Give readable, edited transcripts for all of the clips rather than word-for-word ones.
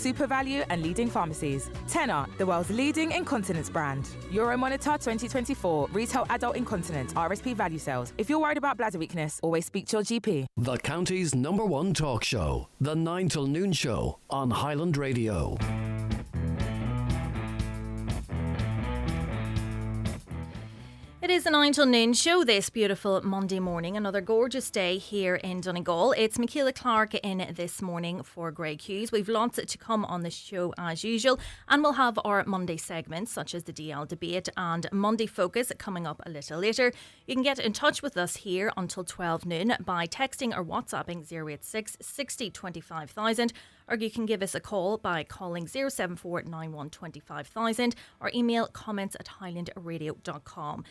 super value and leading pharmacies. Tenor, the world's leading incontinence brand. Euromonitor 2024, retail adult incontinence, RSP value sales. If you're worried about bladder weakness, always speak to your GP. The county's #1 talk show, The 9 till Noon Show on Highland Radio. It is the 9 till noon show this beautiful Monday morning. Another gorgeous day here in Donegal. It's Michaela Clark in this morning for Grey Hughes. We've lots to come on the show as usual, and we'll have our Monday segments such as the DL debate and Monday Focus coming up a little later. You can get in touch with us here until 12 noon by texting or WhatsApping 086 60 25,000, or you can give us a call by calling 074 91 25,000 or email comments@highlandradio.com.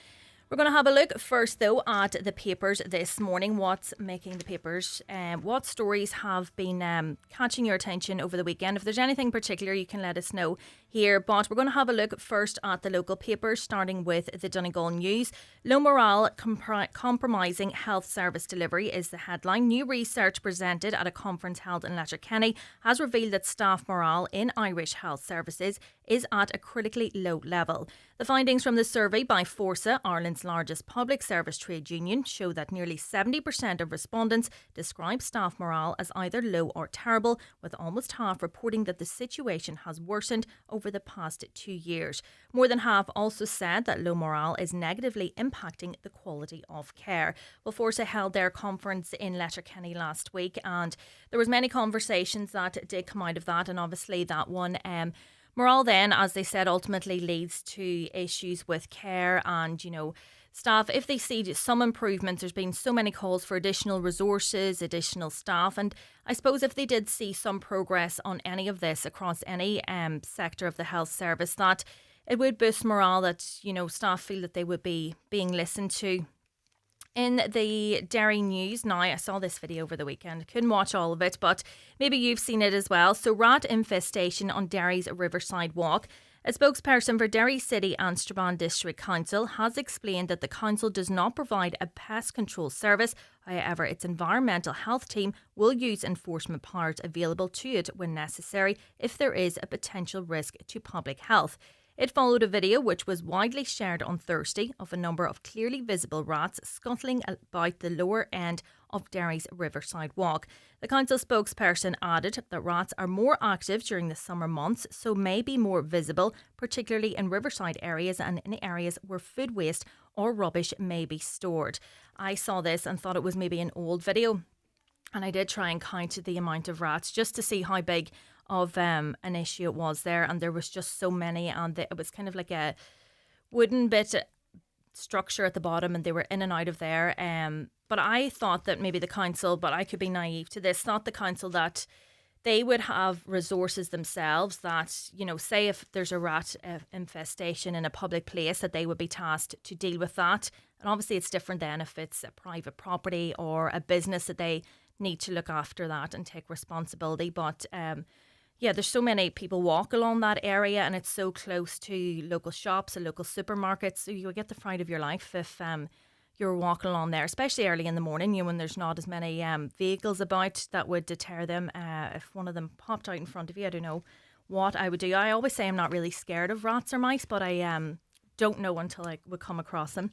We're going to have a look first, though, at the papers this morning. What's making the papers? What stories have been catching your attention over the weekend? If there's anything particular, you can let us know here. But we're going to have a look first at the local papers, starting with the Donegal News. Low morale compromising health service delivery is the headline. New research presented at a conference held in Letterkenny has revealed that staff morale in Irish health services is at a critically low level. The findings from the survey by Forsa, Ireland's largest public service trade union, show that nearly 70% of respondents describe staff morale as either low or terrible, with almost half reporting that the situation has worsened over the past 2 years. More than half also said that low morale is negatively impacting the quality of care. Well, Forsa held their conference in Letterkenny last week, and there was many conversations that did come out of that, and obviously that one morale then, as they said, ultimately leads to issues with care and, staff. If they see some improvements, there's been so many calls for additional resources, additional staff. And I suppose if they did see some progress on any of this across any sector of the health service, that it would boost morale, that, staff feel that they would be being listened to. In the Derry News now, I saw this video over the weekend. I couldn't watch all of it, but maybe you've seen it as well. So, rat infestation on Derry's Riverside Walk. A spokesperson for Derry City and Strabane District Council has explained that the council does not provide a pest control service. However, its environmental health team will use enforcement powers available to it when necessary if there is a potential risk to public health. It followed a video which was widely shared on Thursday of a number of clearly visible rats scuttling about the lower end of Derry's Riverside Walk. The council spokesperson added that rats are more active during the summer months, so may be more visible, particularly in riverside areas and in areas where food waste or rubbish may be stored. I saw this and thought it was maybe an old video, and I did try and count the amount of rats just to see how big of an issue it was there, and there was just so many, and it was kind of like a wooden bit structure at the bottom, and they were in and out of there. But I thought that maybe the council, but I could be naive to this, thought the council that they would have resources themselves that, say if there's a rat infestation in a public place, that they would be tasked to deal with that. And obviously it's different then if it's a private property or a business, that they need to look after that and take responsibility. But there's so many people walk along that area, and it's so close to local shops and local supermarkets, so you would get the fright of your life if you're walking along there, especially early in the morning, when there's not as many vehicles about that would deter them. If one of them popped out in front of you, I don't know what I would do. I always say I'm not really scared of rats or mice, but I don't know until I would come across them.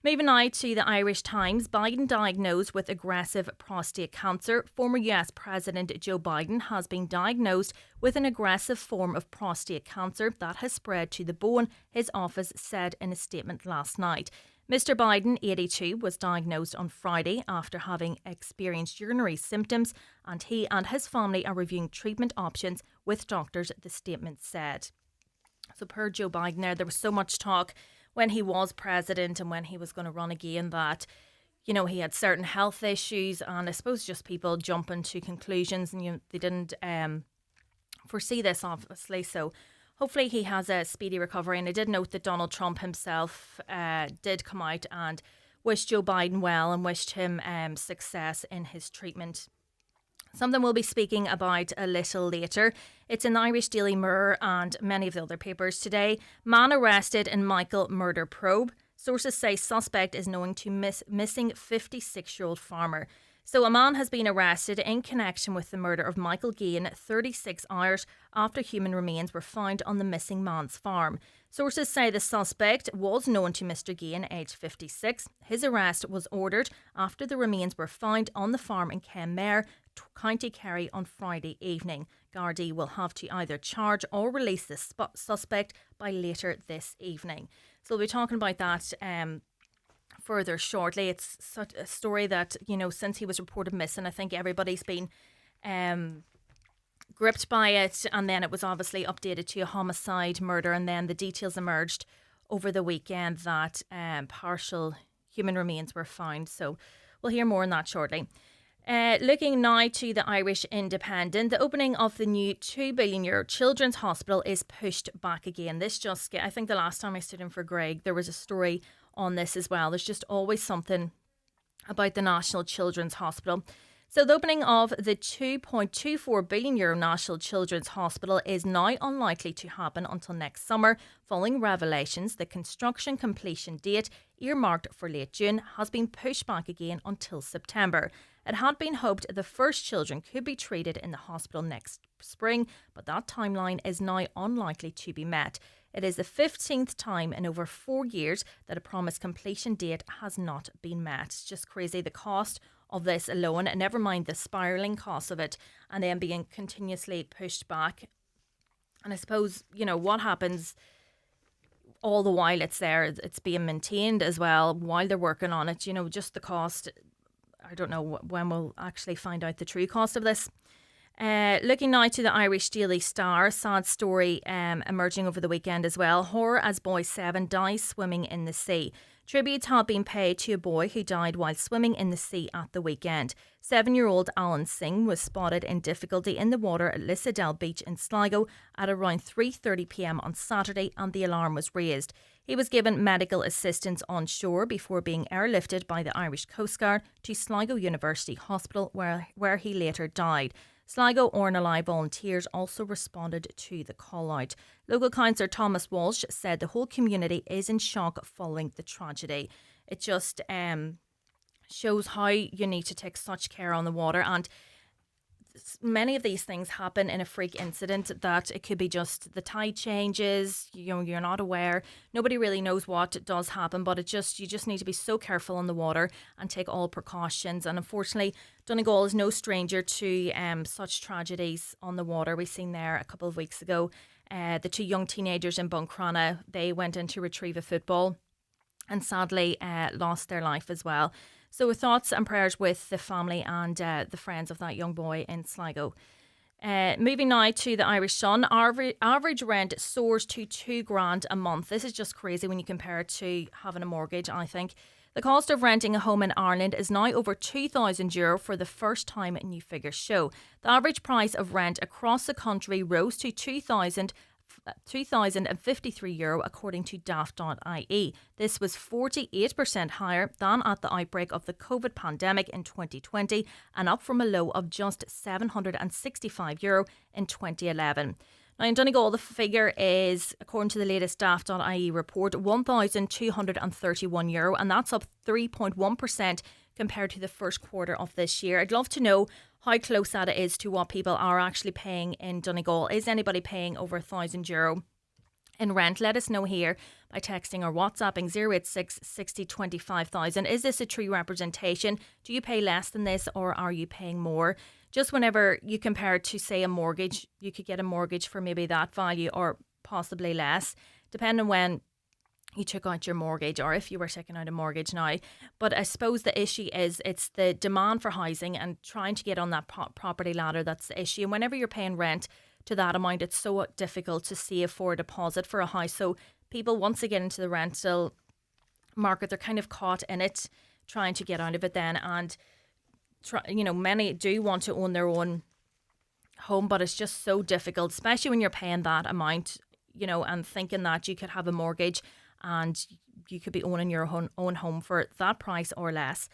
Moving now to the Irish Times. Biden diagnosed with aggressive prostate cancer. Former US President Joe Biden has been diagnosed with an aggressive form of prostate cancer that has spread to the bone, his office said in a statement last night. Mr. Biden, 82, was diagnosed on Friday after having experienced urinary symptoms, and he and his family are reviewing treatment options with doctors, the statement said. So per Joe Biden there was so much talk when he was president and when he was going to run again that, he had certain health issues, and I suppose just people jumping to conclusions, and they didn't foresee this, obviously. So hopefully he has a speedy recovery. And I did note that Donald Trump himself did come out and wish Joe Biden well and wished him success in his treatment. Something we'll be speaking about a little later. It's in the Irish Daily Mirror and many of the other papers today. Man arrested in Michael murder probe. Sources say suspect is known to missing 56-year-old farmer. So a man has been arrested in connection with the murder of Michael Gean 36 hours after human remains were found on the missing man's farm. Sources say the suspect was known to Mr. Gean, aged 56. His arrest was ordered after the remains were found on the farm in Kenmare, County Kerry on Friday evening. Gardaí will have to either charge or release the suspect by later this evening. So we'll be talking about that further shortly. It's such a story that, since he was reported missing, I think everybody's been gripped by it, and then it was obviously updated to a homicide murder, and then the details emerged over the weekend that partial human remains were found. So we'll hear more on that shortly. Looking now to the Irish Independent, the opening of the new €2 billion children's hospital is pushed back again. I think the last time I stood in for Greg, there was a story on this as well. There's just always something about the National Children's Hospital. So the opening of the €2.24 billion National Children's Hospital is now unlikely to happen until next summer, following revelations the construction completion date, earmarked for late June, has been pushed back again until September. It had been hoped the first children could be treated in the hospital next spring, but that timeline is now unlikely to be met. It is the 15th time in over 4 years that a promised completion date has not been met. It's just crazy, the cost of this alone, and never mind the spiralling cost of it, and then being continuously pushed back. And I suppose, what happens all the while it's there, it's being maintained as well while they're working on it, just the cost. I don't know when we'll actually find out the true cost of this. Looking now to the Irish Daily Star, sad story emerging over the weekend as well. Horror as boy 7 dies swimming in the sea. Tributes have been paid to a boy who died while swimming in the sea at the weekend. 7-year-old Alan Singh was spotted in difficulty in the water at Lissadell Beach in Sligo at around 3:30 p.m. on Saturday, and the alarm was raised. He was given medical assistance on shore before being airlifted by the Irish Coast Guard to Sligo University Hospital, where he later died. Sligo Ornalai volunteers also responded to the call-out. Local councillor Thomas Walsh said the whole community is in shock following the tragedy. It just shows how you need to take such care on the water, and many of these things happen in a freak incident that it could be just the tide changes, you're not aware. Nobody really knows what does happen, but you just need to be so careful on the water and take all precautions. And unfortunately, Donegal is no stranger to such tragedies on the water. We've seen there a couple of weeks ago, the 2 young teenagers in Buncrana, they went in to retrieve a football and sadly lost their life as well. So thoughts and prayers with the family and the friends of that young boy in Sligo. Moving now to the Irish Sun, average rent soars to $2,000 a month. This is just crazy when you compare it to having a mortgage, I think. The cost of renting a home in Ireland is now over €2,000 for the first time new figures show. The average price of rent across the country rose to €2,053 according to daft.ie. This was 48% higher than at the outbreak of the COVID pandemic in 2020 and up from a low of just €765 in 2011. Now in Donegal, the figure is, according to the latest daft.ie report, €1,231, and that's up 3.1% compared to the first quarter of this year. I'd love to know how close that is to what people are actually paying in Donegal. Is anybody paying over €1,000 in rent? Let us know here by texting or WhatsApping 086 60 25,000. Is this a true representation? Do you pay less than this, or are you paying more? Just whenever you compare it to, say, a mortgage, you could get a mortgage for maybe that value or possibly less, depending on when you took out your mortgage or if you were taking out a mortgage now. But I suppose the issue is it's the demand for housing and trying to get on that property ladder that's the issue. And whenever you're paying rent to that amount, it's so difficult to save for a deposit for a house. So people, once they get into the rental market, they're kind of caught in it, trying to get out of it then. And many do want to own their own home, but it's just so difficult, especially when you're paying that amount, and thinking that you could have a mortgage and you could be owning your own home for that price or less.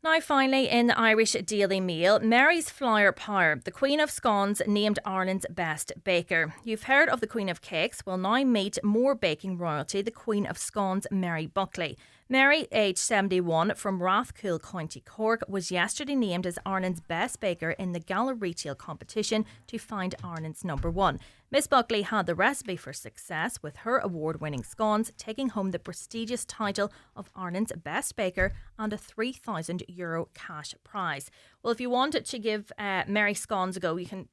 Now finally, in the Irish Daily Mail, Mary's Flour Power, the Queen of Scones named Ireland's best baker. You've heard of the Queen of Cakes. Well, now meet more baking royalty, the Queen of Scones, Mary Buckley. Mary, aged 71, from Rathcoole, County Cork, was yesterday named as Ireland's best baker in the Gala Retail competition to find Ireland's number one. Miss Buckley had the recipe for success, with her award-winning scones taking home the prestigious title of Ireland's best baker and a €3,000 cash prize. Well, if you wanted to give Mary scones a go, you can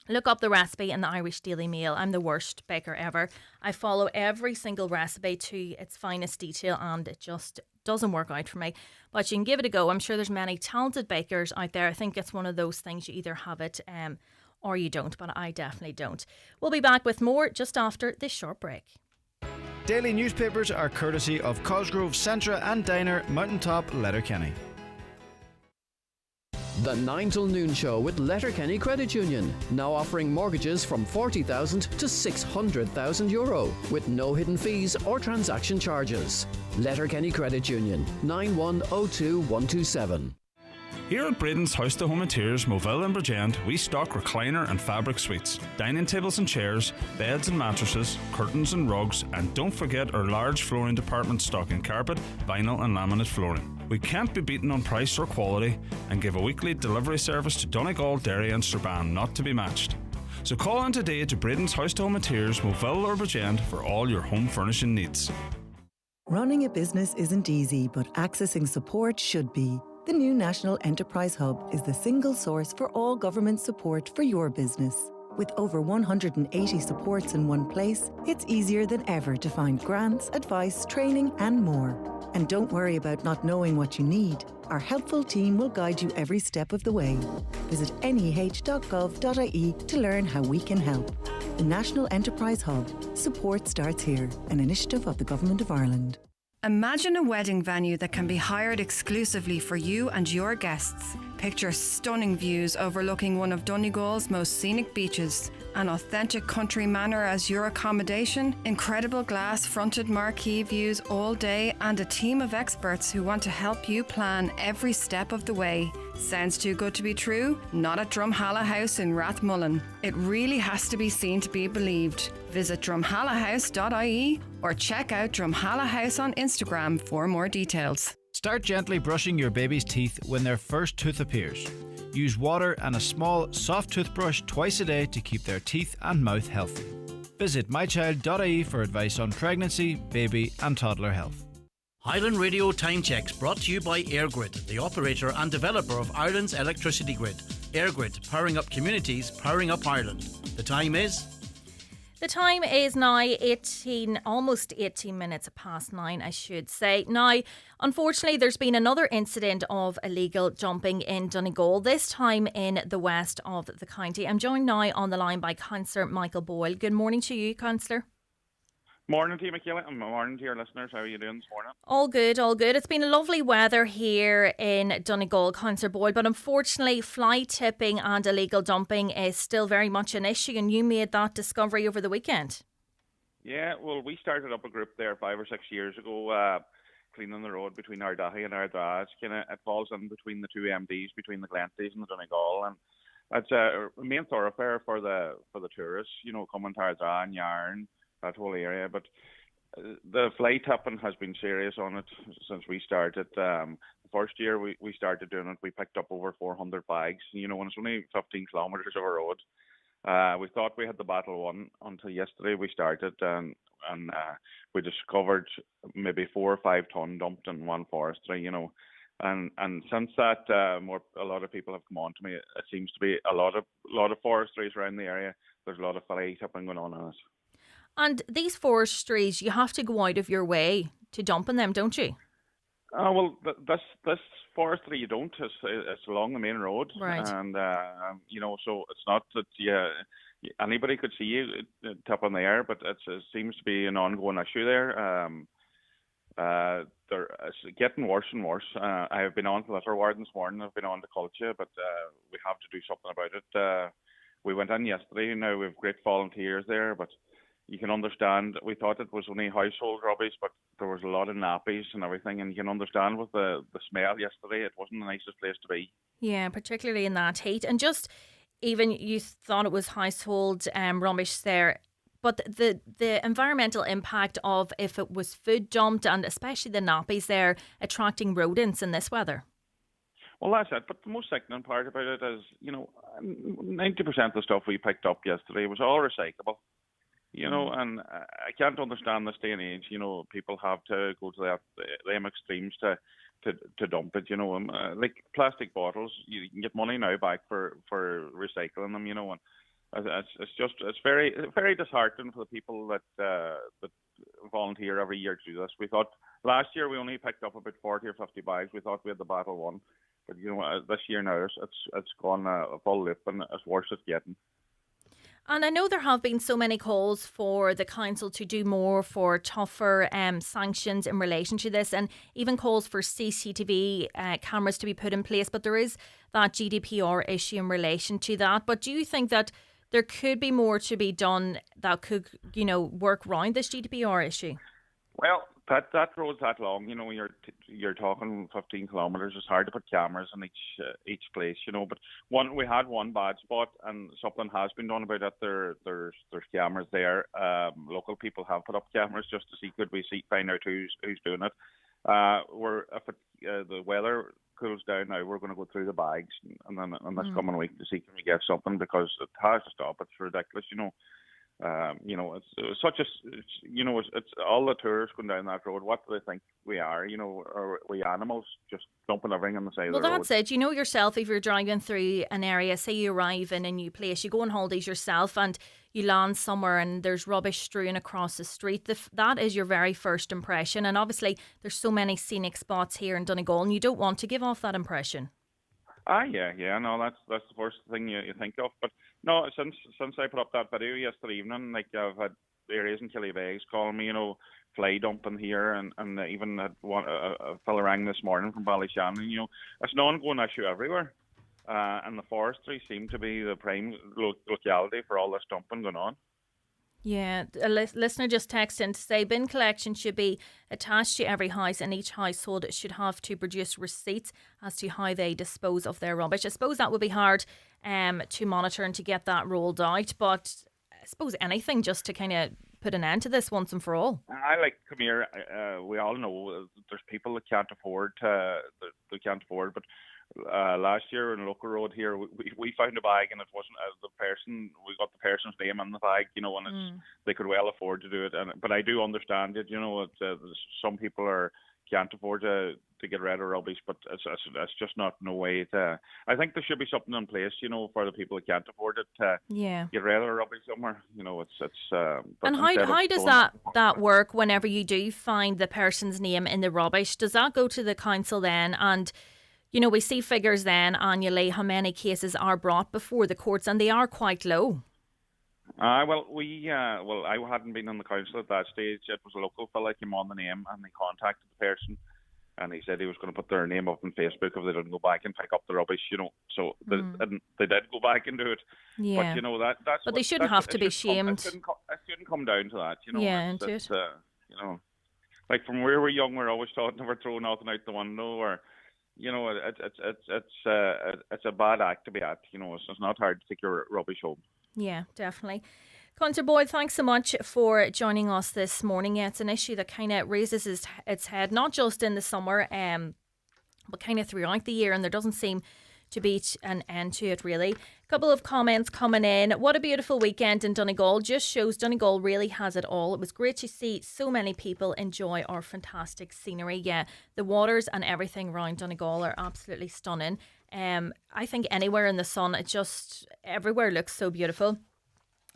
look up the recipe in the Irish Daily Mail. I'm the worst baker ever. I follow every single recipe to its finest detail and it just doesn't work out for me. But you can give it a go. I'm sure there's many talented bakers out there. I think it's one of those things you either have it or you don't, but I definitely don't. We'll be back with more just after this short break. Daily newspapers are courtesy of Cosgrove, Centra and Diner, Mountaintop, Letterkenny. The 9 till noon show with Letterkenny Credit Union, now offering mortgages from €40,000 to €600,000 with no hidden fees or transaction charges. Letterkenny Credit Union, 9102127. Here at Braden's House to Home Interiors, Moville and Bridgend, we stock recliner and fabric suites, dining tables and chairs, beds and mattresses, curtains and rugs, and don't forget our large flooring department stocking carpet, vinyl and laminate flooring. We can't be beaten on price or quality and give a weekly delivery service to Donegal, Derry and Strabane, not to be matched. So call in today to Braden's House to Home Interiors, Moville or Bridgend for all your home furnishing needs. Running a business isn't easy, but accessing support should be. The new National Enterprise Hub is the single source for all government support for your business. With over 180 supports in one place, it's easier than ever to find grants, advice, training and more. And don't worry about not knowing what you need. Our helpful team will guide you every step of the way. Visit neh.gov.ie to learn how we can help. The National Enterprise Hub. Support starts here, an initiative of the Government of Ireland. Imagine a wedding venue that can be hired exclusively for you and your guests. Picture stunning views overlooking one of Donegal's most scenic beaches, an authentic country manor as your accommodation, incredible glass-fronted marquee views all day, and a team of experts who want to help you plan every step of the way. Sounds too good to be true? Not at Drumhalla House in Rathmullen. It really has to be seen to be believed. Visit drumhallahouse.ie or check out Drumhalla House on Instagram for more details. Start gently brushing your baby's teeth when their first tooth appears. Use water and a small, soft toothbrush twice a day to keep their teeth and mouth healthy. Visit mychild.ie for advice on pregnancy, baby and toddler health. Highland Radio Time Checks brought to you by EirGrid, the operator and developer of Ireland's electricity grid. EirGrid, powering up communities, powering up Ireland. The time is... The time is now almost 18 minutes past 9, I should say. Now, unfortunately, there's been another incident of illegal jumping in Donegal, this time in the west of the county. I'm joined now on the line by Councillor Michael Boyle. Good morning to you, Councillor. Morning to you, Michaela, and morning to your listeners. How are you doing this morning? All good, all good. It's been lovely weather here in Donegal, Councillor Boyle, but unfortunately fly tipping and illegal dumping is still very much an issue, and you made that discovery over the weekend. Yeah, well, we started up a group there 5 or 6 years ago, cleaning the road between Ardahi and Ardagh. It falls in between the two MDs, between the Glenties and the Donegal, and it's a main thoroughfare for the tourists, coming to Ardagh and Yarn, that whole area. But the fly tipping has been serious on it since we started. The first year we started doing it, we picked up over 400 bags, when it's only 15 kilometres of a road. We thought we had the battle won until yesterday we started, and we discovered maybe 4 or 5 ton dumped in one forestry, and since that, a lot of people have come on to me. It seems to be a lot of forestries around the area. There's a lot of fly tipping going on in it. And these forestries, you have to go out of your way to dump in them, don't you? Well, this forestry you don't. It's along the main road, right? And so it's not that anybody could see you tipping there, but it seems to be an ongoing issue there. It's getting worse and worse. I have been on to Litter Ward this morning. I've been on to Culture, but we have to do something about it. We went in yesterday. Now we have great volunteers there, but you can understand, we thought it was only household rubbish, but there was a lot of nappies and everything, and you can understand with the smell yesterday, it wasn't the nicest place to be. Yeah, particularly in that heat. And just even you thought it was household rubbish there, but the environmental impact of if it was food dumped, and especially the nappies there attracting rodents in this weather. Well, that's it. But the most sickening part about it is, 90% of the stuff we picked up yesterday was all recyclable. And I can't understand this day and age. People have to go to them extremes to dump it. Like plastic bottles, you can get money now back for recycling them. And it's very very disheartening for the people that volunteer every year to do this. We thought last year we only picked up about 40 or 50 bags. We thought we had the battle won, but this year now it's gone a full loop, and it's worse it's getting. And I know there have been so many calls for the council to do more, for tougher sanctions in relation to this, and even calls for CCTV cameras to be put in place. But there is that GDPR issue in relation to that. But do you think that there could be more to be done that could, work around this GDPR issue? Well, that road's that long. You're talking 15 kilometres. It's hard to put cameras in each place. But we had one bad spot, and something has been done about it. There's cameras there. Local people have put up cameras just to see, could we find out who's doing it. If the weather cools down now, we're going to go through the bags and then this coming week to see can we get something, because it has to stop. It's ridiculous. It's such it's all the tourists going down that road. What do they think we are? Are we animals just dumping everything on the side of the road? Well, that's it. Yourself, if you're driving through an area, say you arrive in a new place, you go on holidays yourself and you land somewhere and there's rubbish strewn across the street. That is your very first impression. And obviously there's so many scenic spots here in Donegal, and you don't want to give off that impression. Yeah. No, that's the first thing you think of. But no, since I put up that video yesterday evening, like I've had areas in Killybegs calling me, fly dumping here, and even had a fella rang this morning from Ballyshannon. It's an ongoing issue everywhere, and the forestry seem to be the prime locality for all this dumping going on. Yeah, a listener just texted in to say bin collection should be attached to every house, and each household should have to produce receipts as to how they dispose of their rubbish. I suppose that would be hard to monitor and to get that rolled out, but I suppose anything just to kind of put an end to this once and for all. Come here. We all know there's people that can't afford but last year on local road here, we found a bag, and it wasn't we got the person's name in the bag, and they could well afford to do it. But I do understand it, some people can't afford to get rid of rubbish, but it's just not no way to. I think there should be something in place, for the people that can't afford it to get rid of rubbish somewhere. And how does that work whenever you do find the person's name in the rubbish? Does that go to the council then? And we see figures then annually how many cases are brought before the courts, and they are quite low. I hadn't been on the council at that stage. It was a local fella came on the name, and they contacted the person, and he said he was going to put their name up on Facebook if they didn't go back and pick up the rubbish. So they did go back and do it. Yeah. But But they shouldn't have to be shamed. It shouldn't come down to that. It's like from where we're young, we're always taught never throw nothing out the window, or. It's a bad act to be at. It's not hard to take your rubbish home. Yeah, definitely. Councillor Boyd, thanks so much for joining us this morning. Yeah, it's an issue that kind of raises its head, not just in the summer, but kind of throughout the year, and there doesn't seem to be an end to it, really. A couple of comments coming in. What a beautiful weekend in Donegal. Just shows Donegal really has it all. It was great to see so many people enjoy our fantastic scenery. Yeah, the waters and everything around Donegal are absolutely stunning. I think anywhere in the sun, everywhere looks so beautiful.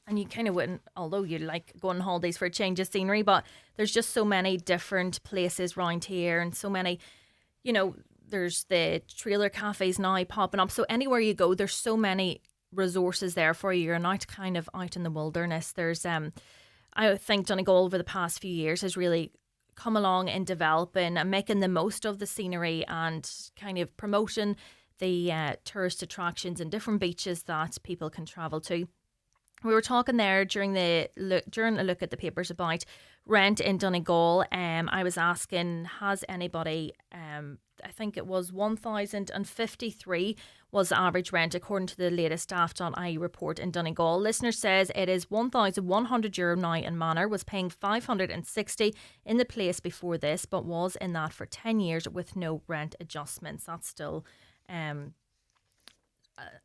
And you kind of wouldn't, although you like going on holidays for a change of scenery, but there's just so many different places around here, and so many, there's the trailer cafes now popping up. So anywhere you go, there's so many resources there for you. You're not kind of out in the wilderness. There's, I think Donegal over the past few years has really come along in developing and making the most of the scenery and kind of promoting the tourist attractions and different beaches that people can travel to. We were talking there during a look at the papers about rent in Donegal. I was asking, has anybody, I think it was 1,053 was the average rent according to the latest staff.ie report in Donegal. Listener says it is €1,100 now in Manor, was paying 560 in the place before this, but was in that for 10 years with no rent adjustments. That's still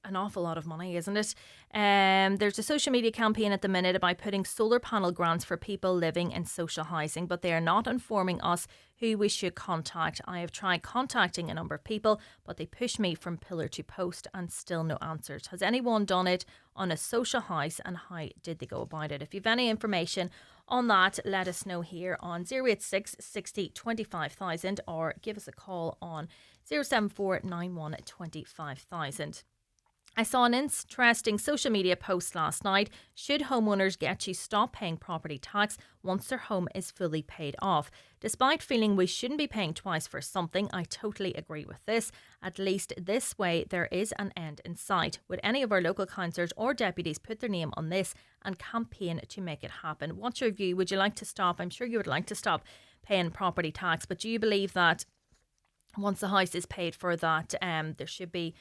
an awful lot of money, isn't it? There's a social media campaign at the minute about putting solar panel grants for people living in social housing, but they are not informing us who we should contact. I have tried contacting a number of people, but they push me from pillar to post and still no answers. Has anyone done it on a social house, and how did they go about it? If you've any information on that, let us know here on 086 60 25,000 or give us a call on 074 91 25,000. I saw an interesting social media post last night. Should homeowners get to stop paying property tax once their home is fully paid off? Despite feeling we shouldn't be paying twice for something, I totally agree with this. At least this way there is an end in sight. Would any of our local councillors or deputies put their name on this and campaign to make it happen? What's your view? Would you like to stop? I'm sure you would like to stop paying property tax, but do you believe that once the house is paid for that there should be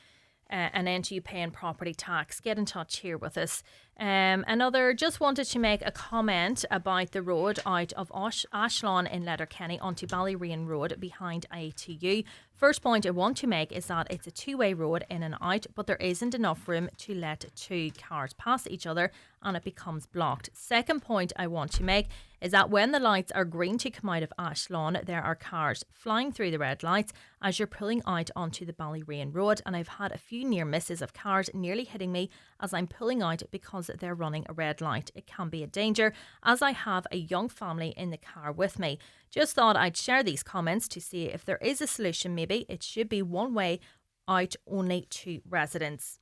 an end to you paying property tax? Get in touch here with us. Another just wanted to make a comment about the road out of Ashlawn in Letterkenny onto Ballyreen Road behind ITU. First point I want to make is that it's a two-way road in and out, but there isn't enough room to let two cars pass each other and it becomes blocked. Second point I want to make is that when the lights are green to come out of Ashlawn, there are cars flying through the red lights as you're pulling out onto the Ballyreen Road, and I've had a few near misses of cars nearly hitting me as I'm pulling out because they're running a red light. It can be a danger as I have a young family in the car with me. Just thought I'd share these comments to see if there is a solution. Maybe it should be one way out only to residents.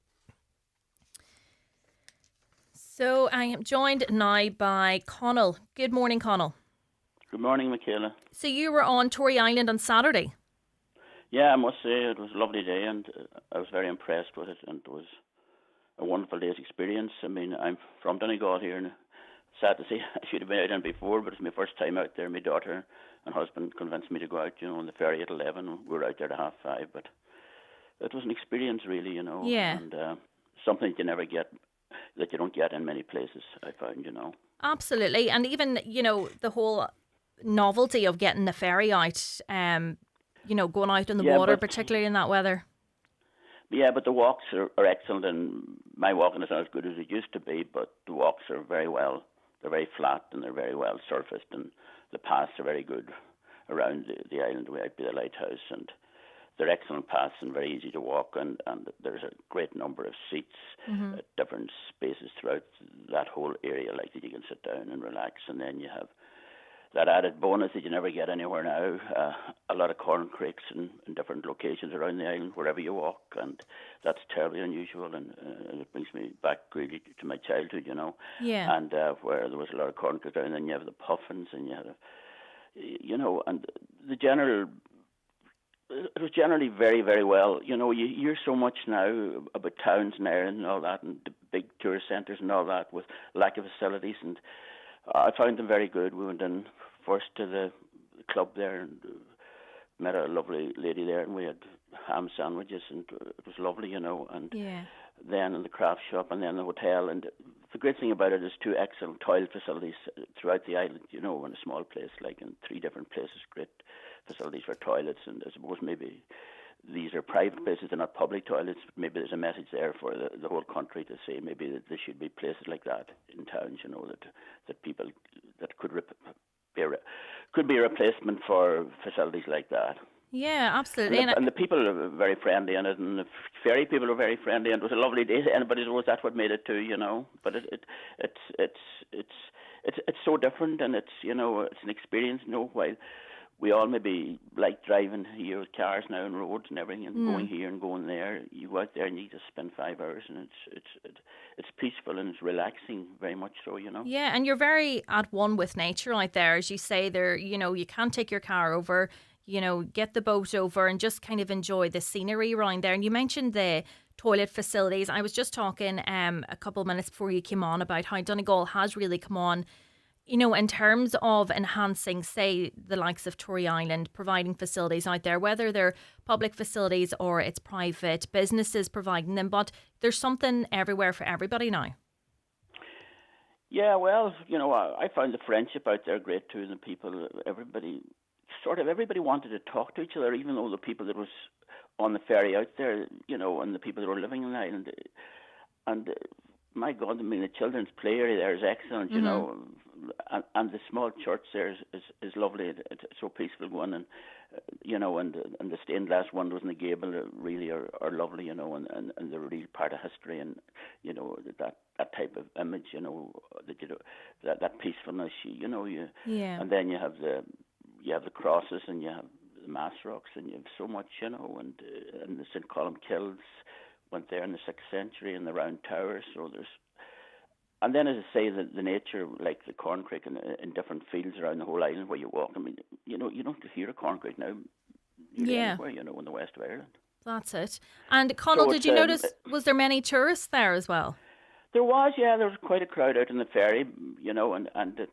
So I am joined now by Connell. Good morning, Connell. Good morning, Michaela. So you were on Tory Island on Saturday? Yeah, I must say it was a lovely day and I was very impressed with it, and it was a wonderful day's experience. I mean, I'm from Donegal here, and sad to say I should have been out there before, but it's my first time out there. My daughter and husband convinced me to go out, on the ferry at 11. We were out there at 5:30, but it was an experience really, Yeah. and something that you don't get in many places, I found, Absolutely. And even, the whole novelty of getting the ferry out, going out on the water, particularly in that weather. Yeah, but the walks are excellent, and my walking is not as good as it used to be, but the walks are they're very flat and they're very well surfaced, and the paths are very good around the island way out by the lighthouse, and they're excellent paths and very easy to walk, and there's a great number of seats at different spaces throughout that whole area, like that you can sit down and relax, and then you have that added bonus that you never get anywhere now, a lot of corn creeks in different locations around the island wherever you walk, and that's terribly unusual, and it brings me back really to my childhood, Yeah. and where there was a lot of corn creeks around, and you have the puffins, and you have, and it was generally very, very well. You hear so much now about towns in Ireland and all that, and the big tourist centres and all that with lack of facilities, and I found them very good. We went in first to the club there and met a lovely lady there, and we had ham sandwiches, and it was lovely, and then in the craft shop, and then the hotel. And the great thing about it is two excellent toilet facilities throughout the island, in a small place, like in 3 different places, great facilities for toilets. And I suppose maybe these are private places, they're not public toilets, but maybe there's a message there for the whole country to say maybe that there should be places like that in towns, that people, that could be a replacement for facilities like that. Yeah, absolutely. And the people are very friendly in it, and the ferry people are very friendly, and it was a lovely day. Anybody knows that's what made it too, But it's so different, and it's it's an experience. While we all maybe like driving here with cars now and roads and everything, and going here and going there, you go out there and you just spend 5 hours, and it's peaceful and it's relaxing, very much so, Yeah, and you're very at one with nature out there, as you say. There, you can take your car over, get the boat over and just kind of enjoy the scenery around there. And you mentioned the toilet facilities. I was just talking a couple of minutes before you came on about how Donegal has really come on in terms of enhancing, say, the likes of Tory Island, providing facilities out there, whether they're public facilities or it's private businesses providing them, but there's something everywhere for everybody now. Yeah, well, I found the friendship out there great too. The people, everybody wanted to talk to each other, even though the people that was on the ferry out there, and the people that were living in the island. And my God, the children's play area there is excellent, and the small church there is lovely. It's so peaceful going, and and the stained glass windows in the gable really are lovely, and they're really part of history, and that type of image, that peacefulness, and then you have the crosses, and you have the mass rocks, and you have so much, and the St. Column Kills went there in the 6th century, and the Round Tower. So and then, as I say, the nature, like the corncrake in different fields around the whole island where you walk. I mean, you don't hear a corncrake now. Anywhere, in the west of Ireland. That's it. And Conal, did you notice? Was there many tourists there as well? There was, yeah. There was quite a crowd out in the ferry, and it's,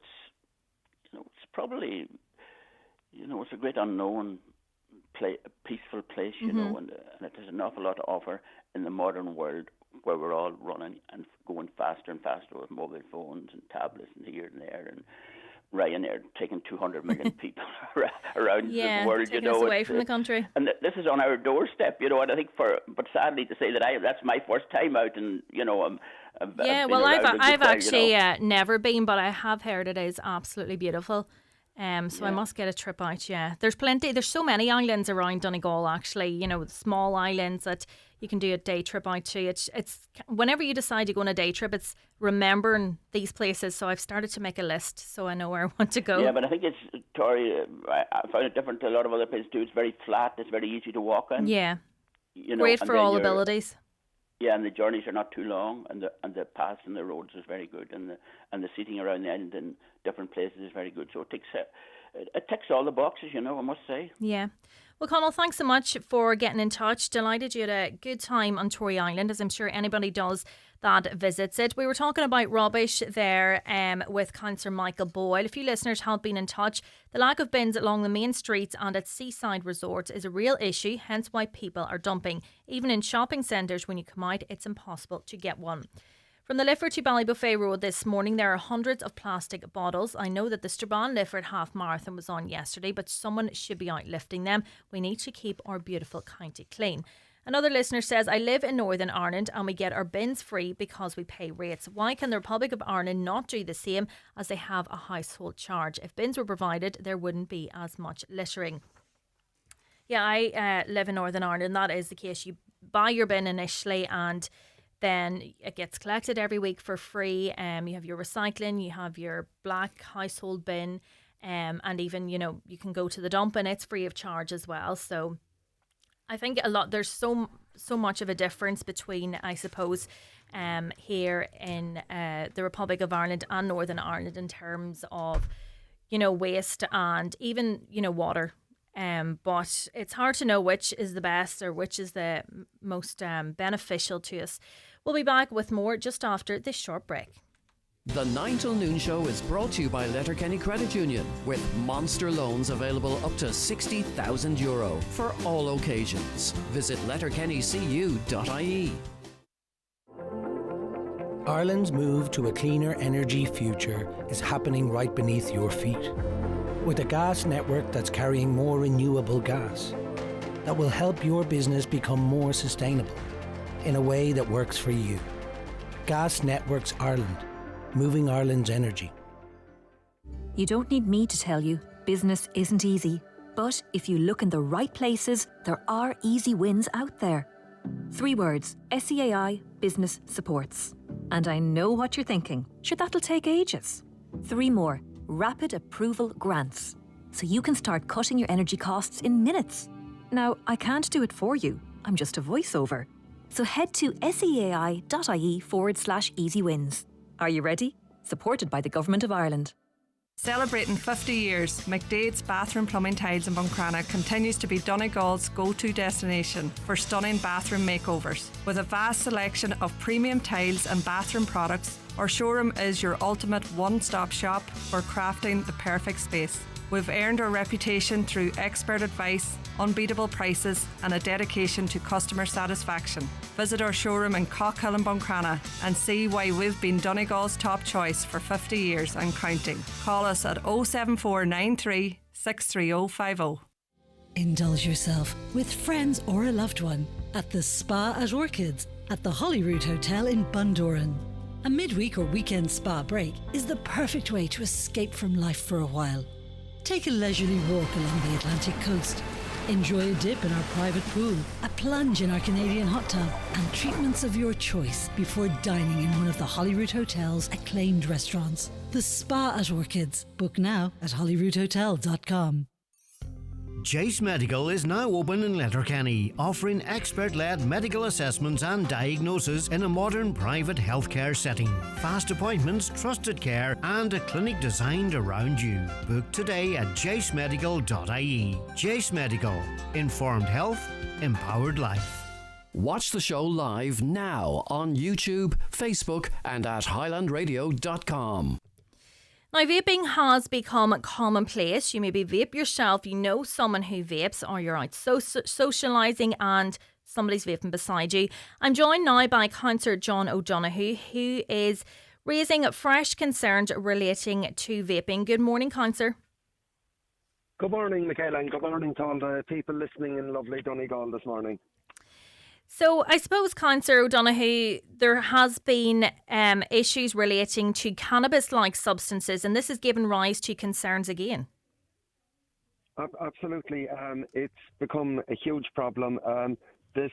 it's probably, it's a great unknown peaceful place, and it has an awful lot to offer in the modern world where we're all running and going faster and faster with mobile phones and tablets and here and there, and Ryanair taking 200 million people around the world, taking us away from the country. And this is on our doorstep, and I think but sadly to say that that's my first time out, and I've actually never been, but I have heard it is absolutely beautiful. So I must get a trip out. Yeah, there's so many islands around Donegal actually. Small islands that you can do a day trip out to. It's whenever you decide to go on a day trip, it's remembering these places. So I've started to make a list so I know where I want to go. Yeah, but I think it's Tory. I found it different to a lot of other places too. It's very flat. It's very easy to walk in. Yeah, great for all abilities. Yeah, and the journeys are not too long, and the paths and the roads is very good, and the seating around the island in different places is very good. So it ticks all the boxes, I must say. Yeah. Well, Conal, thanks so much for getting in touch. Delighted you had a good time on Tory Island, as I'm sure anybody does that visits it. We were talking about rubbish there with Councillor Michael Boyle. A few listeners have been in touch. The lack of bins along the main streets and at seaside resorts is a real issue, hence why people are dumping. Even in shopping centres, when you come out, it's impossible to get one. From the Lifford to Ballybuffet Road this morning, there are hundreds of plastic bottles. I know that the Strabane Lifford half marathon was on yesterday, but someone should be out lifting them. We need to keep our beautiful county clean. Another listener says, I live in Northern Ireland and we get our bins free because we pay rates. Why can the Republic of Ireland not do the same, as they have a household charge? If bins were provided, there wouldn't be as much littering. Yeah, I live in Northern Ireland. That is the case. You buy your bin initially and then it gets collected every week for free. You have your recycling, you have your black household bin, and even, you can go to the dump and it's free of charge as well. So I think there's so much of a difference between, I suppose, here in the Republic of Ireland and Northern Ireland in terms of, waste and even, water. But it's hard to know which is the best or which is the most beneficial to us. We'll be back with more just after this short break. The 9 till noon show is brought to you by Letterkenny Credit Union, with monster loans available up to €60,000 for all occasions. Visit letterkennycu.ie. Ireland's move to a cleaner energy future is happening right beneath your feet. With a gas network that's carrying more renewable gas, that will help your business become more sustainable in a way that works for you. Gas Networks Ireland, moving Ireland's energy. You don't need me to tell you, business isn't easy. But if you look in the right places, there are easy wins out there. 3 words, SEAI Business Supports. And I know what you're thinking. Sure, that'll take ages. 3 more, Rapid Approval Grants. So you can start cutting your energy costs in minutes. Now, I can't do it for you. I'm just a voiceover. So head to seai.ie/easy wins. Are you ready? Supported by the Government of Ireland. Celebrating 50 years, McDade's Bathroom Plumbing Tiles in Buncrana continues to be Donegal's go-to destination for stunning bathroom makeovers. With a vast selection of premium tiles and bathroom products, Our showroom is your ultimate one-stop shop for crafting the perfect space. We've earned our reputation through expert advice, unbeatable prices and a dedication to customer satisfaction. Visit our showroom in Cockhill and Buncrana and see why we've been Donegal's top choice for 50 years and counting. Call us at 07493 63050. Indulge yourself with friends or a loved one at the Spa at Orchids at the Holyrood Hotel in Bundoran. A midweek or weekend spa break is the perfect way to escape from life for a while. Take a leisurely walk along the Atlantic coast. Enjoy a dip in our private pool, a plunge in our Canadian hot tub, and treatments of your choice before dining in one of the Holyrood Hotel's acclaimed restaurants. The Spa at Orchids. Book now at holyroodhotel.com. Jace Medical is now open in Letterkenny, offering expert-led medical assessments and diagnosis in a modern private healthcare setting. Fast appointments, trusted care and a clinic designed around you. Book today at jacemedical.ie. Jace Medical. Informed health, empowered life. Watch the show live now on YouTube, Facebook and at highlandradio.com. Now, vaping has become commonplace. You maybe vape yourself, you know someone who vapes, or you're out socialising and somebody's vaping beside you. I'm joined now by Councillor John O'Donoghue, who is raising fresh concerns relating to vaping. Good morning, Councillor. Good morning, Michaela, and good morning to all the people listening in lovely Donegal this morning. So I suppose, Councillor O'Donoghue, there has been issues relating to cannabis-like substances, and this has given rise to concerns again. Absolutely. It's become a huge problem. This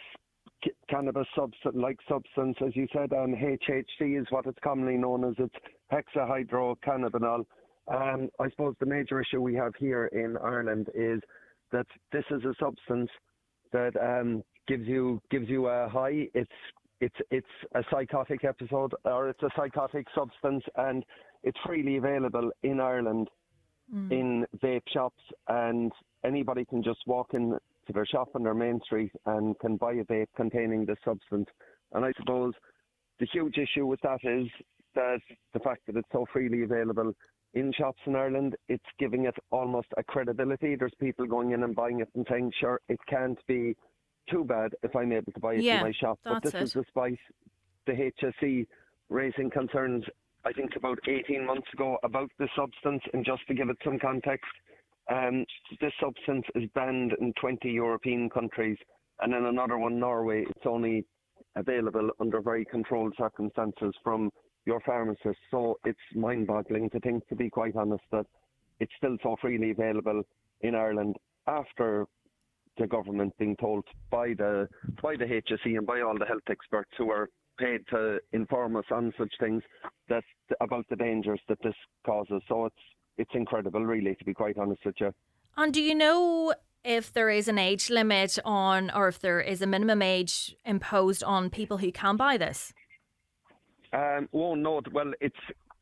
cannabis-like substance, as you said, HHC is what it's commonly known as. It's hexahydrocannabinol. I suppose the major issue we have here in Ireland is that this is a substance that gives you a high. It's a psychotic episode, or it's a psychotic substance, and it's freely available in Ireland in vape shops, and anybody can just walk in to their shop on their main street and can buy a vape containing this substance. And I suppose the huge issue with that is that the fact that it's so freely available in shops in Ireland, it's giving it almost a credibility. There's people going in and buying it and saying, sure, it can't be too bad if I'm able to buy it in my shop. But this is despite the HSE raising concerns, I think about 18 months ago, about this substance. And just to give it some context, this substance is banned in 20 European countries, and in another one, Norway, it's only available under very controlled circumstances from your pharmacist. So it's mind-boggling to think, to be quite honest, that it's still so freely available in Ireland after the government being told by the HSE and by all the health experts who are paid to inform us on such things that about the dangers that this causes. So it's incredible, really, to be quite honest with you. And do you know if there is an age limit on, or if there is a minimum age imposed on people who can buy this? No. Well, it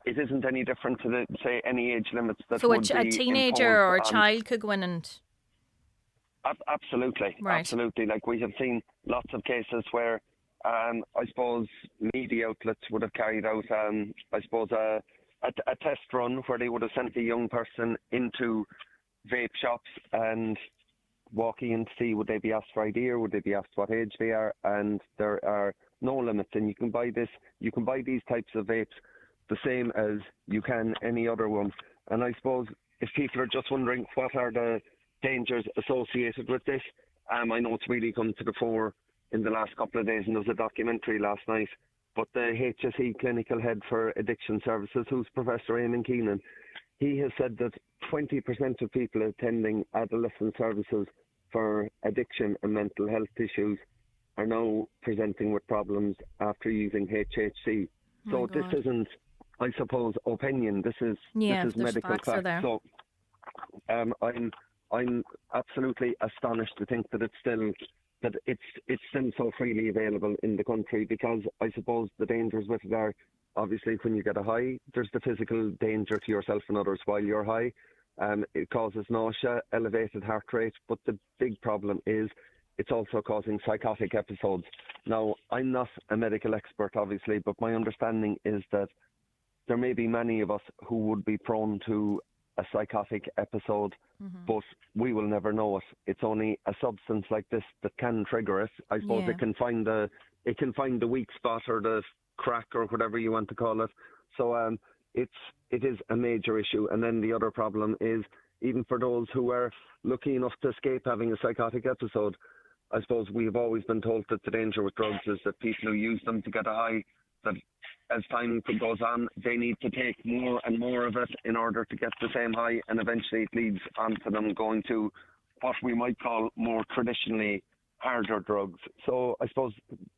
isn't any different to say any age limits that. So would be a teenager or a child could go in and. Absolutely, right. Absolutely. Like, we have seen lots of cases where, I suppose, media outlets would have carried out, I suppose, a test run where they would have sent a young person into vape shops and walking in to see would they be asked for ID or would they be asked what age they are, and there are no limits, and you can buy these types of vapes the same as you can any other one. And I suppose if people are just wondering what are the dangers associated with this, I know it's really come to the fore in the last couple of days, and there was a documentary last night, but the HSE clinical head for addiction services, who's Professor Eamon Keenan, he has said that 20% of people attending adolescent services for addiction and mental health issues are now presenting with problems after using HHC. So this isn't, I suppose, opinion. This is medical fact. So I'm absolutely astonished to think that it's still so freely available in the country, because I suppose the dangers with it are, obviously, when you get a high, there's the physical danger to yourself and others while you're high. It causes nausea, elevated heart rate, but the big problem is it's also causing psychotic episodes. Now, I'm not a medical expert, obviously, but my understanding is that there may be many of us who would be prone to a psychotic episode, but we will never know it. It's only a substance like this that can trigger it. I suppose Yeah. it can find the weak spot or the crack or whatever you want to call it. So it is a major issue. And then the other problem is, even for those who are lucky enough to escape having a psychotic episode, I suppose we've always been told that the danger with drugs is that people who use them to get a high, that as time goes on, they need to take more and more of it in order to get the same high, and eventually it leads on to them going to what we might call more traditionally harder drugs. So I suppose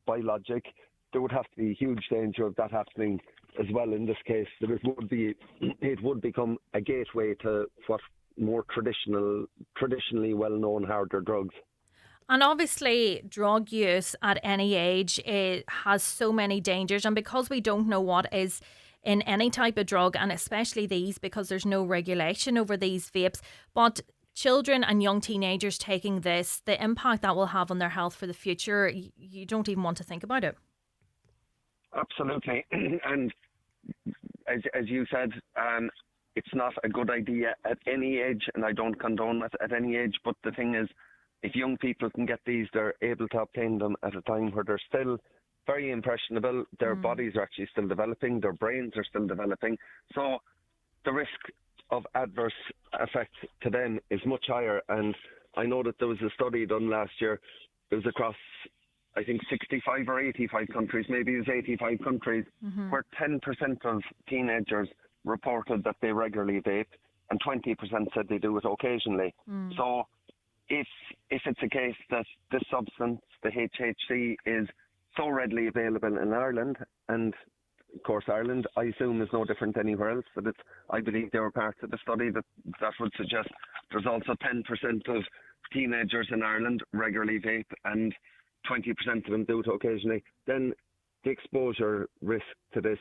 by logic, there would have to be a huge danger of that happening as well in this case, that it would become a gateway to what more traditionally well-known harder drugs. And obviously, drug use at any age has so many dangers. And because we don't know what is in any type of drug, and especially these, because there's no regulation over these vapes, but children and young teenagers taking this, the impact that will have on their health for the future, you don't even want to think about it. Absolutely. And as you said, it's not a good idea at any age, and I don't condone it at any age. But the thing is, if young people can get these, they're able to obtain them at a time where they're still very impressionable. Their bodies are actually still developing. Their brains are still developing. So the risk of adverse effects to them is much higher. And I know that there was a study done last year. It was across, I think, 65 or 85 countries, maybe it was 85 countries, where 10% of teenagers reported that they regularly vape, and 20% said they do it occasionally. So if it's a case that this substance, the HHC, is so readily available in Ireland, and of course Ireland, I assume, is no different anywhere else, but I believe they were part of the study that would suggest there's also 10% of teenagers in Ireland regularly vape, and 20% of them do it occasionally, then the exposure risk to this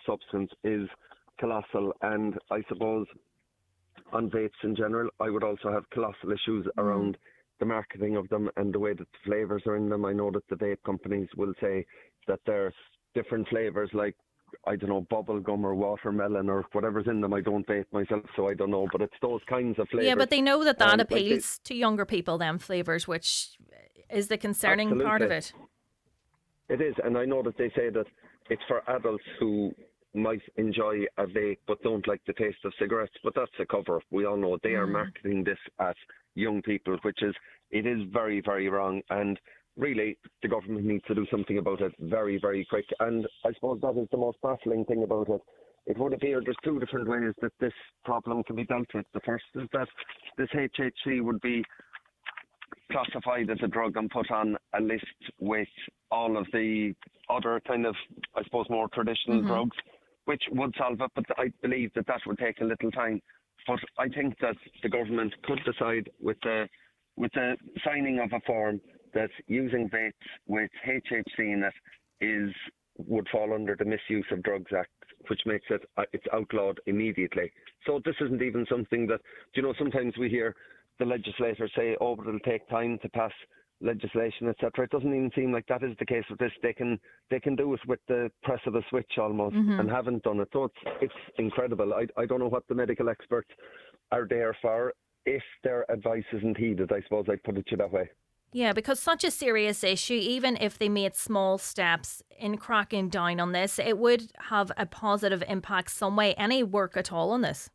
substance is colossal. And I suppose on vapes in general, I would also have colossal issues around the marketing of them and the way that the flavours are in them. I know that the vape companies will say that they're different flavours, like, I don't know, bubble gum or watermelon or whatever's in them. I don't vape myself, so I don't know, but it's those kinds of flavours. Yeah, but they know that appeals to younger people, them flavours, which is the concerning part of it. It is, and I know that they say that it's for adults who might enjoy a vape but don't like the taste of cigarettes, but that's a cover-up. We all know they are marketing this at young people, it is very, very wrong, and really the government needs to do something about it very, very quick. And I suppose that is the most baffling thing about it. It would appear there's two different ways that this problem can be dealt with. The first is that this HHC would be classified as a drug and put on a list with all of the other kind of, I suppose, more traditional drugs, which would solve it, but I believe that would take a little time. But I think that the government could decide with the signing of a form that using vapes with HHC in it would fall under the Misuse of Drugs Act, which makes it's outlawed immediately. So this isn't even something that, sometimes we hear the legislators say, oh, but it'll take time to pass legislation, etc. It doesn't even seem like that is the case with this. They can do it with the press of a switch almost, and haven't done it. So it's incredible. I don't know what the medical experts are there for if their advice isn't heeded. I suppose I'd put it that way. Yeah, because such a serious issue, even if they made small steps in cracking down on this, it would have a positive impact some way. Any work at all on this?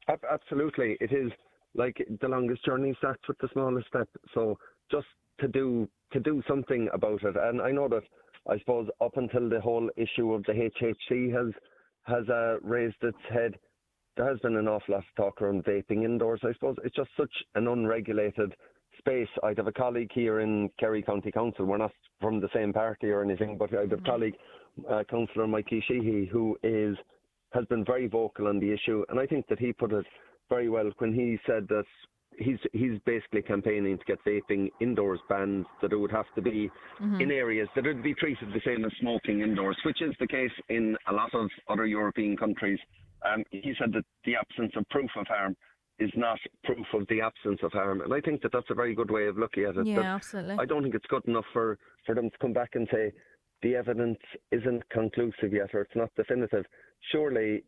Absolutely. It is like the longest journey starts with the smallest step. So just to do something about it. And I know that, I suppose, up until the whole issue of the HHC has raised its head, there has been an awful lot of talk around vaping indoors. I suppose it's just such an unregulated space. I'd have a colleague here in Kerry County Council. We're not from the same party or anything, but I'd have a colleague, Councillor Mikey Sheehy, who has been very vocal on the issue. And I think that he put it very well when he said that he's basically campaigning to get vaping indoors banned, that it would have to be in areas that it would be treated the same as smoking indoors, which is the case in a lot of other European countries. He said that the absence of proof of harm is not proof of the absence of harm. And I think that that's a very good way of looking at it. Yeah, absolutely. I don't think it's good enough for them to come back and say the evidence isn't conclusive yet, or it's not definitive. surely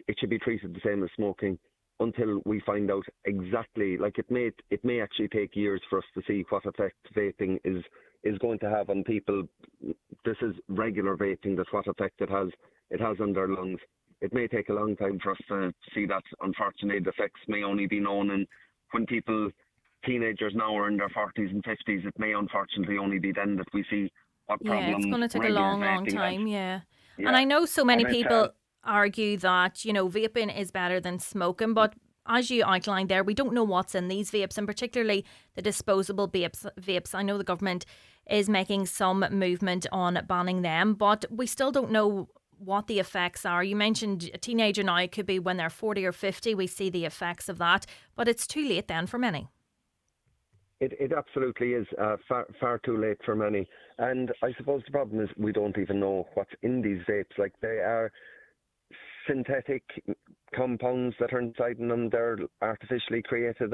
it should be treated the same as smoking until we find out exactly. Like it may actually take years for us to see what effect vaping is going to have on people. This is regular vaping, that's what effect it has on their lungs. It may take a long time for us to see that. Unfortunately, the effects may only be known when teenagers now are in their 40s and 50s. It may unfortunately only be then that we see what problems. Yeah, it's going to take a long time, yeah. And I know so many people argue that, vaping is better than smoking, but as you outlined there, we don't know what's in these vapes, and particularly the disposable vapes. I know the government is making some movement on banning them, but we still don't know what the effects are. You mentioned a teenager now, it could be when they're 40 or 50, we see the effects of that, but it's too late then for many. It absolutely is far too late for many. And I suppose the problem is we don't even know what's in these vapes. Like, they are synthetic compounds that are inside them. They're artificially created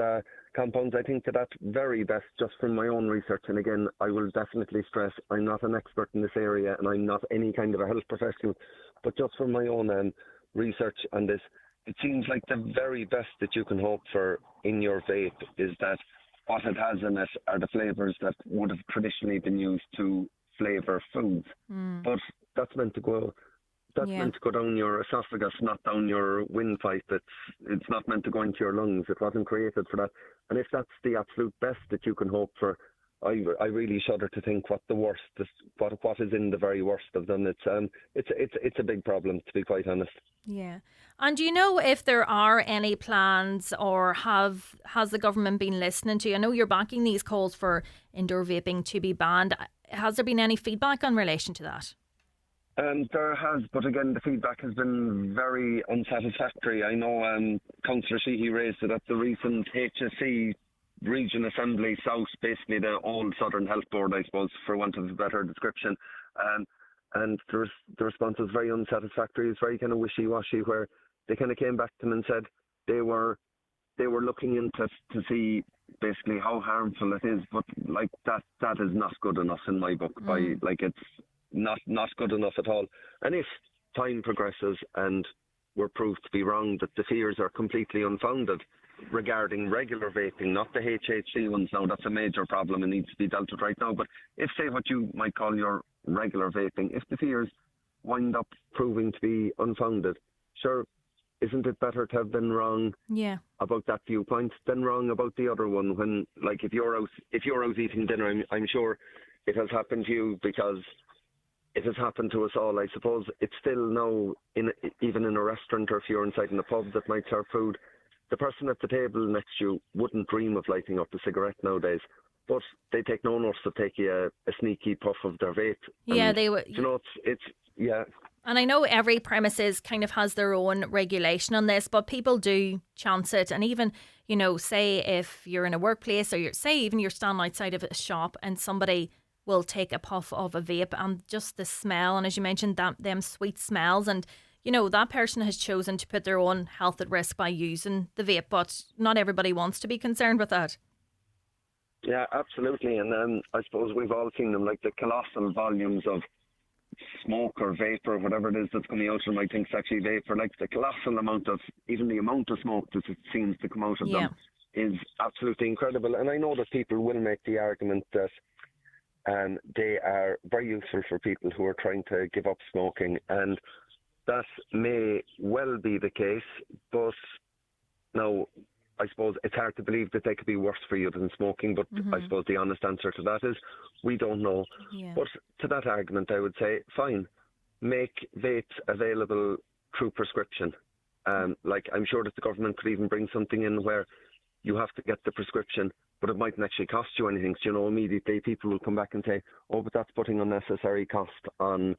compounds. I think that very best, just from my own research, and again, I will definitely stress I'm not an expert in this area and I'm not any kind of a health professional, but just from my own research on this, it seems like the very best that you can hope for in your vape is that what it has in it are the flavours that would have traditionally been used to flavour foods. But that's meant to go down your esophagus, not down your windpipe. It's not meant to go into your lungs. It wasn't created for that. And if that's the absolute best that you can hope for, I really shudder to think what the worst, what is in the very worst of them. It's a big problem, to be quite honest. Yeah. And do you know if there are any plans, or has the government been listening to you? I know you're backing these calls for indoor vaping to be banned. Has there been any feedback in relation to that? There has, but again, the feedback has been very unsatisfactory. I know Councillor Sheehy raised it at the recent HSE Region Assembly South, basically the old Southern Health Board, I suppose, for want of a better description. And the response was very unsatisfactory. It's very kind of wishy-washy, where they kind of came back to them and said they were looking into to see basically how harmful it is, but like that is not good enough in my book. It's not good enough at all. And if time progresses and we're proved to be wrong, that the fears are completely unfounded regarding regular vaping, not the HHC ones now, that's a major problem and needs to be dealt with right now. But if, say, what you might call your regular vaping, if the fears wind up proving to be unfounded, sure, isn't it better to have been wrong about that viewpoint than wrong about the other one? When, like, if you're out eating dinner, I'm sure it has happened to you, because it has happened to us all. I suppose it's still now, even in a restaurant, or if you're inside in a pub that might serve food, the person at the table next to you wouldn't dream of lighting up a cigarette nowadays, but they take no notice of taking a sneaky puff of their vape. Yeah, they would. It's yeah. And I know every premises kind of has their own regulation on this, but people do chance it. And even, say if you're in a workplace, or even you're standing outside of a shop and somebody will take a puff of a vape, and just the smell, and as you mentioned, them sweet smells, and that person has chosen to put their own health at risk by using the vape, but not everybody wants to be concerned with that. Yeah, absolutely. And I suppose we've all seen them, like the colossal volumes of smoke or vape or whatever it is that's coming out of them. I think it's actually vapor. Like the colossal amount of, even the amount of smoke that it seems to come out of them is absolutely incredible. And I know that people will make the argument that they are very useful for people who are trying to give up smoking, and that may well be the case, but now I suppose it's hard to believe that they could be worse for you than smoking, but I suppose the honest answer to that is we don't know. But to that argument, I would say, fine, make vapes available through prescription. Like, I'm sure that the government could even bring something in where you have to get the prescription, but it mightn't actually cost you anything. So, immediately people will come back and say, oh, but that's putting unnecessary cost on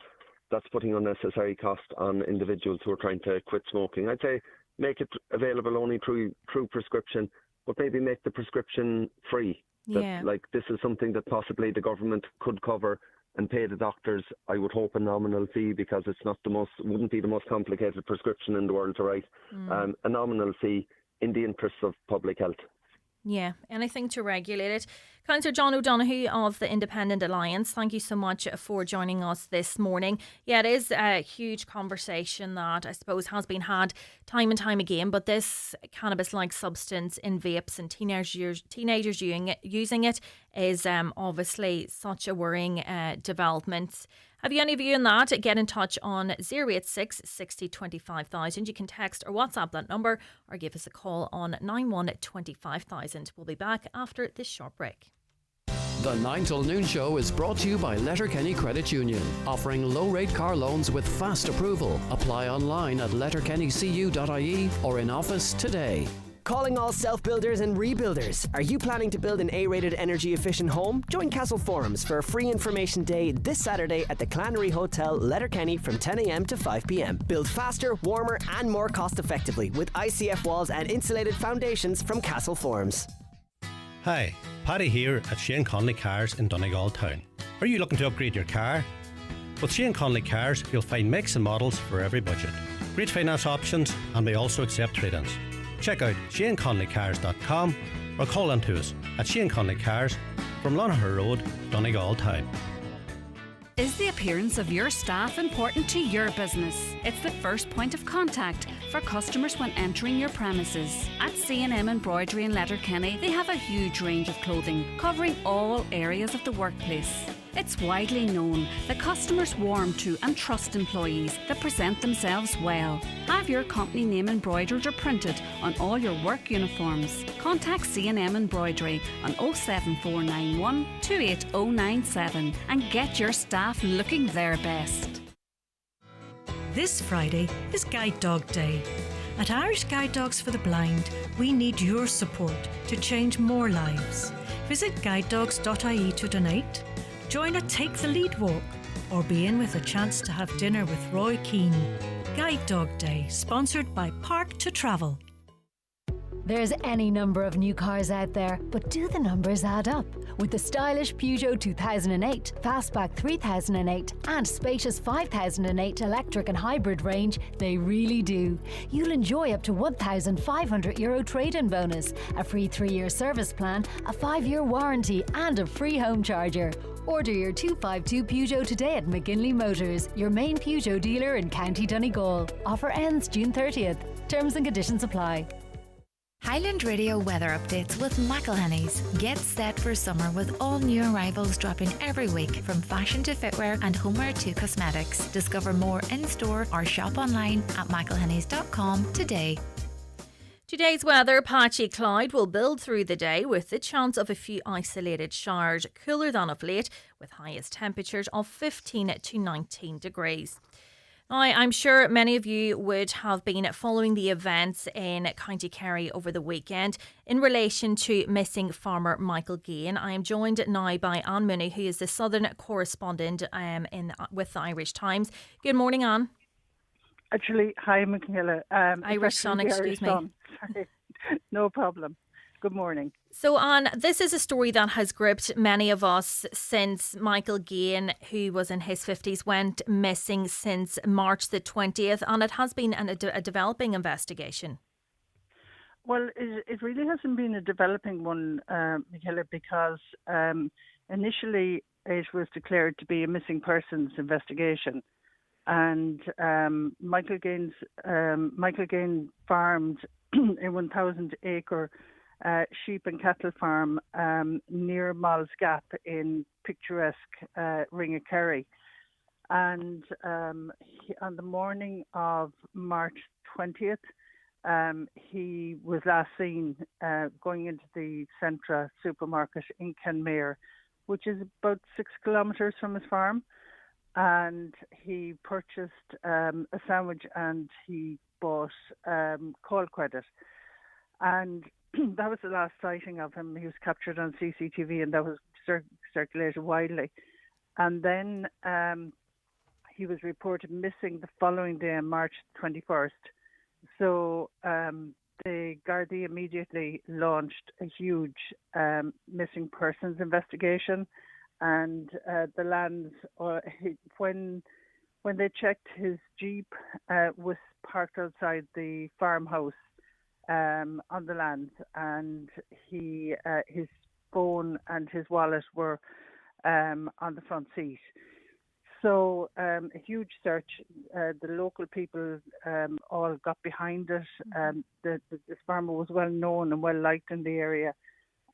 individuals who are trying to quit smoking. I'd say make it available only through prescription, but maybe make the prescription free. Like, this is something that possibly the government could cover and pay the doctors, I would hope, a nominal fee, because it's wouldn't be the most complicated prescription in the world to write. A nominal fee in the interests of public health. Yeah, anything to regulate it. Councillor John O'Donoghue of the Independent Alliance, thank you so much for joining us this morning. Yeah, it is a huge conversation that I suppose has been had time and time again, but this cannabis-like substance in vapes and teenagers using it is obviously such a worrying development. Have you any view on that? Get in touch on 086 60 25,000. You can text or WhatsApp that number or give us a call on 91 25,000. We'll be back after this short break. The 9 till noon show is brought to you by Letterkenny Credit Union, offering low-rate car loans with fast approval. Apply online at letterkennycu.ie or in office today. Calling all self-builders and rebuilders. Are you planning to build an A-rated energy-efficient home? Join Castle Forums for a free information day this Saturday at the Clannery Hotel, Letterkenny from 10 a.m. to 5 p.m. Build faster, warmer and more cost-effectively with ICF walls and insulated foundations from Castle Forums. Hi, Paddy here at Shane Conley Cars in Donegal Town. Are you looking to upgrade your car? With Shane Conley Cars, you'll find makes and models for every budget. Great finance options, and we also accept trade-ins. Check out shaneconleycars.com or call in to us at Shane Conley Cars from Lonaher Road, Donegal Town. Is the appearance of your staff important to your business? It's the first point of contact for customers when entering your premises. At C&M Embroidery in Letterkenny, they have a huge range of clothing covering all areas of the workplace. It's widely known that customers warm to and trust employees that present themselves well. Have your company name embroidered or printed on all your work uniforms. Contact C&M Embroidery on 07491 28097 and get your staff looking their best. This Friday is Guide Dog Day. At Irish Guide Dogs for the Blind, we need your support to change more lives. Visit guidedogs.ie to donate. Join a Take the Lead walk or be in with a chance to have dinner with Roy Keane. Guide Dog Day, sponsored by Park to Travel. There's any number of new cars out there, but do the numbers add up? With the stylish Peugeot 2008, Fastback 3008 and spacious 5008 electric and hybrid range, they really do. You'll enjoy up to €1,500 trade-in bonus, a free 3-year service plan, a 5-year warranty and a free home charger. Order your 252 Peugeot today at McGinley Motors, your main Peugeot dealer in County Donegal. Offer ends June 30th. Terms and conditions apply. Highland Radio weather updates with McElhenny's. Get set for summer with all new arrivals dropping every week, from fashion to footwear and homeware to cosmetics. Discover more in-store or shop online at mcelhennys.com today. Today's weather, patchy cloud will build through the day with the chance of a few isolated showers, cooler than of late, with highest temperatures of 15 to 19 degrees. Now, I'm sure many of you would have been following the events in County Kerry over the weekend in relation to missing farmer Michael Gain. I am joined now by Anne Mooney, who is the Southern correspondent with the Irish Times. Good morning, Anne. Actually, hi, Michaela. Irish Sun, excuse me. Sorry. No problem. Good morning. So, Anne, this is a story that has gripped many of us since Michael Gain, who was in his 50s, went missing since March the 20th, and it has been a developing investigation. Well, it really hasn't been a developing one, Michaela, because initially it was declared to be a missing persons investigation. And Michael Gain farmed a 1,000-acre sheep and cattle farm near Moll's Gap in picturesque Ring of Kerry. And on the morning of March 20th, he was last seen going into the Centra supermarket in Kenmare, which is about 6 kilometres from his farm. And he purchased a sandwich and he bought call credit. And that was the last sighting of him. He was captured on CCTV and that was circulated widely. And then he was reported missing the following day on March 21st. So the Gardaí immediately launched a huge missing persons investigation. And the lands, when they checked, his Jeep was parked outside the farmhouse on the land, and his phone and his wallet were on the front seat. So a huge search. The local people all got behind it. This farmer was well known and well liked in the area,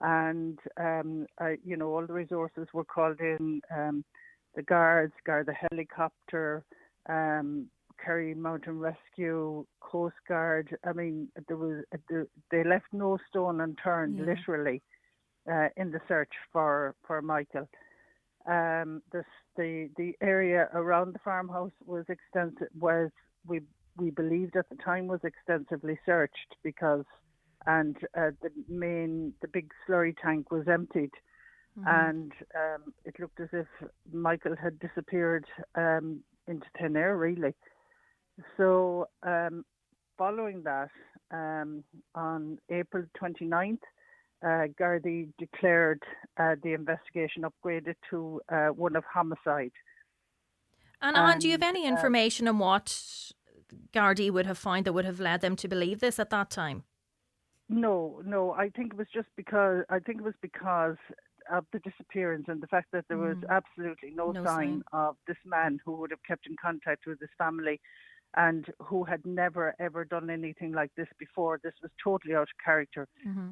and all the resources were called in. The guards, the helicopter, Kerry Mountain Rescue, Coast Guard. I mean, they left no stone unturned, literally, in the search for Michael. The area around the farmhouse was extensive. We believed at the time was extensively searched the big slurry tank was emptied, and it looked as if Michael had disappeared into thin air, really. So following that, on April 29th, Gardaí declared the investigation upgraded to one of homicide. And do you have any information on what Gardaí would have found that would have led them to believe this at that time? No. I think it was because of the disappearance and the fact that there was absolutely no sign of this man who would have kept in contact with his family and who had never ever done anything like this before. This was totally out of character.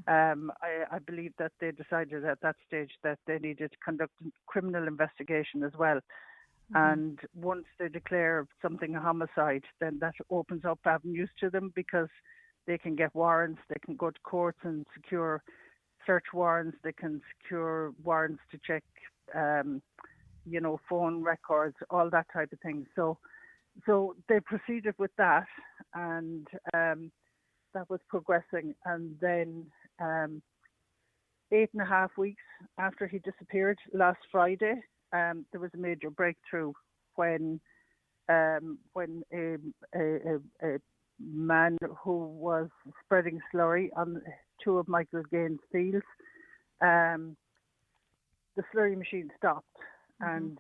I believe that they decided at that stage that they needed to conduct a criminal investigation as well. And once they declare something a homicide, then that opens up avenues to them, because they can get warrants, they can go to courts and secure search warrants, they can secure warrants to check, phone records, all that type of thing. So they proceeded with that, and that was progressing. And then 8.5 weeks after he disappeared, last Friday, there was a major breakthrough when a man who was spreading slurry on two of Michael Gaines's fields, the slurry machine stopped, and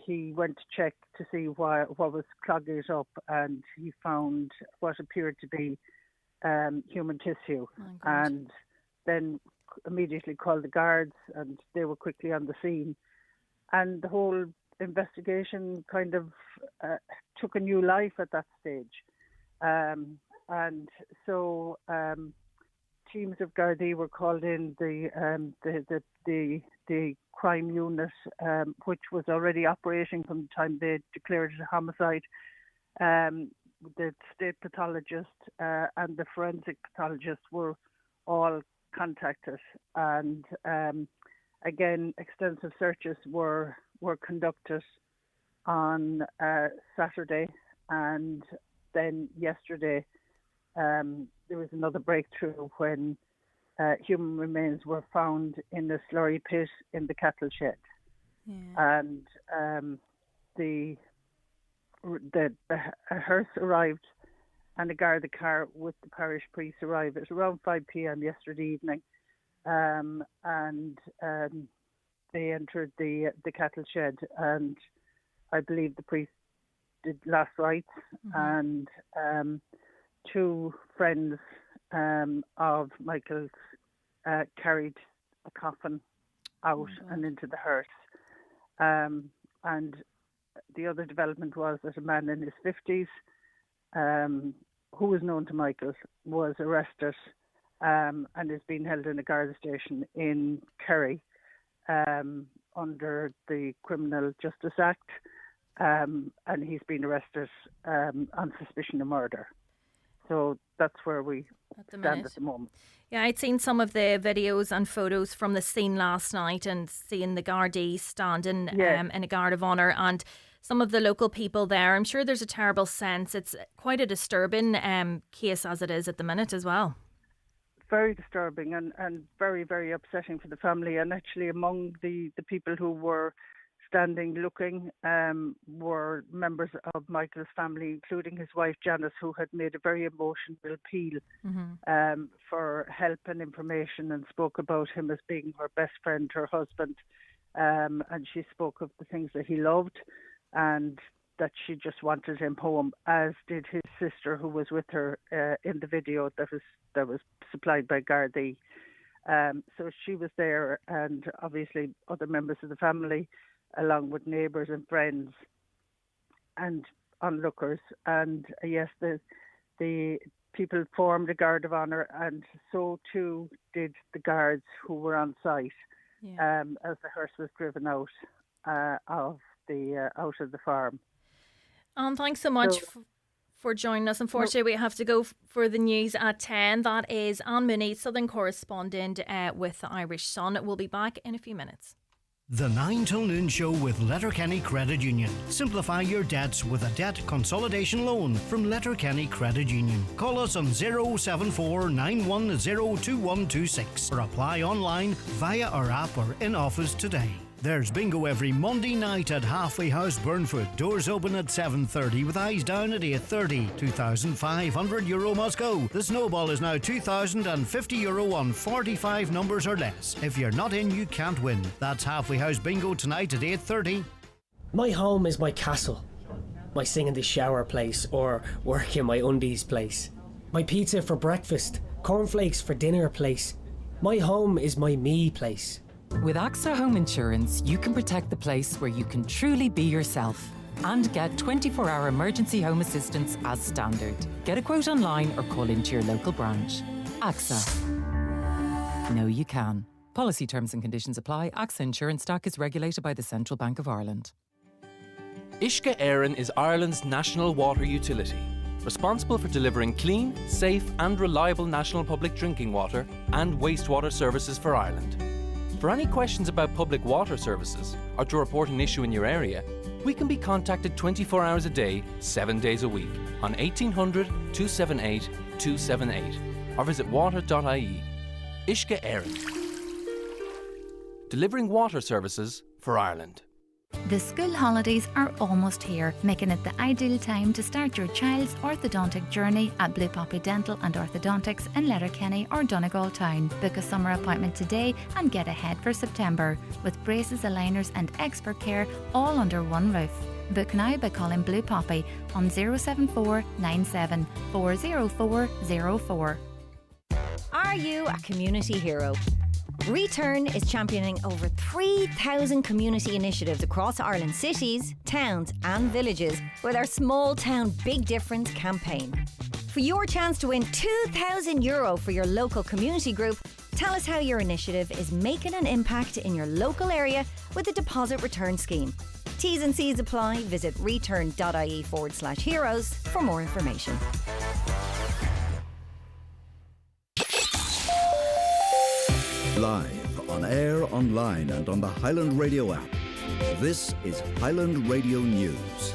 he went to check to see what was clogging it up, and he found what appeared to be human tissue, and then immediately called the guards, and they were quickly on the scene, and the whole investigation kind of took a new life at that stage. And so teams of Gardaí were called in. The crime unit, which was already operating from the time they declared it a homicide, the state pathologist and the forensic pathologist were all contacted, and again, extensive searches were conducted on Saturday, and then yesterday there was another breakthrough when human remains were found in a slurry pit in the cattle shed. And the hearse arrived, and a Garda car with the parish priest arrived. It was around 5 p.m. yesterday evening, and they entered the cattle shed, and I believe the priest did last rites, and two friends of Michael's carried a coffin out and into the hearse. And the other development was that a man in his 50s, who was known to Michael, was arrested and is being held in a Garda station in Kerry under the Criminal Justice Act, and he's been arrested on suspicion of murder. So that's where we stand at the moment. Yeah, I'd seen some of the videos and photos from the scene last night, and seeing the Gardaí standing in a guard of honour, and some of the local people there. I'm sure there's a terrible sense. It's quite a disturbing case as it is at the minute as well. Very disturbing and very, very upsetting for the family. And actually among the people who were standing looking were members of Michael's family, including his wife Janice, who had made a very emotional appeal for help and information, and spoke about him as being her best friend, her husband, and she spoke of the things that he loved and that she just wanted him home, as did his sister, who was with her in the video that was supplied by Gardaí. So she was there, and obviously other members of the family, along with neighbours and friends and onlookers. And yes, the people formed a guard of honour, and so too did the guards who were on site as the hearse was driven out of the farm. Thanks so much for joining us. Unfortunately, we have to go for the news at 10. That is Anne Mooney, Southern correspondent with the Irish Sun. We'll be back in a few minutes. The 9 till noon show with Letterkenny Credit Union. Simplify your debts with a debt consolidation loan from Letterkenny Credit Union. Call us on 074 910 2126 or apply online via our app or in office today. There's bingo every Monday night at Halfway House, Burnfoot. Doors open at 7:30 with eyes down at 8:30. €2,500 must go. The snowball is now €2,050 on 45 numbers or less. If you're not in, you can't win. That's Halfway House bingo tonight at 8:30. My home is my castle. My sing in the shower place or work in my undies place. My pizza for breakfast, cornflakes for dinner place. My home is my me place. With AXA Home Insurance, you can protect the place where you can truly be yourself and get 24-hour emergency home assistance as standard. Get a quote online or call into your local branch. AXA. No, you can. Policy terms and conditions apply. AXA Insurance Stack is regulated by the Central Bank of Ireland. Uisce Éireann is Ireland's national water utility, responsible for delivering clean, safe and reliable national public drinking water and wastewater services for Ireland. For any questions about public water services or to report an issue in your area, we can be contacted 24 hours a day, 7 days a week on 1800 278 278 or visit water.ie. Uisce Éireann. Delivering water services for Ireland. The school holidays are almost here, making it the ideal time to start your child's orthodontic journey at Blue Poppy Dental and Orthodontics in Letterkenny or Donegal Town. Book a summer appointment today and get ahead for September with braces, aligners and expert care all under one roof. Book now by calling Blue Poppy on 074 97 40404. Are you a community hero? Return is championing over 3,000 community initiatives across Ireland's cities, towns and villages with our Small Town Big Difference campaign. For your chance to win €2,000 for your local community group, tell us how your initiative is making an impact in your local area with the deposit return scheme. T's and C's apply. Visit return.ie/heroes for more information. Live, on air, online and on the Highland Radio app. This is Highland Radio News.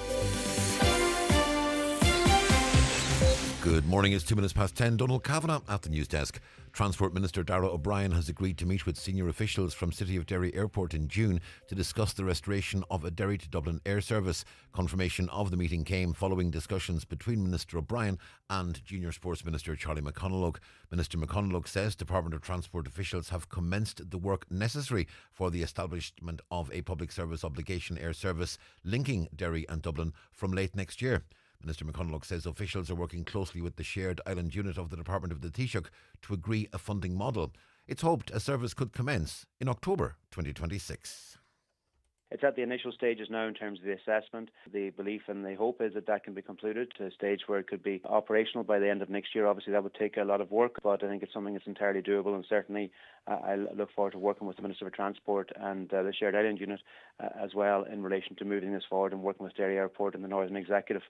Good morning, it's 2 minutes past 10. Donald Kavanagh at the news desk. Transport Minister Darragh O'Brien has agreed to meet with senior officials from City of Derry Airport in June to discuss the restoration of a Derry to Dublin air service. Confirmation of the meeting came following discussions between Minister O'Brien and Junior Sports Minister Charlie McConalogue. Minister McConalogue says Department of Transport officials have commenced the work necessary for the establishment of a public service obligation air service linking Derry and Dublin from late next year. Minister McConalogue says officials are working closely with the shared island unit of the Department of the Taoiseach to agree a funding model. It's hoped a service could commence in October 2026. It's at the initial stages now in terms of the assessment. The belief and the hope is that can be concluded to a stage where it could be operational by the end of next year. Obviously that would take a lot of work, but I think it's something that's entirely doable, and certainly I look forward to working with the Minister for Transport and the Shared Island Unit as well in relation to moving this forward and working with Derry Airport and the Northern Executive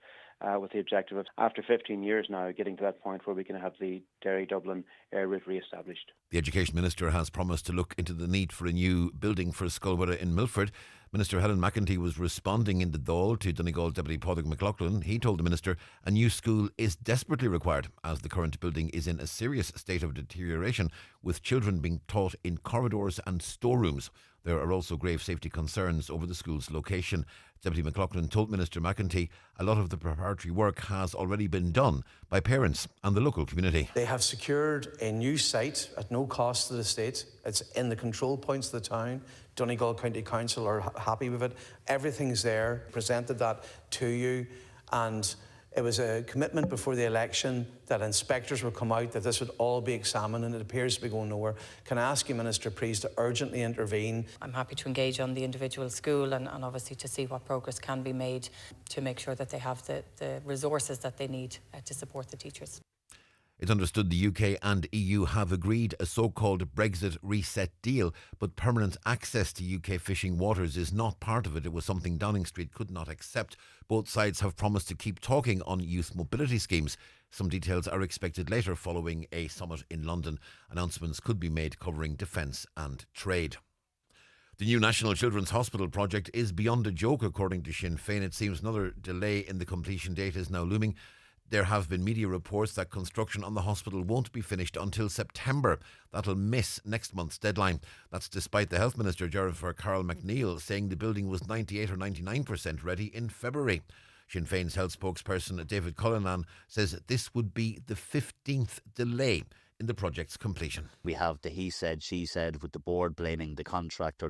with the objective of, after 15 years now, getting to that point where we can have the Derry-Dublin air route re-established. The Education Minister has promised to look into the need for a new building for Scolwada in Milford. Minister Helen McEntee was responding in the Dáil to Donegal Deputy Padraig McLaughlin. He told the Minister a new school is desperately required as the current building is in a serious state of deterioration, with children being taught in corridors and storerooms. There are also grave safety concerns over the school's location. Deputy McLaughlin told Minister McEntee a lot of the preparatory work has already been done by parents and the local community. They have secured a new site at no cost to the state. It's in the control points of the town. Donegal County Council are happy with it. Everything's there. Presented that to you, and it was a commitment before the election that inspectors would come out, that this would all be examined, and it appears to be going nowhere. Can I ask you, Minister, please, to urgently intervene? I'm happy to engage on the individual school and obviously to see what progress can be made to make sure that they have the resources that they need to support the teachers. It's understood the UK and EU have agreed a so-called Brexit reset deal, but permanent access to UK fishing waters is not part of it. It was something Downing Street could not accept. Both sides have promised to keep talking on youth mobility schemes. Some details are expected later following a summit in London. Announcements could be made covering defence and trade. The new National Children's Hospital project is beyond a joke, according to Sinn Féin. It seems another delay in the completion date is now looming. There have been media reports that construction on the hospital won't be finished until September. That'll miss next month's deadline. That's despite the Health Minister, Jennifer Carroll McNeil, saying the building was 98 or 99% ready in February. Sinn Féin's health spokesperson David Cullinan says this would be the 15th delay in the project's completion. We have the he said, she said, with the board blaming the contractor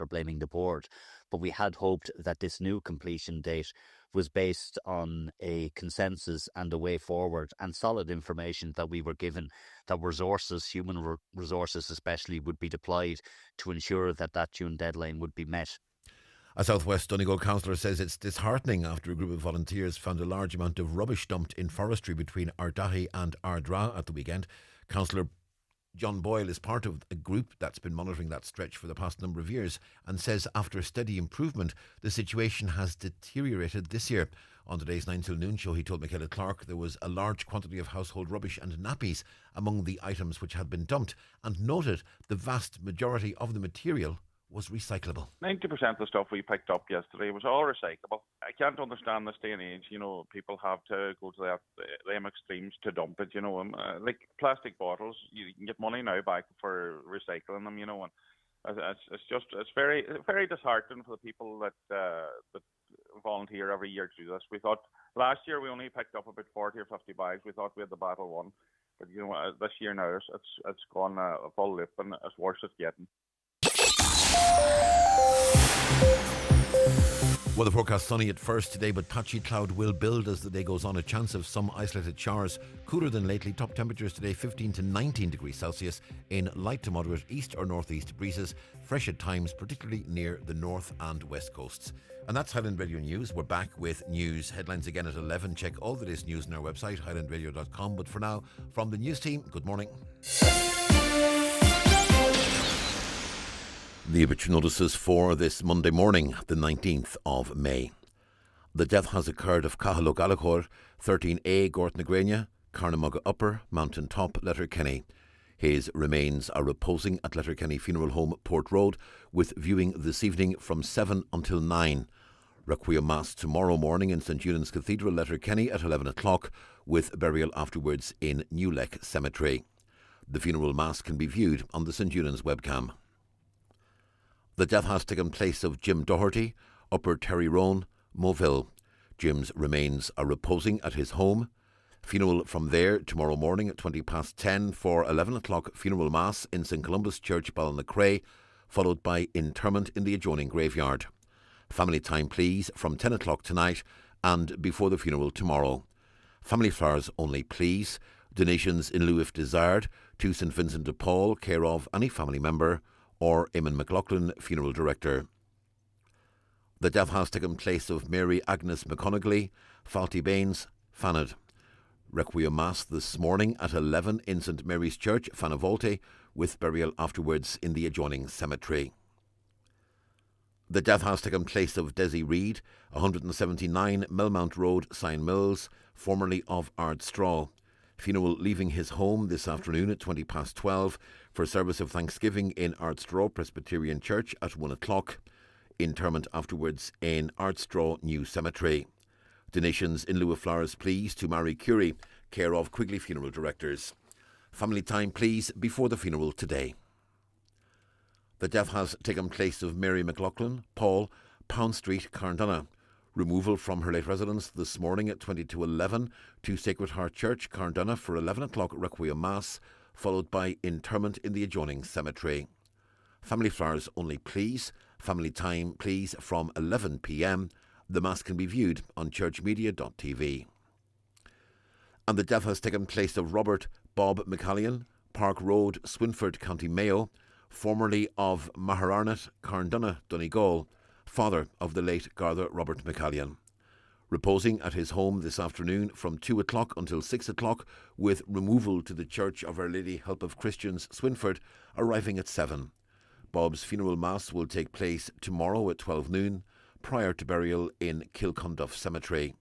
blaming the board. But we had hoped that this new completion date was based on a consensus and a way forward and solid information that we were given, that resources, human resources especially, would be deployed to ensure that that June deadline would be met. A South West Donegal councillor says it's disheartening after a group of volunteers found a large amount of rubbish dumped in forestry between Ardahi and Ardra at the weekend. Councillor John Boyle is part of a group that's been monitoring that stretch for the past number of years and says after steady improvement, the situation has deteriorated this year. On today's 9 till noon show, he told Michaela Clark there was a large quantity of household rubbish and nappies among the items which had been dumped, and noted the vast majority of the material was recyclable. 90% of the stuff we picked up yesterday was all recyclable. I can't understand this day and age, people have to go to them extremes to dump it, like plastic bottles, you can get money now back for recycling them, and it's very, very disheartening for the people that volunteer every year to do this. We thought last year we only picked up about 40 or 50 bags. We thought we had the battle won, but this year now it's gone a full lip, and it's worse it's getting. Weather forecast sunny at first today, but patchy cloud will build as the day goes on. A chance of some isolated showers. Cooler than lately. Top temperatures today 15 to 19 degrees Celsius in light to moderate east or northeast breezes. Fresh at times, particularly near the north and west coasts. And that's Highland Radio News. We're back with news headlines again at 11. Check all the latest news on our website, highlandradio.com. But for now, from the news team, good morning. The obituary notices for this Monday morning, the 19th of May. The death has occurred of Cahalog Alachor, 13A, Gortnagrania, Carnamugga Upper, Mountain Top, Letterkenny. His remains are reposing at Letterkenny Funeral Home, Port Road, with viewing this evening from 7 until 9. Requiem Mass tomorrow morning in St Eunan's Cathedral, Letterkenny at 11 o'clock, with burial afterwards in Newleck Cemetery. The funeral Mass can be viewed on the St Eunan's webcam. The death has taken place of Jim Doherty, Upper Terryrone, Moville. Jim's remains are reposing at his home. Funeral from there tomorrow morning at 10:20 for 11 o'clock funeral Mass in St Columba's Church, Ballynacray, followed by interment in the adjoining graveyard. Family time, please, from 10 o'clock tonight and before the funeral tomorrow. Family flowers only, please. Donations in lieu if desired to St Vincent de Paul, care of any family member, or Eamon McLaughlin, funeral director. The death has taken place of Mary Agnes McConaughey, Falty Baines, Fanad. Requiem Mass this morning at 11 in St Mary's Church, Fanavolte, with burial afterwards in the adjoining cemetery. The death has taken place of Desi Reid, 179 Millmount Road, Sign Mills, formerly of Ardstraw. Funeral leaving his home this afternoon at 12:20 for service of Thanksgiving in Ardstraw Presbyterian Church at 1 o'clock. Interment afterwards in Ardstraw New Cemetery. Donations in lieu of flowers, please, to Mary Curie, care of Quigley Funeral Directors. Family time, please, before the funeral today. The death has taken place of Mary McLaughlin, Paul, Pound Street, Carndonagh. Removal from her late residence this morning at 22:11 to Sacred Heart Church, Carndonagh for 11 o'clock Requiem Mass, followed by interment in the adjoining cemetery. Family flowers only please. Family time please from 11 p.m. The Mass can be viewed on churchmedia.tv. And the death has taken place of Robert Bob McCallion, Park Road, Swinford, County Mayo, formerly of Mahararnett, Carndonagh, Donegal, father of the late Garda Robert McCallion. Reposing at his home this afternoon from 2 o'clock until 6 o'clock, with removal to the Church of Our Lady Help of Christians, Swinford, arriving at 7. Bob's funeral mass will take place tomorrow at 12 noon, prior to burial in Kilcunduff Cemetery.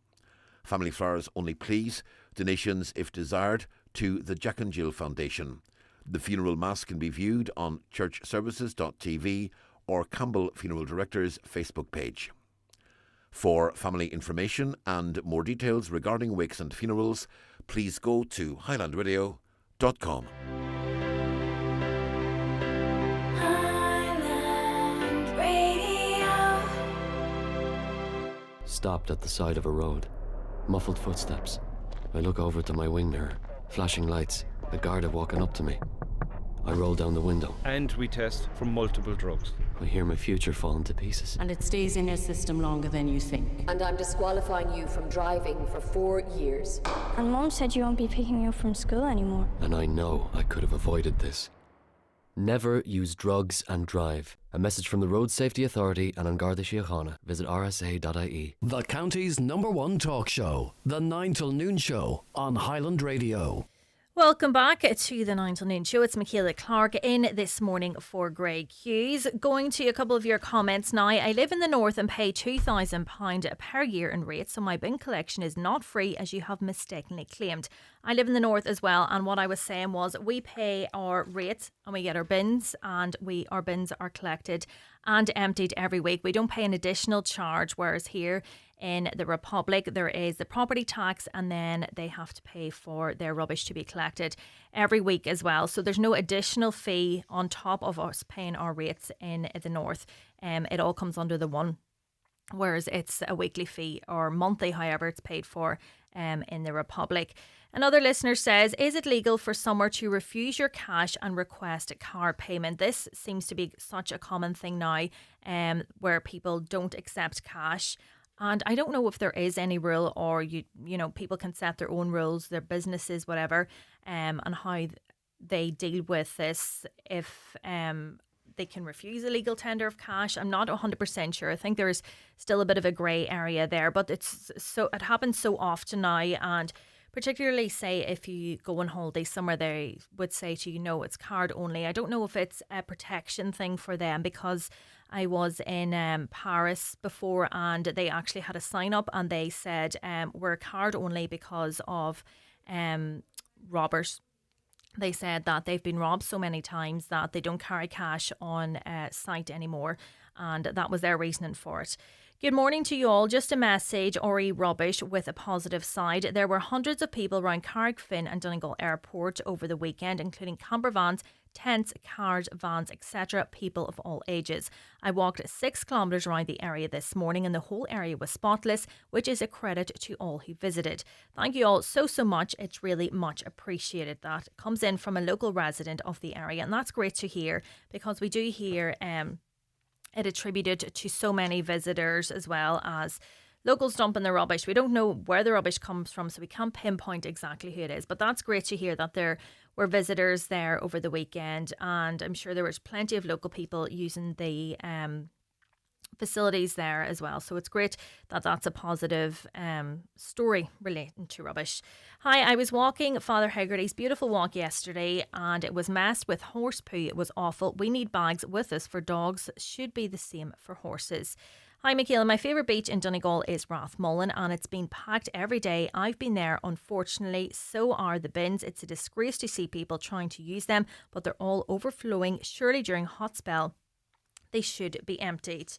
Family flowers only please. Donations, if desired, to the Jack and Jill Foundation. The funeral mass can be viewed on churchservices.tv or Campbell Funeral Director's Facebook page. For family information and more details regarding wakes and funerals, please go to highlandradio.com. Highland Radio. Stopped at the side of a road. Muffled footsteps. I look over to my wing mirror. Flashing lights. A Garda walking up to me. I roll down the window. And we test for multiple drugs. I hear my future falling to pieces. And it stays in your system longer than you think. And I'm disqualifying you from driving for 4 years. And Mom said you won't be picking me up from school anymore. And I know I could have avoided this. Never use drugs and drive. A message from the Road Safety Authority and An Garda Síochána. Visit rsa.ie. The county's #1 talk show, The 9 till Noon Show on Highland Radio. Welcome back to the 9 till Noon Show. It's Michaela Clark in this morning for Greg Hughes. Going to a couple of your comments now. I live in the north and pay £2,000 per year in rates, so my bin collection is not free as you have mistakenly claimed. I live in the north as well, and what I was saying was we pay our rates and we get our bins, and our bins are collected and emptied every week. We don't pay an additional charge, whereas here in the Republic there is the property tax, and then they have to pay for their rubbish to be collected every week as well. So there's no additional fee on top of us paying our rates in the north. It all comes under the one, whereas it's a weekly fee or monthly, however it's paid for in the Republic. Another listener says, is it legal for somewhere to refuse your cash and request a card payment? This seems to be such a common thing now, where people don't accept cash. And I don't know if there is any rule, or you know, people can set their own rules, their businesses, whatever, and how they deal with this. If they can refuse a legal tender of cash, I'm not 100% sure. I think there's still a bit of a grey area there, but it happens so often now, and particularly say if you go on holiday somewhere, they would say to you, no, it's card only. I don't know if it's a protection thing for them, because I was in Paris before and they actually had a sign up and they said we're card only because of robbers. They said that they've been robbed so many times that they don't carry cash on site anymore, and that was their reasoning for it. Good morning to you all. Just a message, Ori Rubbish, with a positive side. There were hundreds of people around Carrickfinn and Donegal Airport over the weekend, including camper vans, tents, cars, vans, etc. People of all ages. I walked 6 kilometres around the area this morning and the whole area was spotless, which is a credit to all who visited. Thank you all so much. It's really much appreciated. That comes in from a local resident of the area, and that's great to hear, because we do hear it attributed to so many visitors as well as locals dumping their rubbish. We don't know where the rubbish comes from, so we can't pinpoint exactly who it is. But that's great to hear that there were visitors there over the weekend, and I'm sure there was plenty of local people using the facilities there as well. So it's great that that's a positive story relating to rubbish. Hi, I was walking Father Hegarty's beautiful walk yesterday and it was messed with horse poo. It was awful. We need bags with us for dogs. Should be the same for horses. Hi Michaela, my favourite beach in Donegal is Rathmullen and it's been packed every day. I've been there, unfortunately, so are the bins. It's a disgrace to see people trying to use them, but they're all overflowing. Surely during hot spell they should be emptied.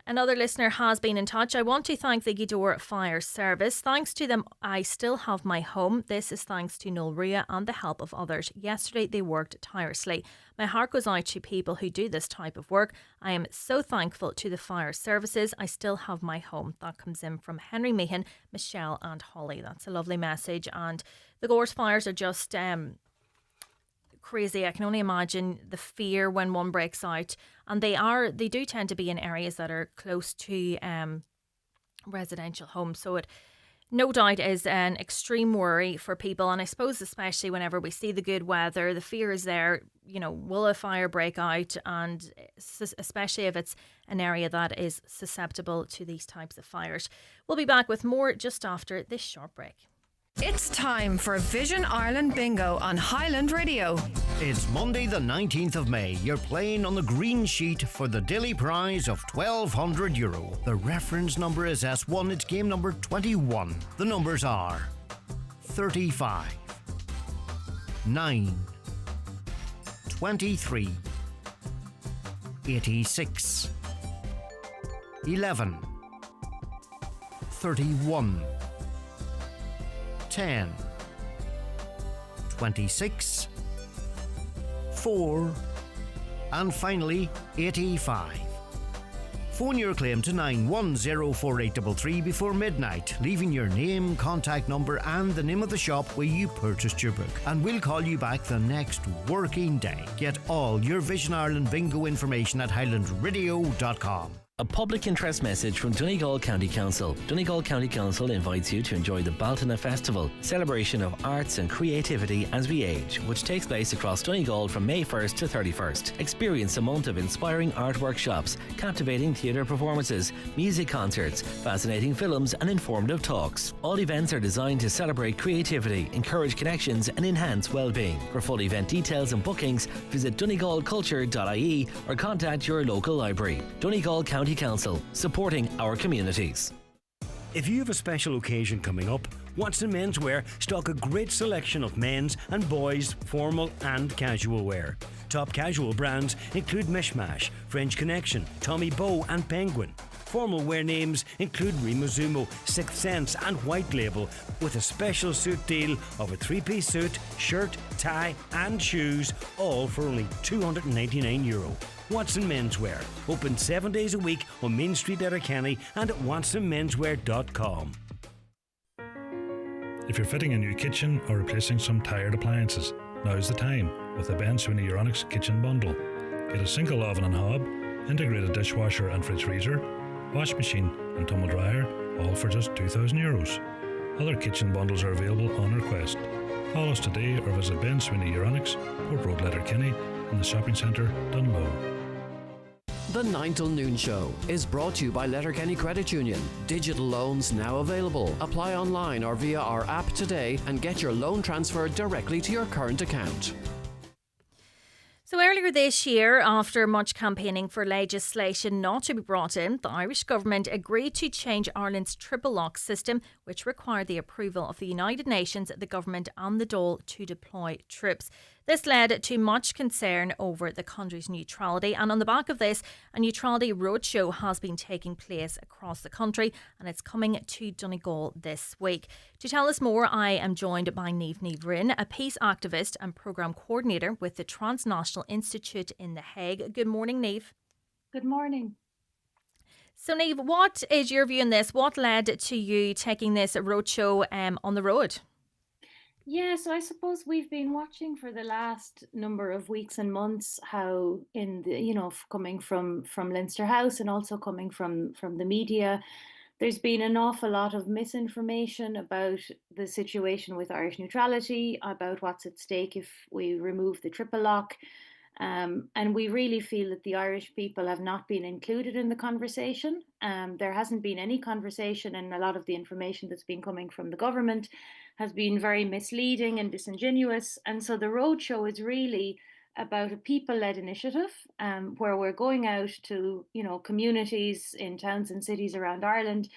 Another listener has been in touch. I want to thank the Gidor Fire Service. Thanks to them, I still have my home. This is thanks to Noel Ria and the help of others. Yesterday, they worked tirelessly. My heart goes out to people who do this type of work. I am so thankful to the fire services. I still have my home. That comes in from Henry Meehan, Michelle and Holly. That's a lovely message. And the Gorse fires are just crazy. I can only imagine the fear when one breaks out, and they do tend to be in areas that are close to residential homes, so it no doubt is an extreme worry for people. And I suppose especially whenever we see the good weather, the fear is there, you know, will a fire break out, and especially if it's an area that is susceptible to these types of fires. We'll be back with more just after this short break. It's time for Vision Ireland Bingo on Highland Radio. It's Monday the 19th of May. You're playing on the green sheet for the daily prize of €1,200. The reference number is S1. It's game number 21. The numbers are 35, 9, 23, 86, 11, 31, 10, 26, 4, and finally 85. Phone your claim to 9104833 before midnight, leaving your name, contact number and the name of the shop where you purchased your book, and we'll call you back the next working day. Get all your Vision Ireland bingo information at highlandradio.com. A public interest message from Donegal County Council. Donegal County Council invites you to enjoy the Baltana Festival, celebration of arts and creativity as we age, which takes place across Donegal from May 1st to 31st. Experience a month of inspiring art workshops, captivating theatre performances, music concerts, fascinating films and informative talks. All events are designed to celebrate creativity, encourage connections and enhance well-being. For full event details and bookings, visit donegalculture.ie or contact your local library. Donegal County Council, supporting our communities. If you have a special occasion coming up, Watson Menswear stock a great selection of men's and boys' formal and casual wear. Top casual brands include Mishmash, French Connection, Tommy Bow and Penguin. Formal wear names include Rimazumo, Sixth Sense and White Label, with a special suit deal of a three-piece suit, shirt, tie and shoes, all for only €299. Watson Menswear, open 7 days a week on Main Street, Letterkenny and at watsonmenswear.com. If you're fitting a new kitchen or replacing some tired appliances, now's the time with the Ben Sweeney Euronics Kitchen Bundle. Get a single oven and hob, integrated dishwasher and fridge freezer, wash machine and tumble dryer, all for just €2,000. Other kitchen bundles are available on request. Call us today or visit Ben Sweeney Euronics, Port Road, Letterkenny, in the shopping centre, Dunlow. The 9 till noon show is brought to you by Letterkenny Credit Union. Digital loans now available. Apply online or via our app today and get your loan transferred directly to your current account. So earlier this year, after much campaigning for legislation not to be brought in, the Irish government agreed to change Ireland's triple lock system, which required the approval of the United Nations, the government and the Dáil to deploy troops. This led to much concern over the country's neutrality, and on the back of this, a neutrality roadshow has been taking place across the country, and it's coming to Donegal this week. To tell us more, I am joined by Niamh Rinn, a peace activist and programme coordinator with the Transnational Institute in The Hague. Good morning, Niamh. Good morning. So Niamh, what is your view on this? What led to you taking this roadshow on the road? Yeah, so I suppose we've been watching for the last number of weeks and months how in the, coming from Leinster House and also coming from the media, there's been an awful lot of misinformation about the situation with Irish neutrality, about what's at stake if we remove the triple lock. And we really feel that the Irish people have not been included in the conversation. There hasn't been any conversation, and a lot of the information that's been coming from the government has been very misleading and disingenuous. And so the roadshow is really about a people-led initiative where we're going out to, communities in towns and cities around Ireland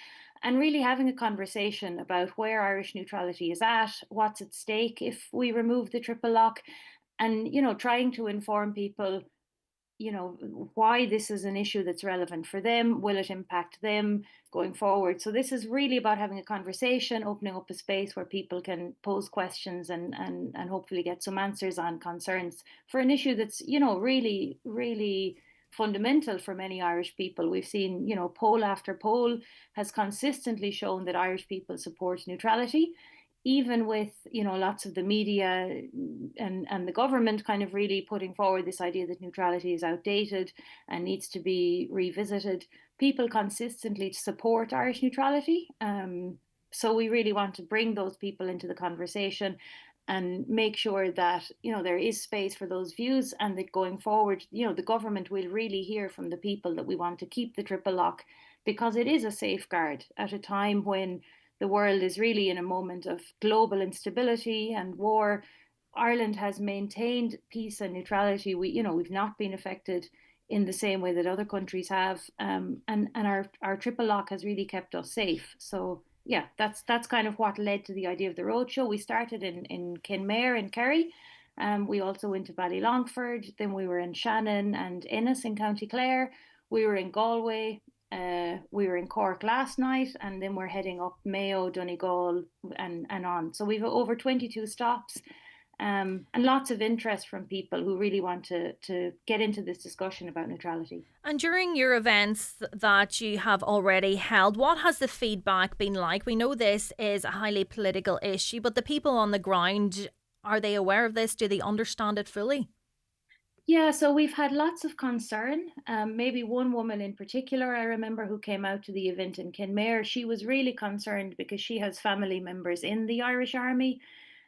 and really having a conversation about where Irish neutrality is at, what's at stake if we remove the triple lock, and, trying to inform people, why this is an issue that's relevant for them. Will it impact them going forward? So this is really about having a conversation, opening up a space where people can pose questions and hopefully get some answers on concerns for an issue that's, really, really fundamental for many Irish people. We've seen, poll after poll has consistently shown that Irish people support neutrality, even with, lots of the media and the government kind of really putting forward this idea that neutrality is outdated and needs to be revisited. People consistently support Irish neutrality. So we really want to bring those people into the conversation and make sure that, there is space for those views, and that going forward, the government will really hear from the people that we want to keep the triple lock, because it is a safeguard at a time when the world is really in a moment of global instability and war. Ireland has maintained peace and neutrality. We've not been affected in the same way that other countries have, and our triple lock has really kept us safe. So yeah, that's kind of what led to the idea of the roadshow. We started in Kinmare in Kerry. We also went to Ballylongford. Then we were in Shannon and Ennis in County Clare. We were in Galway. We were in Cork last night, and then we're heading up Mayo, Donegal, and on. So we've over 22 stops, and lots of interest from people who really want to get into this discussion about neutrality. And during your events that you have already held, what has the feedback been like? We know this is a highly political issue, but the people on the ground, are they aware of this? Do they understand it fully? Yeah, so we've had lots of concern. Maybe one woman in particular, I remember, who came out to the event in Kinmare. She was really concerned because she has family members in the Irish Army,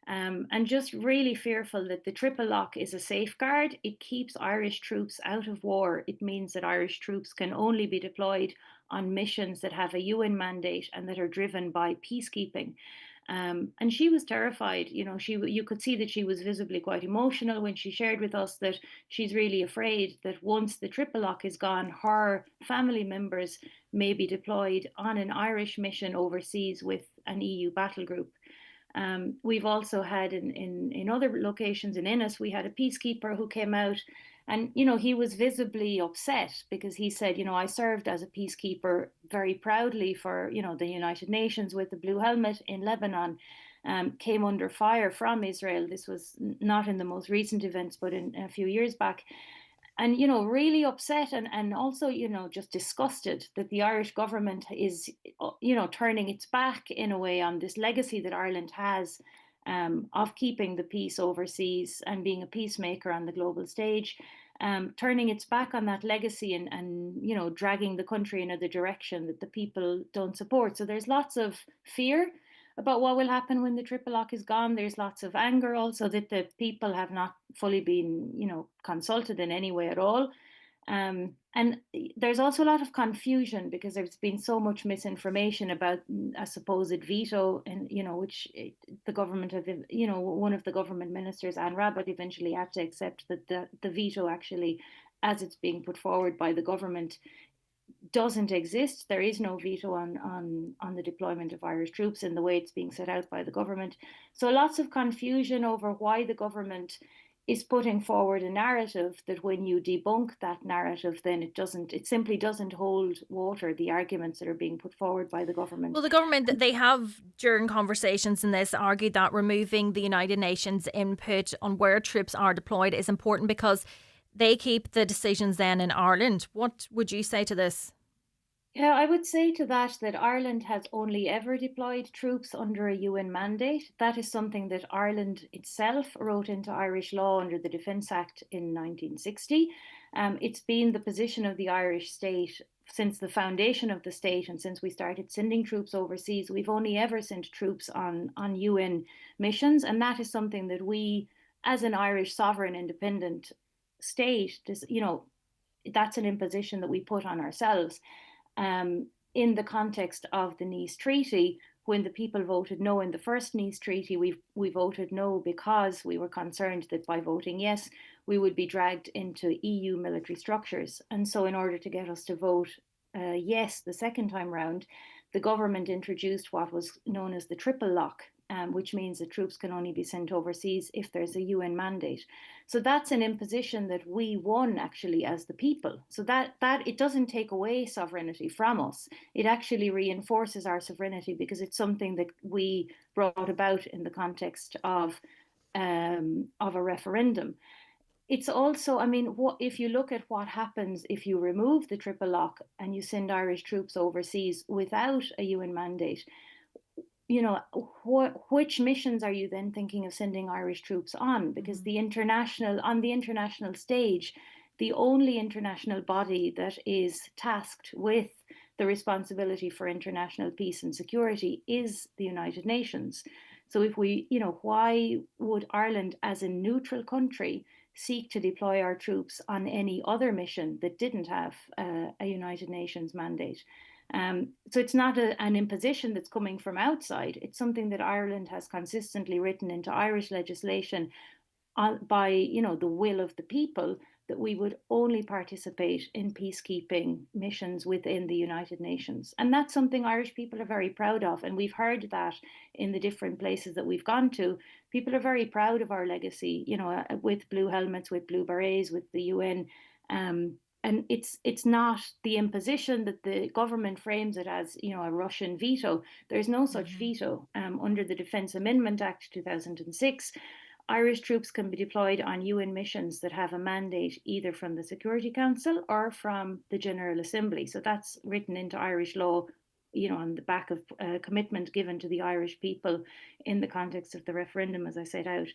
and just really fearful that the triple lock is a safeguard. It keeps Irish troops out of war. It means that Irish troops can only be deployed on missions that have a UN mandate and that are driven by peacekeeping. And she was terrified. You could see that she was visibly quite emotional when she shared with us that she's really afraid that once the triple lock is gone, her family members may be deployed on an Irish mission overseas with an EU battle group. We've also had in other locations in Ennis, we had a peacekeeper who came out, and he was visibly upset because he said, I served as a peacekeeper very proudly for the United Nations with the blue helmet in Lebanon, came under fire from Israel. This was not in the most recent events, but in a few years back. And, really upset and also, just disgusted that the Irish government is, turning its back in a way on this legacy that Ireland has, of keeping the peace overseas and being a peacemaker on the global stage, turning its back on that legacy and dragging the country in another direction that the people don't support. So there's lots of fear about what will happen when the triple lock is gone. There's lots of anger also that the people have not fully been, consulted in any way at all. And there's also a lot of confusion because there's been so much misinformation about a supposed veto, and which the government have, one of the government ministers, Anne Rabbitte, eventually had to accept that the veto actually, as it's being put forward by the government, doesn't exist. There is no veto on the deployment of Irish troops in the way it's being set out by the government. So lots of confusion over why the government is putting forward a narrative that when you debunk that narrative, then it simply doesn't hold water, the arguments that are being put forward by the government. Well, the government, they have, during conversations in this, argued that removing the United Nations input on where troops are deployed is important because they keep the decisions then in Ireland. What would you say to this? Yeah, I would say to that Ireland has only ever deployed troops under a UN mandate. That is something that Ireland itself wrote into Irish law under the Defence Act in 1960. It's been the position of the Irish state since the foundation of the state and since we started sending troops overseas. We've only ever sent troops on UN missions, and that is something that we, as an Irish sovereign independent state, that's an imposition that we put on ourselves. In the context of the Nice Treaty, when the people voted no in the first Nice Treaty, we voted no because we were concerned that by voting yes, we would be dragged into EU military structures. And so in order to get us to vote yes the second time round, the government introduced what was known as the triple lock, which means that troops can only be sent overseas if there's a UN mandate. So that's an imposition that we won actually as the people. So that it doesn't take away sovereignty from us. It actually reinforces our sovereignty because it's something that we brought about in the context of a referendum. It's also, I mean, what if you look at what happens if you remove the triple lock and you send Irish troops overseas without a UN mandate? You know, which missions are you then thinking of sending Irish troops on? Because on the international stage, the only international body that is tasked with the responsibility for international peace and security is the United Nations. So if we, why would Ireland as a neutral country seek to deploy our troops on any other mission that didn't have a United Nations mandate? So it's not an imposition that's coming from outside. It's something that Ireland has consistently written into Irish legislation by, the will of the people, that we would only participate in peacekeeping missions within the United Nations. And that's something Irish people are very proud of. And we've heard that in the different places that we've gone to. People are very proud of our legacy, with blue helmets, with blue berets, with the UN. And it's not the imposition that the government frames it as, a Russian veto. There's no such veto. Under the Defence Amendment Act 2006, Irish troops can be deployed on UN missions that have a mandate either from the Security Council or from the General Assembly. So that's written into Irish law, on the back of a commitment given to the Irish people in the context of the referendum, as I set out.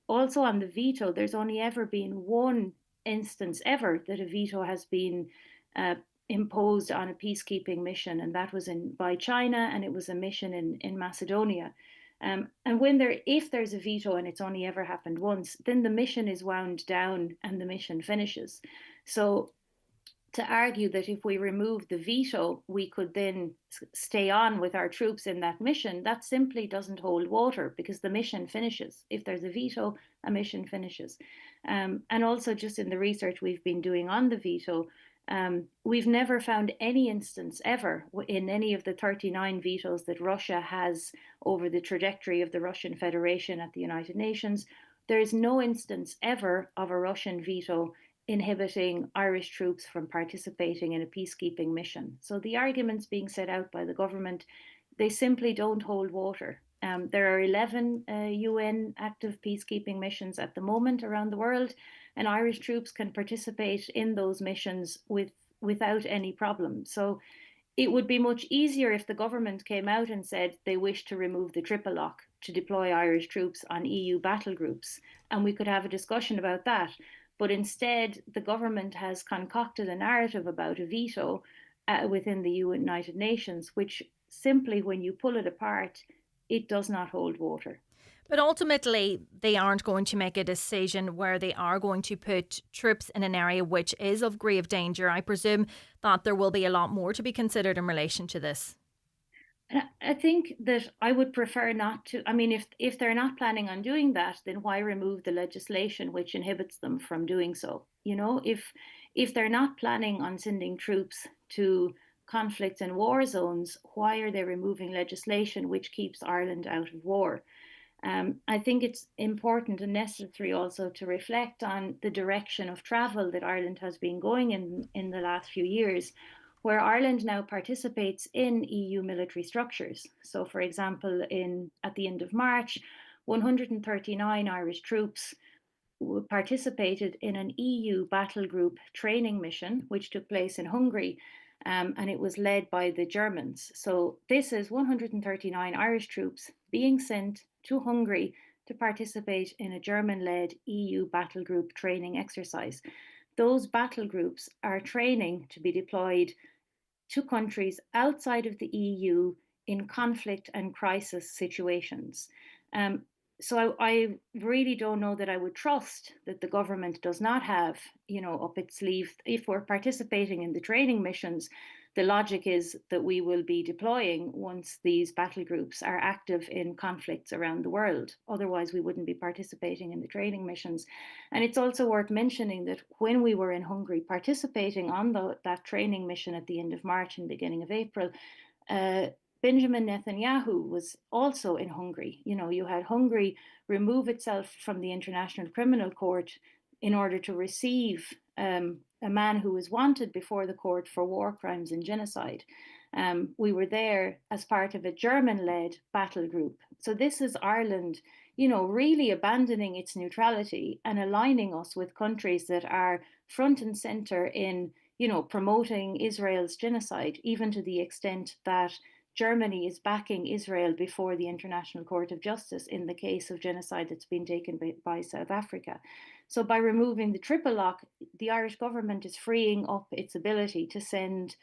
Also on the veto, there's only ever been one instance ever that a veto has been imposed on a peacekeeping mission, and that was by China, and it was a mission in Macedonia. And if there's a veto and it's only ever happened once, then the mission is wound down and the mission finishes. So to argue that if we remove the veto, we could then stay on with our troops in that mission, that simply doesn't hold water, because the mission finishes. If there's a veto, a mission finishes. And also, just in the research we've been doing on the veto, we've never found any instance ever in any of the 39 vetoes that Russia has over the trajectory of the Russian Federation at the United Nations. There is no instance ever of a Russian veto inhibiting Irish troops from participating in a peacekeeping mission. So the arguments being set out by the government, they simply don't hold water. There are 11 UN active peacekeeping missions at the moment around the world, and Irish troops can participate in those missions without any problem. So it would be much easier if the government came out and said they wish to remove the triple lock to deploy Irish troops on EU battle groups, and we could have a discussion about that. But instead, the government has concocted a narrative about a veto within the United Nations, which simply, when you pull it apart, it does not hold water. But ultimately, they aren't going to make a decision where they are going to put troops in an area which is of grave danger. I presume that there will be a lot more to be considered in relation to this. I think that I would prefer not to. I mean, if they're not planning on doing that, then why remove the legislation which inhibits them from doing so? If they're not planning on sending troops to conflicts and war zones, why are they removing legislation which keeps Ireland out of war? I think it's important and necessary also to reflect on the direction of travel that Ireland has been going in the last few years, where Ireland now participates in EU military structures. So, for example, at the end of March, 139 Irish troops participated in an EU battle group training mission, which took place in Hungary, and it was led by the Germans. So this is 139 Irish troops being sent to Hungary to participate in a German-led EU battle group training exercise. Those battle groups are training to be deployed to countries outside of the EU in conflict and crisis situations. So I really don't know that I would trust that the government does not have, up its sleeve. If we're participating in the training missions, the logic is that we will be deploying once these battle groups are active in conflicts around the world. Otherwise, we wouldn't be participating in the training missions. And it's also worth mentioning that when we were in Hungary participating on that training mission at the end of March and beginning of April, Benjamin Netanyahu was also in Hungary. You had Hungary remove itself from the International Criminal Court in order to receive a man who was wanted before the court for war crimes and genocide. We were there as part of a German-led battle group. So this is Ireland, really abandoning its neutrality and aligning us with countries that are front and center in, promoting Israel's genocide, even to the extent that Germany is backing Israel before the International Court of Justice in the case of genocide that's been taken by South Africa. So by removing the triple lock, the Irish government is freeing up its ability to send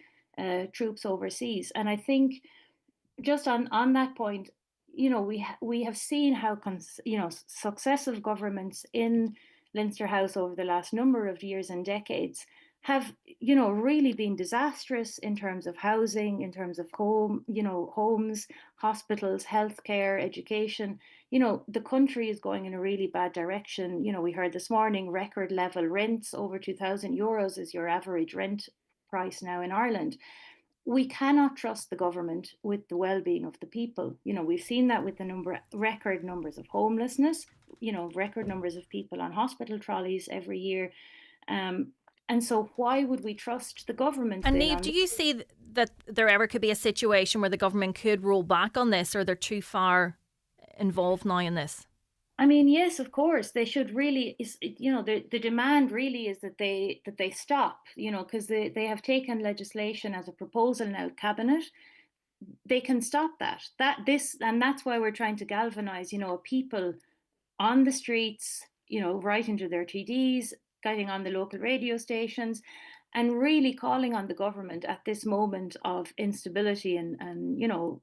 troops overseas. And I think just on that point, we have seen how successive governments in Leinster House over the last number of years and decades have really been disastrous in terms of housing, in terms of homes, hospitals, healthcare, education. The country is going in a really bad direction. We heard this morning record level rents, over €2,000 is your average rent price now in Ireland. We cannot trust the government with the well-being of the people. We've seen that with the record numbers of homelessness, record numbers of people on hospital trolleys every year. And so why would we trust the government? And Niamh, do you see that there ever could be a situation where the government could roll back on this, or they're too far involved now in this? I mean, yes, of course, they should really, the demand really is that they stop, because they have taken legislation as a proposal now, Cabinet. They can stop that. And that's why we're trying to galvanise, people on the streets, writing to their TDs, getting on the local radio stations, and really calling on the government at this moment of instability and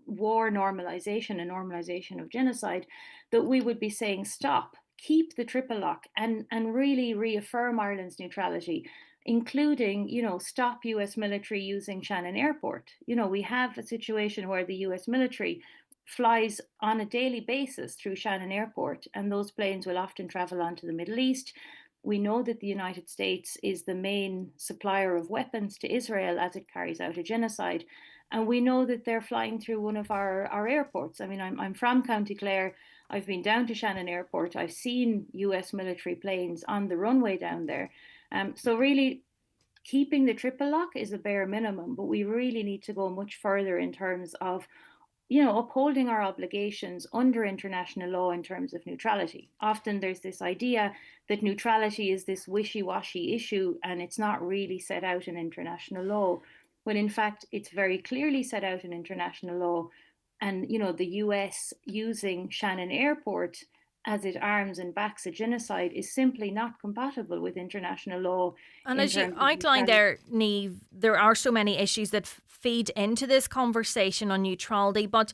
war normalization and normalization of genocide, that we would be saying stop, keep the triple lock, and really reaffirm Ireland's neutrality, including, stop US military using Shannon Airport. We have a situation where the US military flies on a daily basis through Shannon Airport, and those planes will often travel on to the Middle East. We know that the United States is the main supplier of weapons to Israel as it carries out a genocide. And we know that they're flying through one of our airports. I mean, I'm from County Clare. I've been down to Shannon Airport. I've seen US military planes on the runway down there. So really, keeping the triple lock is a bare minimum, but we really need to go much further in terms of upholding our obligations under international law in terms of neutrality. Often there's this idea that neutrality is this wishy-washy issue and it's not really set out in international law, when in fact it's very clearly set out in international law. And, the US using Shannon Airport as it arms and backs a genocide is simply not compatible with international law. And as you outlined there, Niamh, there are so many issues that feed into this conversation on neutrality. But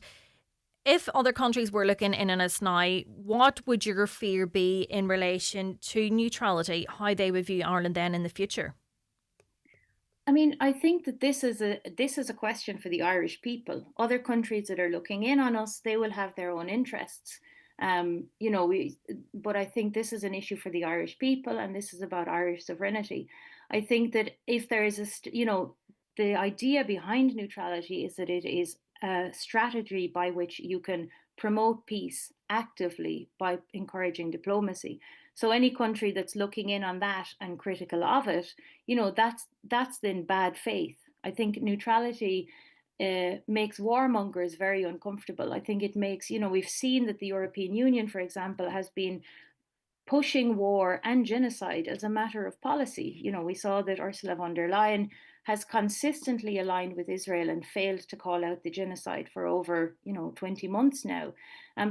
if other countries were looking in on us now, what would your fear be in relation to neutrality, how they would view Ireland then in the future? I mean, I think that this is a question for the Irish people. Other countries that are looking in on us, they will have their own interests. But I think this is an issue for the Irish people, and this is about Irish sovereignty. I think that if there is the idea behind neutrality is that it is a strategy by which you can promote peace actively by encouraging diplomacy. So any country that's looking in on that and critical of it, that's in bad faith. I think neutrality makes warmongers very uncomfortable. I think it makes, we've seen that the European Union, for example, has been pushing war and genocide as a matter of policy. We saw that Ursula von der Leyen has consistently aligned with Israel and failed to call out the genocide for over, 20 months now.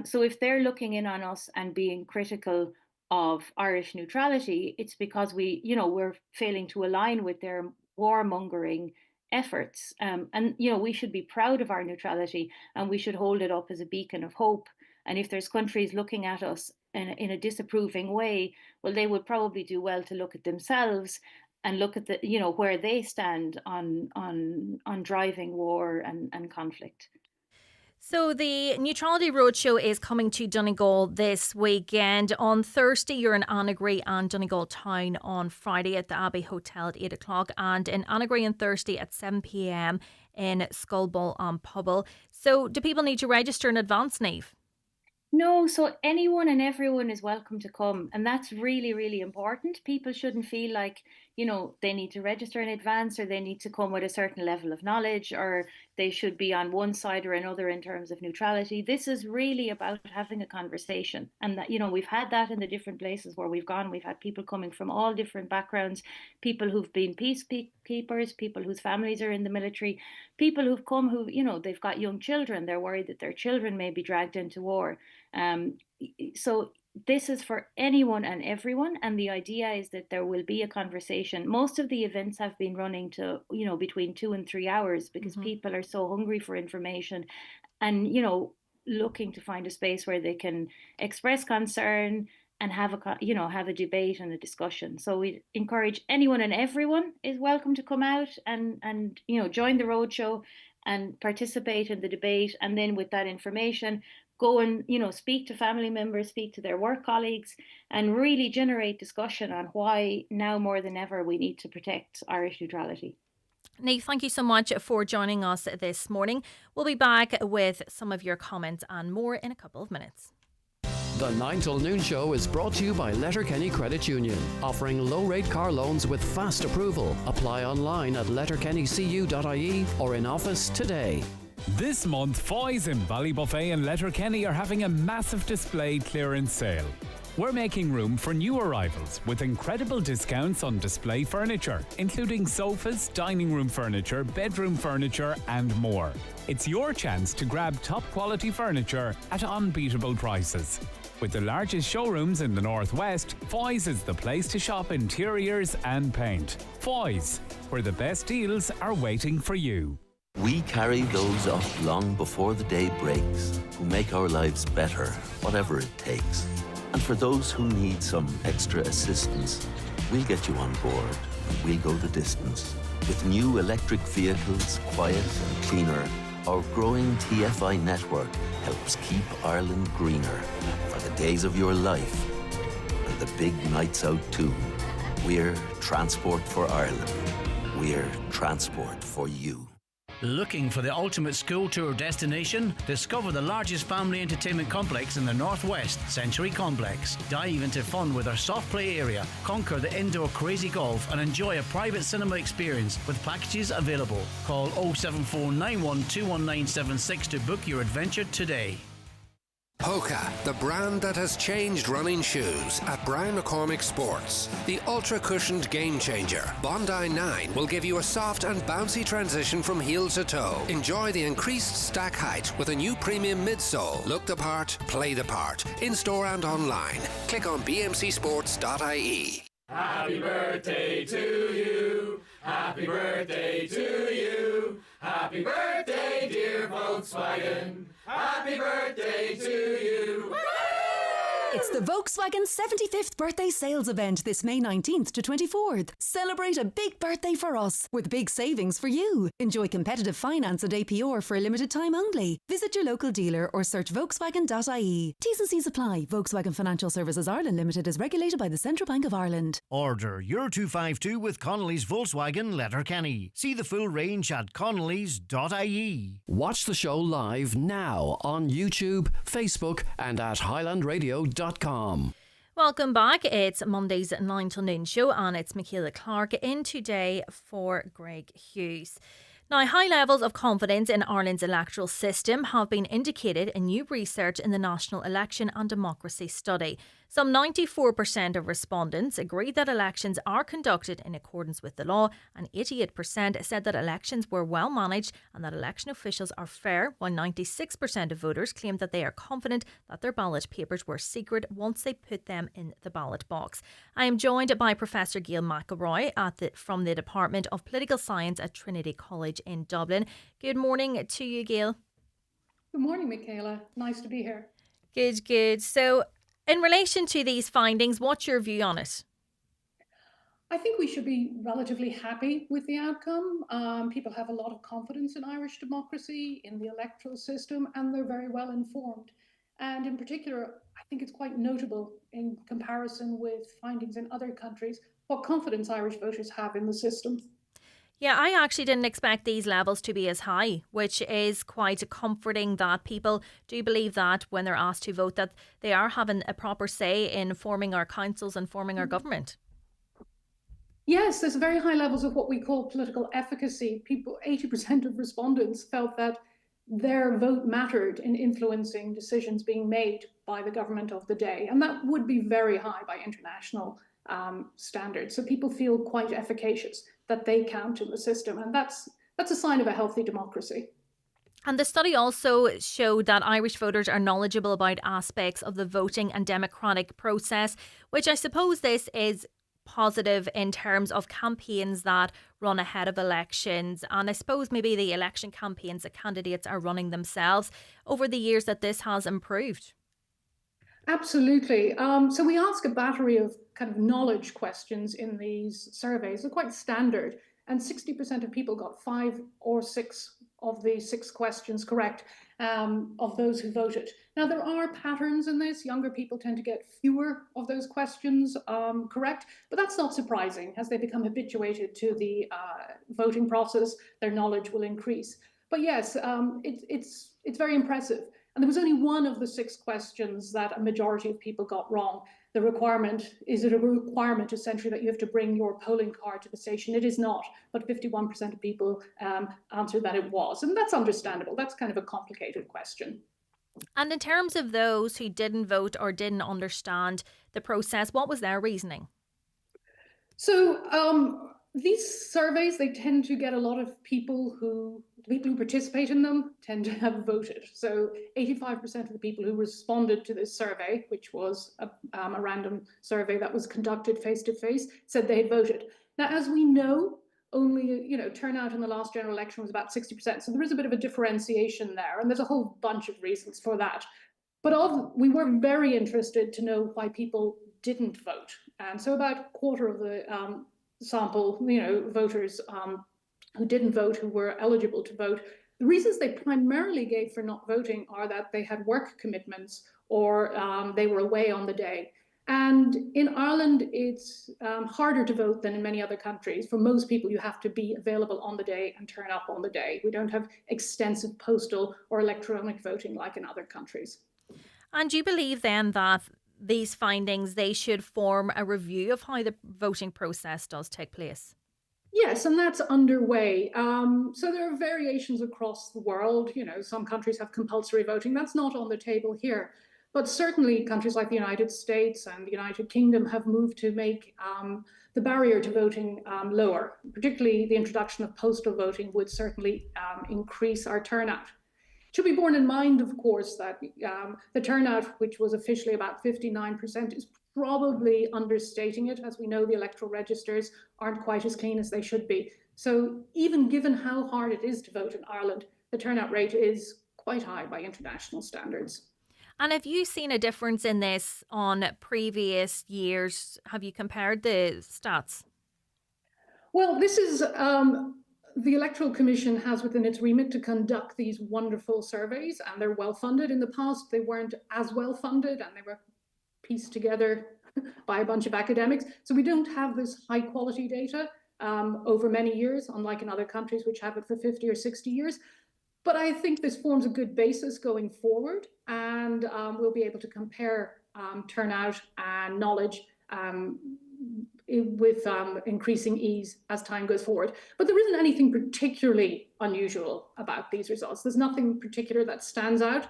So if they're looking in on us and being critical of Irish neutrality, it's because we're failing to align with their warmongering efforts. And we should be proud of our neutrality, and we should hold it up as a beacon of hope. And if there's countries looking at us in a disapproving way, well, they would probably do well to look at themselves and look at where they stand on driving war and conflict. So the Neutrality Roadshow is coming to Donegal this weekend. On Thursday, you're in Annagry and Donegal Town on Friday at the Abbey Hotel at 8 o'clock, and in Annagry on Thursday at 7 p.m. in Skullbull on Pobble. So do people need to register in advance, Neve? No, so anyone and everyone is welcome to come. And that's really, really important. People shouldn't feel like, they need to register in advance or they need to come with a certain level of knowledge or they should be on one side or another in terms of neutrality. This is really about having a conversation. And that, we've had that in the different places where we've gone. We've had people coming from all different backgrounds, people who've been peacekeepers, people whose families are in the military, people who've come who, they've got young children. They're worried that their children may be dragged into war. So this is for anyone and everyone, and the idea is that there will be a conversation. Most of the events have been running to between 2 and 3 hours because people are so hungry for information and looking to find a space where they can express concern and have a debate and a discussion. So we encourage anyone and everyone is welcome to come out and join the roadshow and participate in the debate, and then with that information go and speak to family members, speak to their work colleagues, and really generate discussion on why now more than ever we need to protect Irish neutrality. Neve, thank you so much for joining us this morning. We'll be back with some of your comments and more in a couple of minutes. The 9 till noon show is brought to you by Letterkenny Credit Union, offering low-rate car loans with fast approval. Apply online at letterkennycu.ie or in office today. This month, Foy's in Ballybuffet and Letterkenny are having a massive display clearance sale. We're making room for new arrivals with incredible discounts on display furniture, including sofas, dining room furniture, bedroom furniture and more. It's your chance to grab top quality furniture at unbeatable prices. With the largest showrooms in the Northwest, Foy's is the place to shop interiors and paint. Foy's, where the best deals are waiting for you. We carry those up long before the day breaks, who make our lives better, whatever it takes. And for those who need some extra assistance, we'll get you on board and we'll go the distance. With new electric vehicles, quiet and cleaner, our growing TFI network helps keep Ireland greener for the days of your life and the big nights out too. We're Transport for Ireland. We're Transport for you. Looking for the ultimate school tour destination? Discover the largest family entertainment complex in the Northwest, Century Complex. Dive into fun with our soft play area, conquer the indoor crazy golf and enjoy a private cinema experience with packages available. Call 07491219976 to book your adventure today. Hoka, the brand that has changed running shoes at Brian McCormick Sports. The ultra-cushioned game changer, Bondi 9, will give you a soft and bouncy transition from heel to toe. Enjoy the increased stack height with a new premium midsole. Look the part, play the part. In-store and online. Click on bmcsports.ie. Happy birthday to you. Happy birthday to you. Happy birthday, dear Volkswagen. Happy birthday to you. Woo! It's the Volkswagen 75th birthday sales event this May 19th to 24th. Celebrate a big birthday for us with big savings for you. Enjoy competitive finance and APR for a limited time only. Visit your local dealer or search Volkswagen.ie. T's and C's apply. Volkswagen Financial Services Ireland Limited is regulated by the Central Bank of Ireland. Order your 252 with Connolly's Volkswagen Letterkenny. See the full range at connellys.ie. Watch the show live now on YouTube, Facebook and at highlandradio.com. Welcome back. It's Monday's 9 till noon show and it's Michaela Clark in today for Greg Hughes. Now, high levels of confidence in Ireland's electoral system have been indicated in new research in the National Election and Democracy Study. Some 94% of respondents agreed that elections are conducted in accordance with the law, and 88% said that elections were well managed and that election officials are fair, while 96% of voters claimed that they are confident that their ballot papers were secret once they put them in the ballot box. I am joined by Professor Gail McElroy from the Department of Political Science at Trinity College in Dublin. Good morning to you, Gail. Good morning, Michaela. Nice to be here. Good. So, in relation to these findings, what's your view on it? I think we should be relatively happy with the outcome. People have a lot of confidence in Irish democracy, in the electoral system, and they're very well informed. And in particular, I think it's quite notable in comparison with findings in other countries, what confidence Irish voters have in the system. Yeah, I actually didn't expect these levels to be as high, which is quite comforting that people do believe that when they're asked to vote, that they are having a proper say in forming our councils and forming our government. Yes, there's very high levels of what we call political efficacy. 80% of respondents felt that their vote mattered in influencing decisions being made by the government of the day. And that would be very high by international standards. So people feel quite efficacious, that they count in the system. And that's a sign of a healthy democracy. And the study also showed that Irish voters are knowledgeable about aspects of the voting and democratic process, which I suppose this is positive in terms of campaigns that run ahead of elections, and I suppose maybe the election campaigns that candidates are running themselves over the years, that this has improved. Absolutely. So we ask a battery of kind of knowledge questions in these surveys. They're quite standard, and 60% of people got 5 or 6 of the 6 questions correct, of those who voted. Now, there are patterns in this. Younger people tend to get fewer of those questions correct, but that's not surprising. As they become habituated to the voting process, their knowledge will increase. But yes, it's very impressive. And there was only one of the 6 questions that a majority of people got wrong. The requirement, is it a requirement essentially that you have to bring your polling card to the station? It is not, but 51% of people answered that it was. And that's understandable. That's kind of a complicated question. And in terms of those who didn't vote or didn't understand the process, what was their reasoning? So these surveys, they tend to get a lot of people who participate in them tend to have voted. So 85% of the people who responded to this survey, which was a random survey that was conducted face-to-face, said they had voted. Now, as we know, only, turnout in the last general election was about 60%. So there is a bit of a differentiation there. And there's a whole bunch of reasons for that. But we were very interested to know why people didn't vote. And so about a quarter of the sample, voters who didn't vote, who were eligible to vote. The reasons they primarily gave for not voting are that they had work commitments or they were away on the day. And in Ireland, it's harder to vote than in many other countries. For most people, you have to be available on the day and turn up on the day. We don't have extensive postal or electronic voting like in other countries. And do you believe then that these findings, they should form a review of how the voting process does take place? Yes, and that's underway. So there are variations across the world. Some countries have compulsory voting. That's not on the table here. But certainly countries like the United States and the United Kingdom have moved to make the barrier to voting lower. Particularly the introduction of postal voting would certainly increase our turnout. It should be borne in mind, of course, that the turnout, which was officially about 59%, is probably understating it. As we know, the electoral registers aren't quite as clean as they should be. So even given how hard it is to vote in Ireland, the turnout rate is quite high by international standards. And have you seen a difference in this on previous years? Have you compared the stats? Well, this is the Electoral Commission has within its remit to conduct these wonderful surveys, and they're well funded. In the past, they weren't as well funded, and they were pieced together by a bunch of academics. So we don't have this high quality data over many years, unlike in other countries which have it for 50 or 60 years. But I think this forms a good basis going forward, and we'll be able to compare turnout and knowledge with increasing ease as time goes forward. But there isn't anything particularly unusual about these results. There's nothing particular that stands out.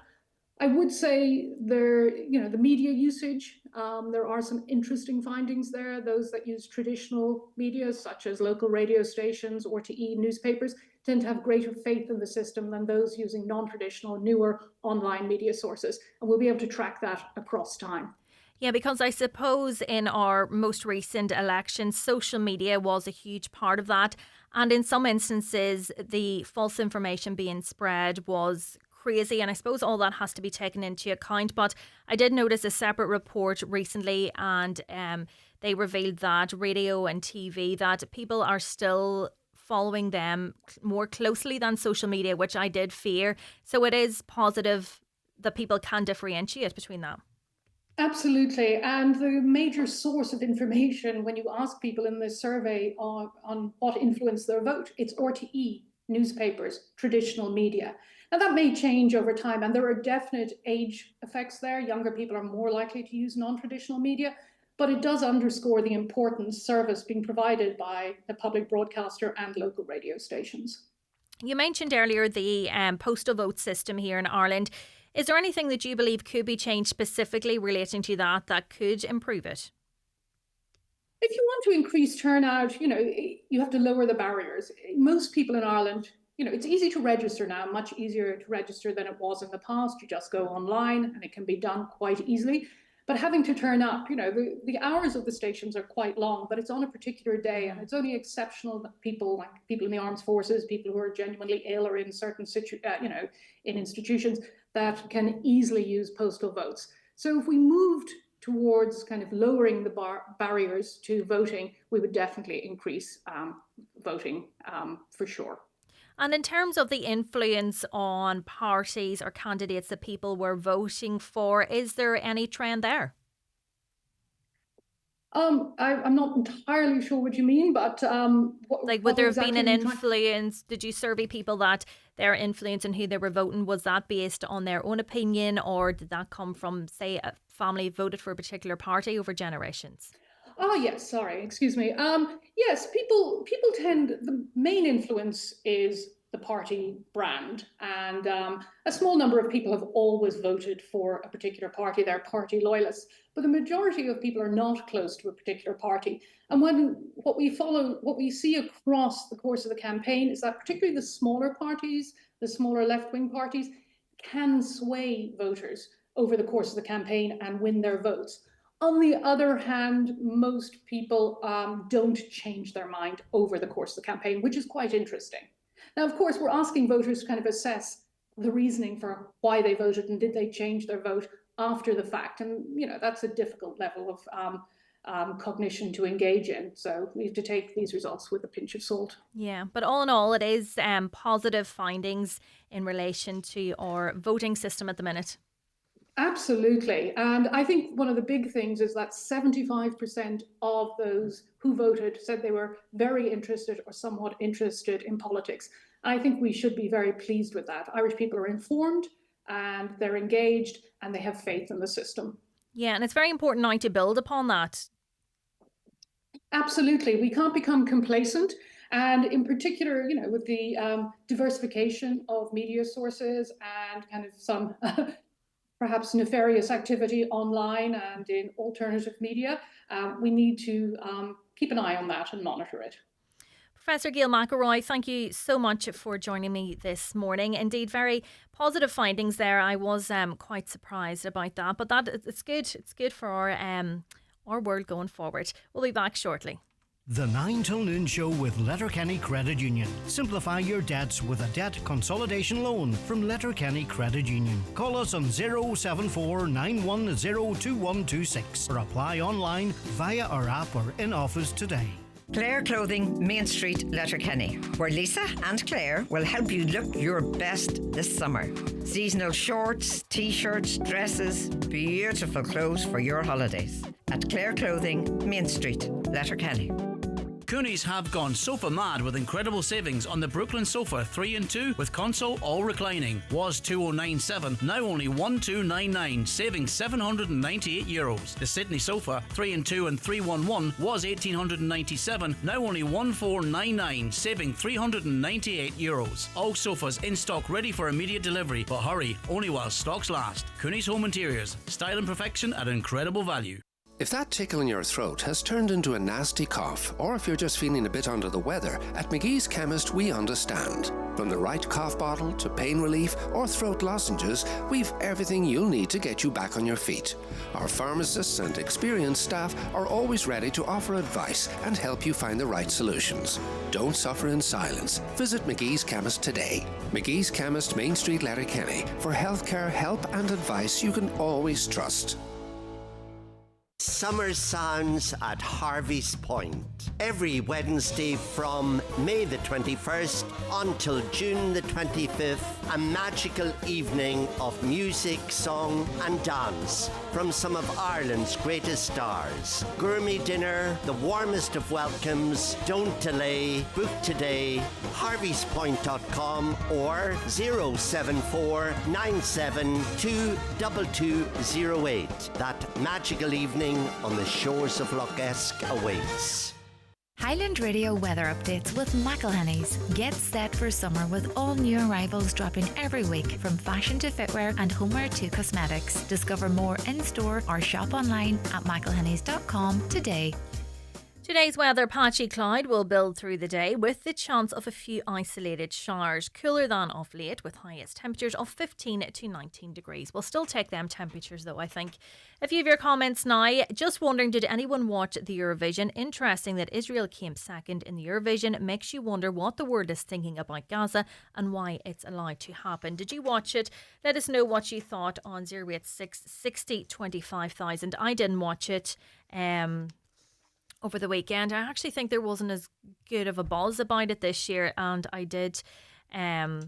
I would say the media usage, there are some interesting findings there. Those that use traditional media, such as local radio stations or RTE newspapers, tend to have greater faith in the system than those using non-traditional, newer online media sources. And we'll be able to track that across time. Yeah, because I suppose in our most recent elections, social media was a huge part of that. And in some instances, the false information being spread was crazy, and I suppose all that has to be taken into account. But I did notice a separate report recently, and they revealed that radio and TV, that people are still following them more closely than social media, which I did fear. So it is positive that people can differentiate between that. Absolutely. And the major source of information when you ask people in this survey on what influenced their vote, it's RTE, newspapers, traditional media. Now, that may change over time, and there are definite age effects there. Younger people are more likely to use non-traditional media, but it does underscore the important service being provided by the public broadcaster and local radio stations. You mentioned earlier the postal vote system here in Ireland. Is there anything that you believe could be changed specifically relating to that could improve it? If you want to increase turnout, you have to lower the barriers. Most people in Ireland, it's easy to register now, much easier to register than it was in the past. You just go online and it can be done quite easily. But having to turn up, the hours of the stations are quite long, but it's on a particular day, and it's only exceptional that people, like people in the armed forces, people who are genuinely ill or in certain in institutions, that can easily use postal votes. So if we moved towards kind of lowering the barriers to voting, we would definitely increase voting for sure. And in terms of the influence on parties or candidates that people were voting for, is there any trend there? I'm not entirely sure what you mean, but would there have been an influence? Did you survey people that their influence in who they were voting, was that based on their own opinion, or did that come from, say, a family voted for a particular party over generations? Oh, yes, sorry, excuse me. Yes, people tend, the main influence is the party brand, and a small number of people have always voted for a particular party. They're party loyalists, but the majority of people are not close to a particular party. And what we see across the course of the campaign is that particularly the smaller parties, the smaller left-wing parties, can sway voters over the course of the campaign and win their votes. On the other hand, most people don't change their mind over the course of the campaign, which is quite interesting. Now, of course, we're asking voters to kind of assess the reasoning for why they voted and did they change their vote after the fact. And, that's a difficult level of cognition to engage in. So we have to take these results with a pinch of salt. Yeah, but all in all, it is positive findings in relation to our voting system at the minute. Absolutely. And I think one of the big things is that 75% of those who voted said they were very interested or somewhat interested in politics. I think we should be very pleased with that. Irish people are informed and they're engaged and they have faith in the system. Yeah, and it's very important now to build upon that. Absolutely. We can't become complacent. And in particular, with the diversification of media sources and kind of some perhaps nefarious activity online and in alternative media, we need to keep an eye on that and monitor it. Professor Gail McElroy, thank you so much for joining me this morning. Indeed, very positive findings there. I was quite surprised about that, but it's good. It's good for our world going forward. We'll be back shortly. The 9 till noon show with Letterkenny Credit Union. Simplify your debts with a debt consolidation loan from Letterkenny Credit Union. Call us on 074 910 2126 or apply online via our app or in office today. Claire Clothing, Main Street, Letterkenny, where Lisa and Claire will help you look your best this summer. Seasonal shorts, t-shirts, dresses, beautiful clothes for your holidays. At Claire Clothing, Main Street, Letterkenny. Coonies have gone sofa mad with incredible savings on the Brooklyn sofa 3 and 2 with console all reclining. Was 2097, now only 1299, saving €798. The Sydney sofa 3 and 2 and 311 was 1897, now only 1499, saving €398. All sofas in stock ready for immediate delivery, but hurry, only while stocks last. Coonies Home Interiors, style and perfection at incredible value. If that tickle in your throat has turned into a nasty cough, or if you're just feeling a bit under the weather, at McGee's Chemist we understand. From the right cough bottle to pain relief or throat lozenges, we've everything you'll need to get you back on your feet. Our pharmacists and experienced staff are always ready to offer advice and help you find the right solutions. Don't suffer in silence. Visit McGee's Chemist today. McGee's Chemist, Main Street, Letterkenny, for healthcare help and advice you can always trust. Summer Sounds at Harvey's Point. Every Wednesday from May the 21st until June the 25th, a magical evening of music, song and dance from some of Ireland's greatest stars. Gourmet dinner, the warmest of welcomes. Don't delay. Book today. harveyspoint.com or 074 972 2208. That magical evening on the shores of Loch Esk awaits. Highland Radio weather updates with McElhenney's. Get set for summer with all new arrivals dropping every week, from fashion to footwear and homeware to cosmetics. Discover more in-store or shop online at mcelhenneys.com today. Today's weather, patchy cloud will build through the day with the chance of a few isolated showers. Cooler than of late with highest temperatures of 15 to 19 degrees. We'll still take them temperatures though, I think. A few of your comments now. Just wondering, did anyone watch the Eurovision? Interesting that Israel came second in the Eurovision. Makes you wonder what the world is thinking about Gaza and why it's allowed to happen. Did you watch it? Let us know what you thought on 086 60 25,000. I didn't watch it. Over the weekend. I actually think there wasn't as good of a buzz about it this year, and I didn't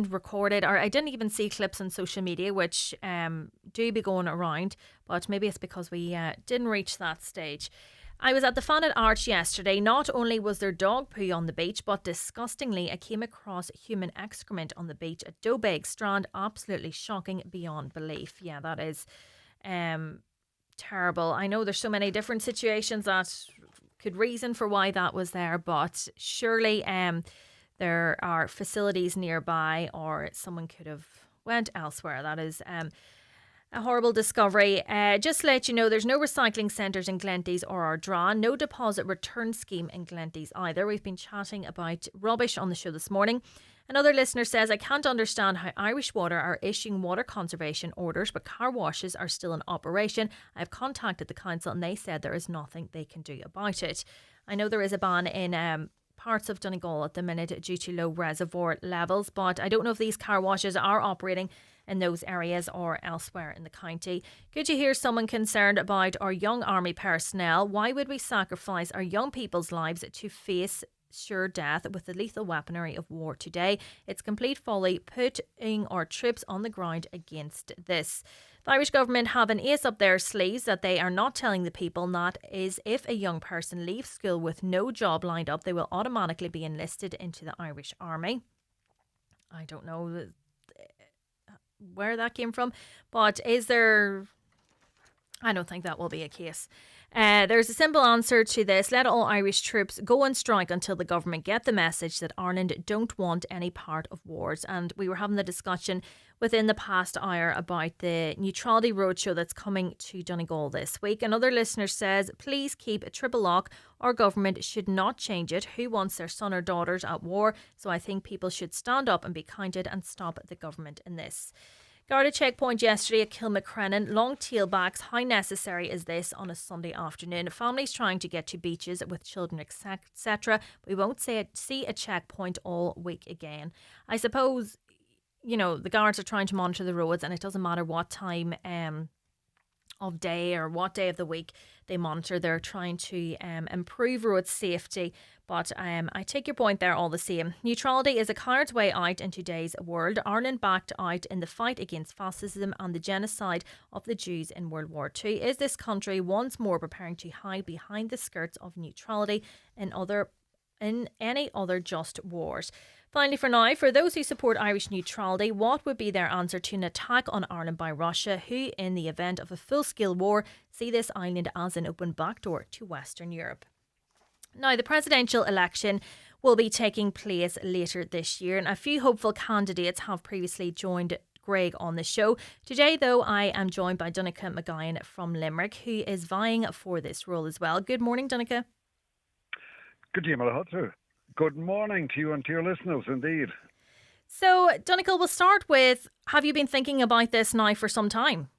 record it, or I didn't even see clips on social media, which do be going around, but maybe it's because we didn't reach that stage. I was at the Fannet Arch yesterday. Not only was there dog poo on the beach, but disgustingly I came across human excrement on the beach at Dobeg Strand. Absolutely shocking beyond belief. Yeah, that is terrible. I know there's so many different situations that could reason for why that was there, but surely there are facilities nearby, or someone could have went elsewhere. That is a horrible discovery. Just to let you know, there's no recycling centres in Glenties or Ardra, no deposit return scheme in Glenties either. We've been chatting about rubbish on the show this morning. Another listener says, I can't understand how Irish Water are issuing water conservation orders, but car washes are still in operation. I've contacted the council and they said there is nothing they can do about it. I know there is a ban in parts of Donegal at the minute due to low reservoir levels, but I don't know if these car washes are operating in those areas or elsewhere in the county. Good to hear someone concerned about our young army personnel. Why would we sacrifice our young people's lives to face sure death with the lethal weaponry of war today? It's complete folly putting our troops on the ground against this. The Irish government have an ace up their sleeves that they are not telling the people, and that is if a young person leaves school with no job lined up, they will automatically be enlisted into the Irish Army. I don't know where that came from, but is there... I don't think that will be a case. There's a simple answer to this. Let all Irish troops go on strike until the government get the message that Ireland don't want any part of wars. And we were having the discussion within the past hour about the Neutrality Roadshow that's coming to Donegal this week. Another listener says, please keep a triple lock. Our government should not change it. Who wants their son or daughters at war? So I think people should stand up and be counted and stop the government in this. Garda checkpoint yesterday at Kilmacrennan. Long tailbacks. How necessary is this on a Sunday afternoon? Families trying to get to beaches with children, etc. We won't see a checkpoint all week again. I suppose, you know, the guards are trying to monitor the roads, and it doesn't matter what time of day or what day of the week they monitor. They're trying to improve road safety, but I take your point there all the same. Neutrality is a coward's way out in today's world. Ireland backed out in the fight against fascism and the genocide of the Jews in World War II. Is this country once more preparing to hide behind the skirts of neutrality in any other just wars? Finally, for now, for those who support Irish neutrality, what would be their answer to an attack on Ireland by Russia, who, in the event of a full-scale war, see this island as an open backdoor to Western Europe? Now, the presidential election will be taking place later this year, and a few hopeful candidates have previously joined Greg on the show. Today, though, I am joined by Donncha McGuyan from Limerick, who is vying for this role as well. Good morning, Donncha. Good day, Malahatu. Good morning to you and to your listeners, indeed. So, Donncha, we'll start with, have you been thinking about this now for some time?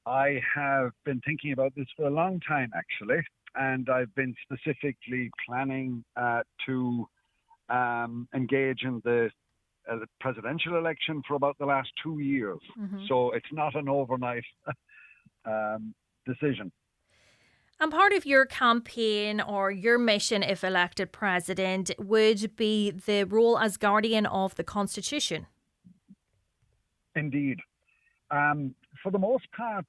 I have been thinking about this for a long time, actually, and I've been specifically planning to engage in the presidential election for about the last 2 years. Mm-hmm. So it's not an overnight decision. And part of your campaign or your mission, if elected president, would be the role as guardian of the Constitution. Indeed. For the most part,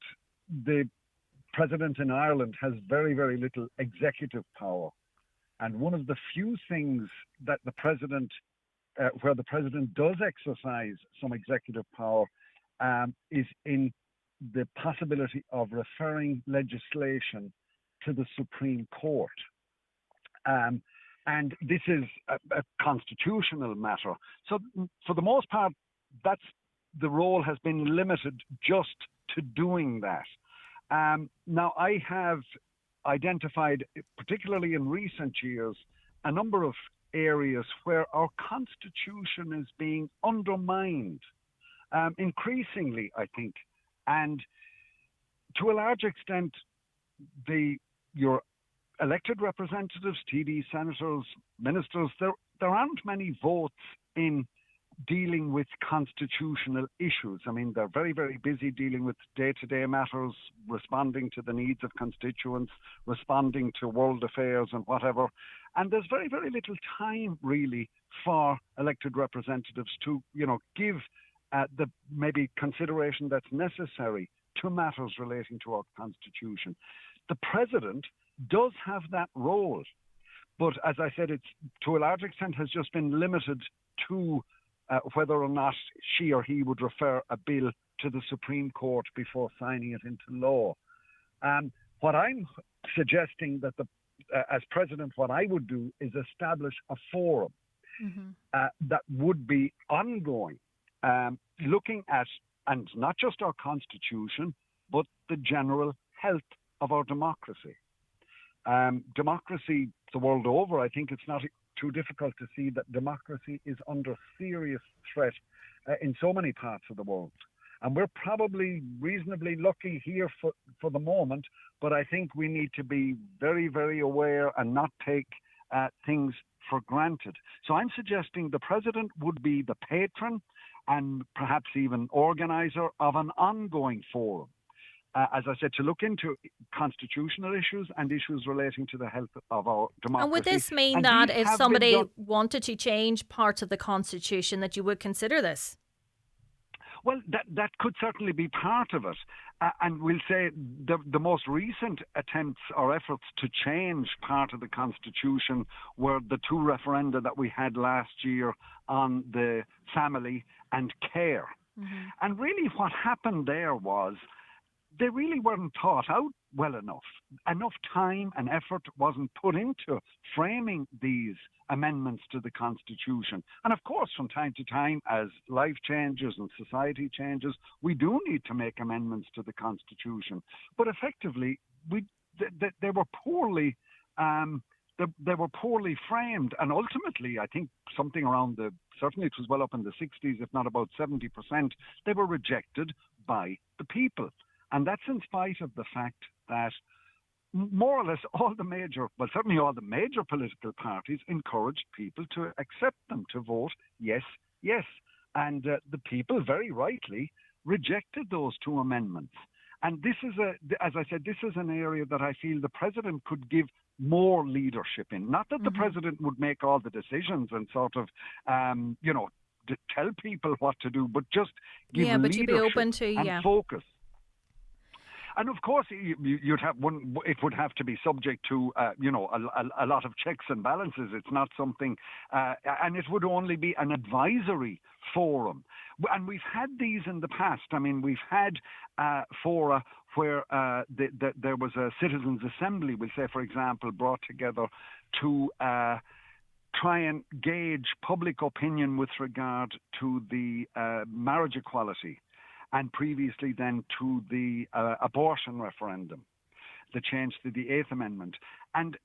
the president in Ireland has very, very little executive power. And one of the few things that the president, where the president does exercise some executive power, is in the possibility of referring legislation to the Supreme Court. And this is a constitutional matter. So for the most part, the role has been limited just to doing that. Now, I have identified, particularly in recent years, a number of areas where our Constitution is being undermined, increasingly, I think. And to a large extent, your elected representatives, TD, senators, ministers, there aren't many votes in dealing with constitutional issues. I mean, they're very, very busy dealing with day-to-day matters, responding to the needs of constituents, responding to world affairs and whatever. And there's very, very little time, really, for elected representatives to, give the maybe consideration that's necessary to matters relating to our Constitution. The President does have that role, but as I said, it's to a large extent has just been limited to whether or not she or he would refer a bill to the Supreme Court before signing it into law. What I'm suggesting that as President, what I would do is establish a forum that would be ongoing, looking at, and not just our Constitution, but the general health of our democracy. Democracy the world over, I think it's not too difficult to see that democracy is under serious threat in so many parts of the world. And we're probably reasonably lucky here for the moment, but I think we need to be very, very aware and not take things for granted. So I'm suggesting the President would be the patron and perhaps even organizer of an ongoing forum. As I said, to look into constitutional issues and issues relating to the health of our democracy. And would this mean that if somebody wanted to change parts of the Constitution, that you would consider this? Well, that could certainly be part of it. And we'll say the most recent attempts or efforts to change part of the Constitution were the two referenda that we had last year on the family and care. And really what happened there was they really weren't thought out well enough. Enough time and effort wasn't put into framing these amendments to the Constitution. And of course, from time to time, as life changes and society changes, we do need to make amendments to the Constitution. But effectively, they were poorly framed. And ultimately, I think something around certainly it was well up in the 60s, if not about 70%, they were rejected by the people. And that's in spite of the fact that more or less certainly all the major political parties encouraged people to accept them, to vote yes, yes. And the people very rightly rejected those two amendments. And this is as I said, this is an area that I feel the President could give more leadership in. Not that the President would make all the decisions and sort of, to tell people what to do, but just give leadership you'd be open to, and focus. And of course, you'd have one. It would have to be subject to, a lot of checks and balances. It's not something, and it would only be an advisory forum. And we've had these in the past. I mean, we've had fora where there was a citizens' assembly. We'll say, for example, brought together to try and gauge public opinion with regard to the marriage equality. And previously then to the abortion referendum, the change to the Eighth Amendment. And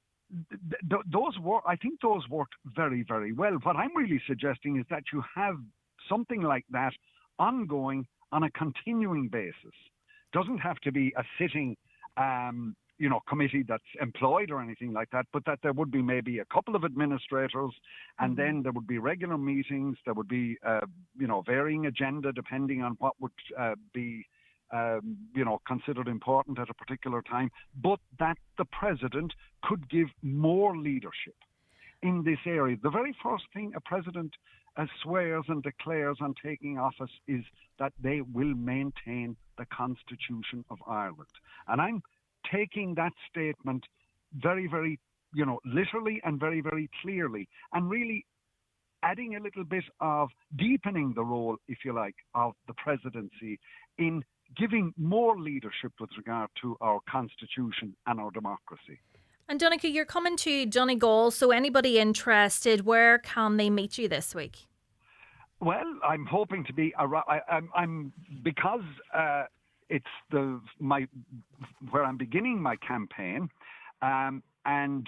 I think those worked very, very well. What I'm really suggesting is that you have something like that ongoing on a continuing basis. Doesn't have to be a sitting committee that's employed or anything like that, but that there would be maybe a couple of administrators, and then there would be regular meetings. There would be, varying agenda depending on what would be considered important at a particular time, but that the president could give more leadership in this area. The very first thing a president swears and declares on taking office is that they will maintain the Constitution of Ireland. And I'm taking that statement very, very, literally and very, very clearly, and really adding a little bit of deepening the role, if you like, of the presidency in giving more leadership with regard to our Constitution and our democracy. And Donncha, you're coming to Donegal, so anybody interested, where can they meet you this week? Well, I'm hoping to be around. I'm because it's where I'm beginning my campaign, and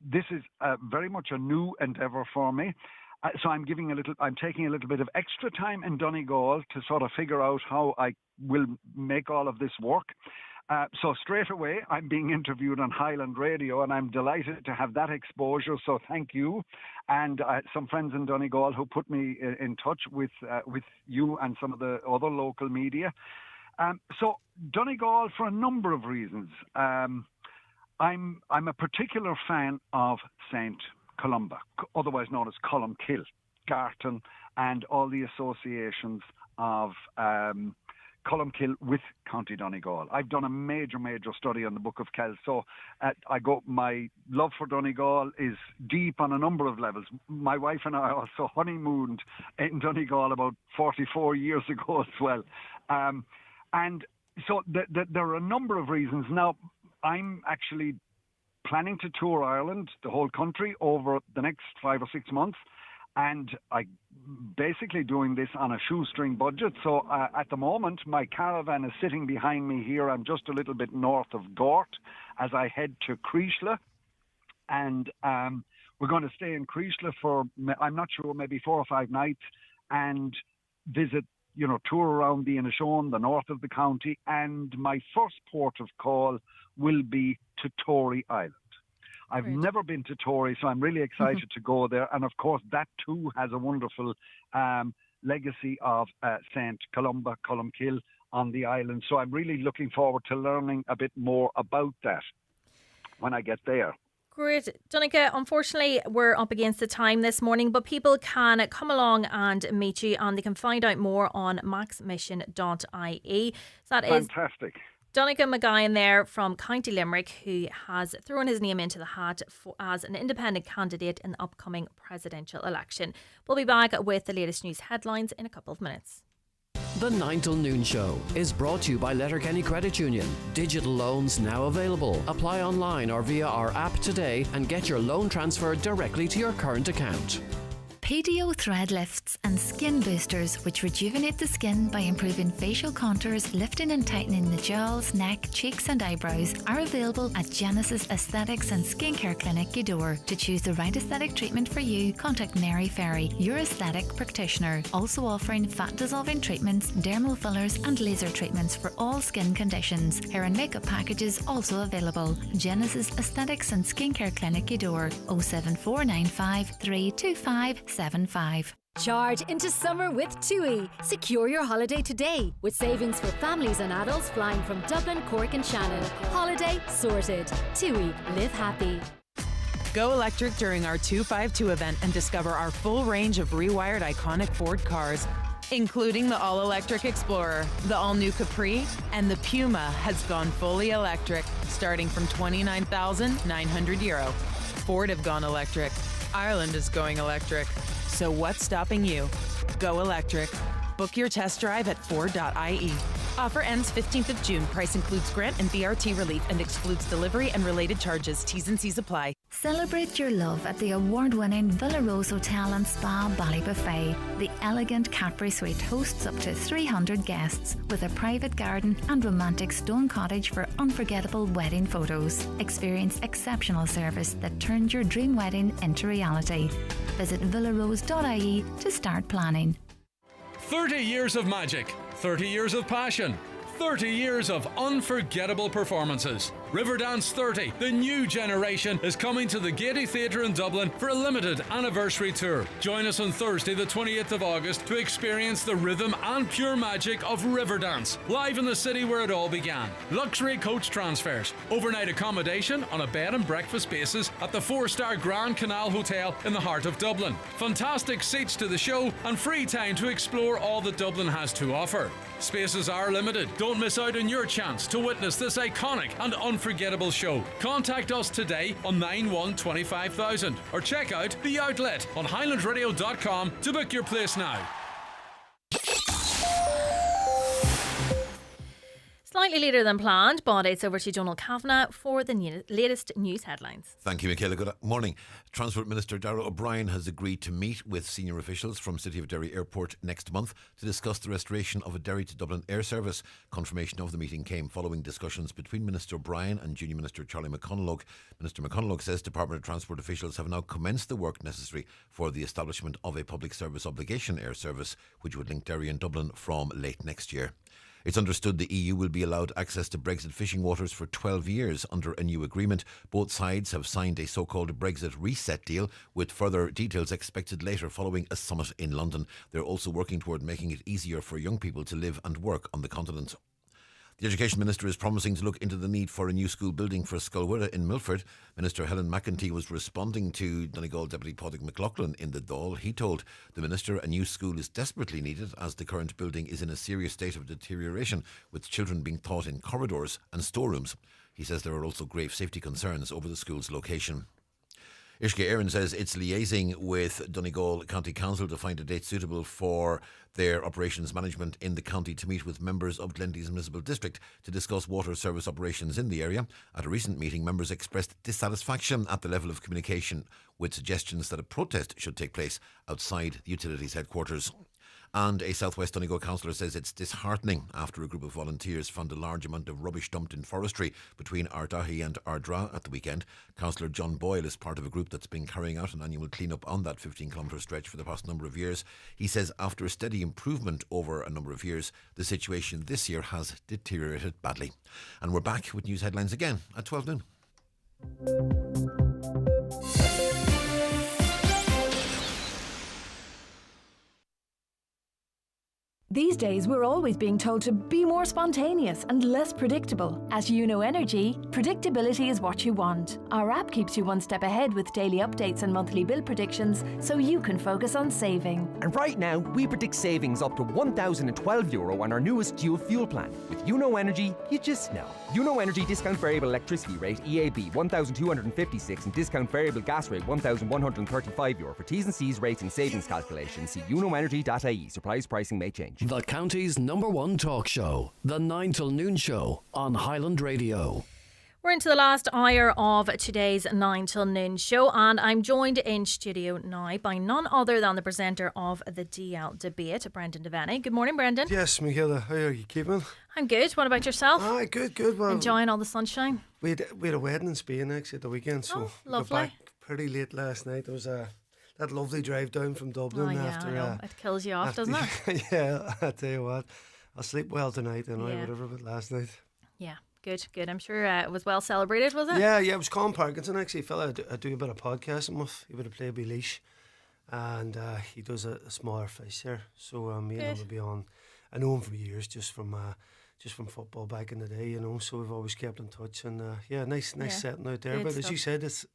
this is very much a new endeavour for me. So I'm taking a little bit of extra time in Donegal to sort of figure out how I will make all of this work. So straight away, I'm being interviewed on Highland Radio, and I'm delighted to have that exposure. So thank you, and some friends in Donegal who put me in touch with you and some of the other local media. So Donegal for a number of reasons. I'm a particular fan of St. Columba, otherwise known as Columkill, Garton, and all the associations of Columkill with County Donegal. I've done a major study on the Book of Kells, so my love for Donegal is deep on a number of levels. My wife and I also honeymooned in Donegal about 44 years ago as well. And so there are a number of reasons. Now, I'm actually planning to tour Ireland, the whole country, over the next 5 or 6 months. And I basically doing this on a shoestring budget. So at the moment, my caravan is sitting behind me here. I'm just a little bit north of Gort as I head to Creeshla. And we're going to stay in Creeshla for, I'm not sure, maybe 4 or 5 nights and visit, tour around the Inishowen, the north of the county. And my first port of call will be to Tory Island. I've never been to Tory, so I'm really excited to go there. And of course, that too has a wonderful legacy of St. Columba, Columkill on the island. So I'm really looking forward to learning a bit more about that when I get there. Great. Donncha, unfortunately, we're up against the time this morning, but people can come along and meet you, and they can find out more on maxmission.ie. So that is fantastic. Donncha McGuyan there from County Limerick, who has thrown his name into the hat as an independent candidate in the upcoming presidential election. We'll be back with the latest news headlines in a couple of minutes. The 9 till noon show is brought to you by Letterkenny Credit Union. Digital loans now available. Apply online or via our app today and get your loan transferred directly to your current account. PDO thread lifts and skin boosters, which rejuvenate the skin by improving facial contours, lifting and tightening the jowls, neck, cheeks and eyebrows, are available at Genesis Aesthetics and Skincare Clinic, Gweedore. To choose the right aesthetic treatment for you, contact Mary Ferry, your aesthetic practitioner. Also offering fat dissolving treatments, dermal fillers and laser treatments for all skin conditions. Hair and makeup packages also available. Genesis Aesthetics and Skincare Clinic, Gweedore. 07495 325 75. Charge into summer with TUI. Secure your holiday today with savings for families and adults flying from Dublin, Cork and Shannon. Holiday sorted. TUI. Live happy. Go electric during our 252 event and discover our full range of rewired iconic Ford cars, including the all-electric Explorer, the all-new Capri, and the Puma has gone fully electric, starting from €29,900. Ford have gone electric. Ireland is going electric. So what's stopping you? Go electric. Book your test drive at Ford.ie. Offer ends 15th of June. Price includes grant and BRT relief and excludes delivery and related charges. T's and C's apply. Celebrate your love at the award-winning Villa Rose Hotel and Spa Ballybuffet. The elegant Cadbury Suite hosts up to 300 guests with a private garden and romantic stone cottage for unforgettable wedding photos. Experience exceptional service that turns your dream wedding into reality. Visit villarose.ie to start planning. 30 years of magic, 30 years of passion, 30 years of unforgettable performances. Riverdance 30, the new generation, is coming to the Gaiety Theatre in Dublin for a limited anniversary tour. Join us on Thursday the 28th of August to experience the rhythm and pure magic of Riverdance, live in the city where it all began. Luxury coach transfers, overnight accommodation on a bed and breakfast basis at the 4-star Grand Canal Hotel in the heart of Dublin. Fantastic seats to the show and free time to explore all that Dublin has to offer. Spaces are limited. Don't miss out on your chance to witness this iconic and unforgettable show. Contact us today on 9125,000 or check out The Outlet on highlandradio.com to book your place now. Slightly later than planned, but it's over to Donald Kavanagh for the latest news headlines. Thank you, Michaela. Good morning. Transport Minister Darragh O'Brien has agreed to meet with senior officials from City of Derry Airport next month to discuss the restoration of a Derry to Dublin air service. Confirmation of the meeting came following discussions between Minister O'Brien and Junior Minister Charlie McConalogue. Minister McConalogue says Department of Transport officials have now commenced the work necessary for the establishment of a public service obligation air service, which would link Derry and Dublin from late next year. It's understood the EU will be allowed access to Brexit fishing waters for 12 years under a new agreement. Both sides have signed a so-called Brexit reset deal, with further details expected later following a summit in London. They're also working toward making it easier for young people to live and work on the continent. The Education Minister is promising to look into the need for a new school building for Scolwilla in Milford. Minister Helen McEntee was responding to Donegal Deputy Padraig McLaughlin in the Dáil. He told the Minister a new school is desperately needed as the current building is in a serious state of deterioration, with children being taught in corridors and storerooms. He says there are also grave safety concerns over the school's location. Uisce Éireann says it's liaising with Donegal County Council to find a date suitable for their operations management in the county to meet with members of Glendee's Municipal District to discuss water service operations in the area. At a recent meeting, members expressed dissatisfaction at the level of communication, with suggestions that a protest should take place outside the utilities headquarters. And a South West Donegal councillor says it's disheartening after a group of volunteers found a large amount of rubbish dumped in forestry between Ardahi and Ardra at the weekend. Councillor John Boyle is part of a group that's been carrying out an annual clean-up on that 15-kilometre stretch for the past number of years. He says after a steady improvement over a number of years, the situation this year has deteriorated badly. And we're back with news headlines again at 12 noon. These days, we're always being told to be more spontaneous and less predictable. At Uno Energy, predictability is what you want. Our app keeps you one step ahead with daily updates and monthly bill predictions, so you can focus on saving. And right now, we predict savings up to €1,012 on our newest dual fuel plan. With Uno Energy, you just know. Uno Energy discount variable electricity rate EAB €1,256 and discount variable gas rate €1,135. For T's and C's rates and savings calculations, see unoenergy.ie. Supplies pricing may change. The county's #1 talk show, The 9 till Noon Show on Highland Radio. We're into the last hour of today's 9 till Noon show, and I'm joined in studio now by none other than the presenter of the DL debate, Brendan Devaney. Good morning, Brendan. Yes, Michaela, how are you keeping? I'm good. What about yourself? Good. Well, enjoying all the sunshine? We had a wedding in Spain actually at the weekend, so we got back pretty late last night. There was that lovely drive down from Dublin after. It kills you off, doesn't it? Yeah, I tell you what, I'll sleep well tonight anyway, whatever, but last night. Yeah. Good. I'm sure it was well celebrated, was it? Yeah, it was Colin Parkinson, actually, a fella I do a bit of podcasting with. He would have played Leash, and he does a smaller fish there. So me and him will be on. I know him for years, just from football back in the day, you know. So we've always kept in touch, and nice setting out there. Good but stuff. As you said, it's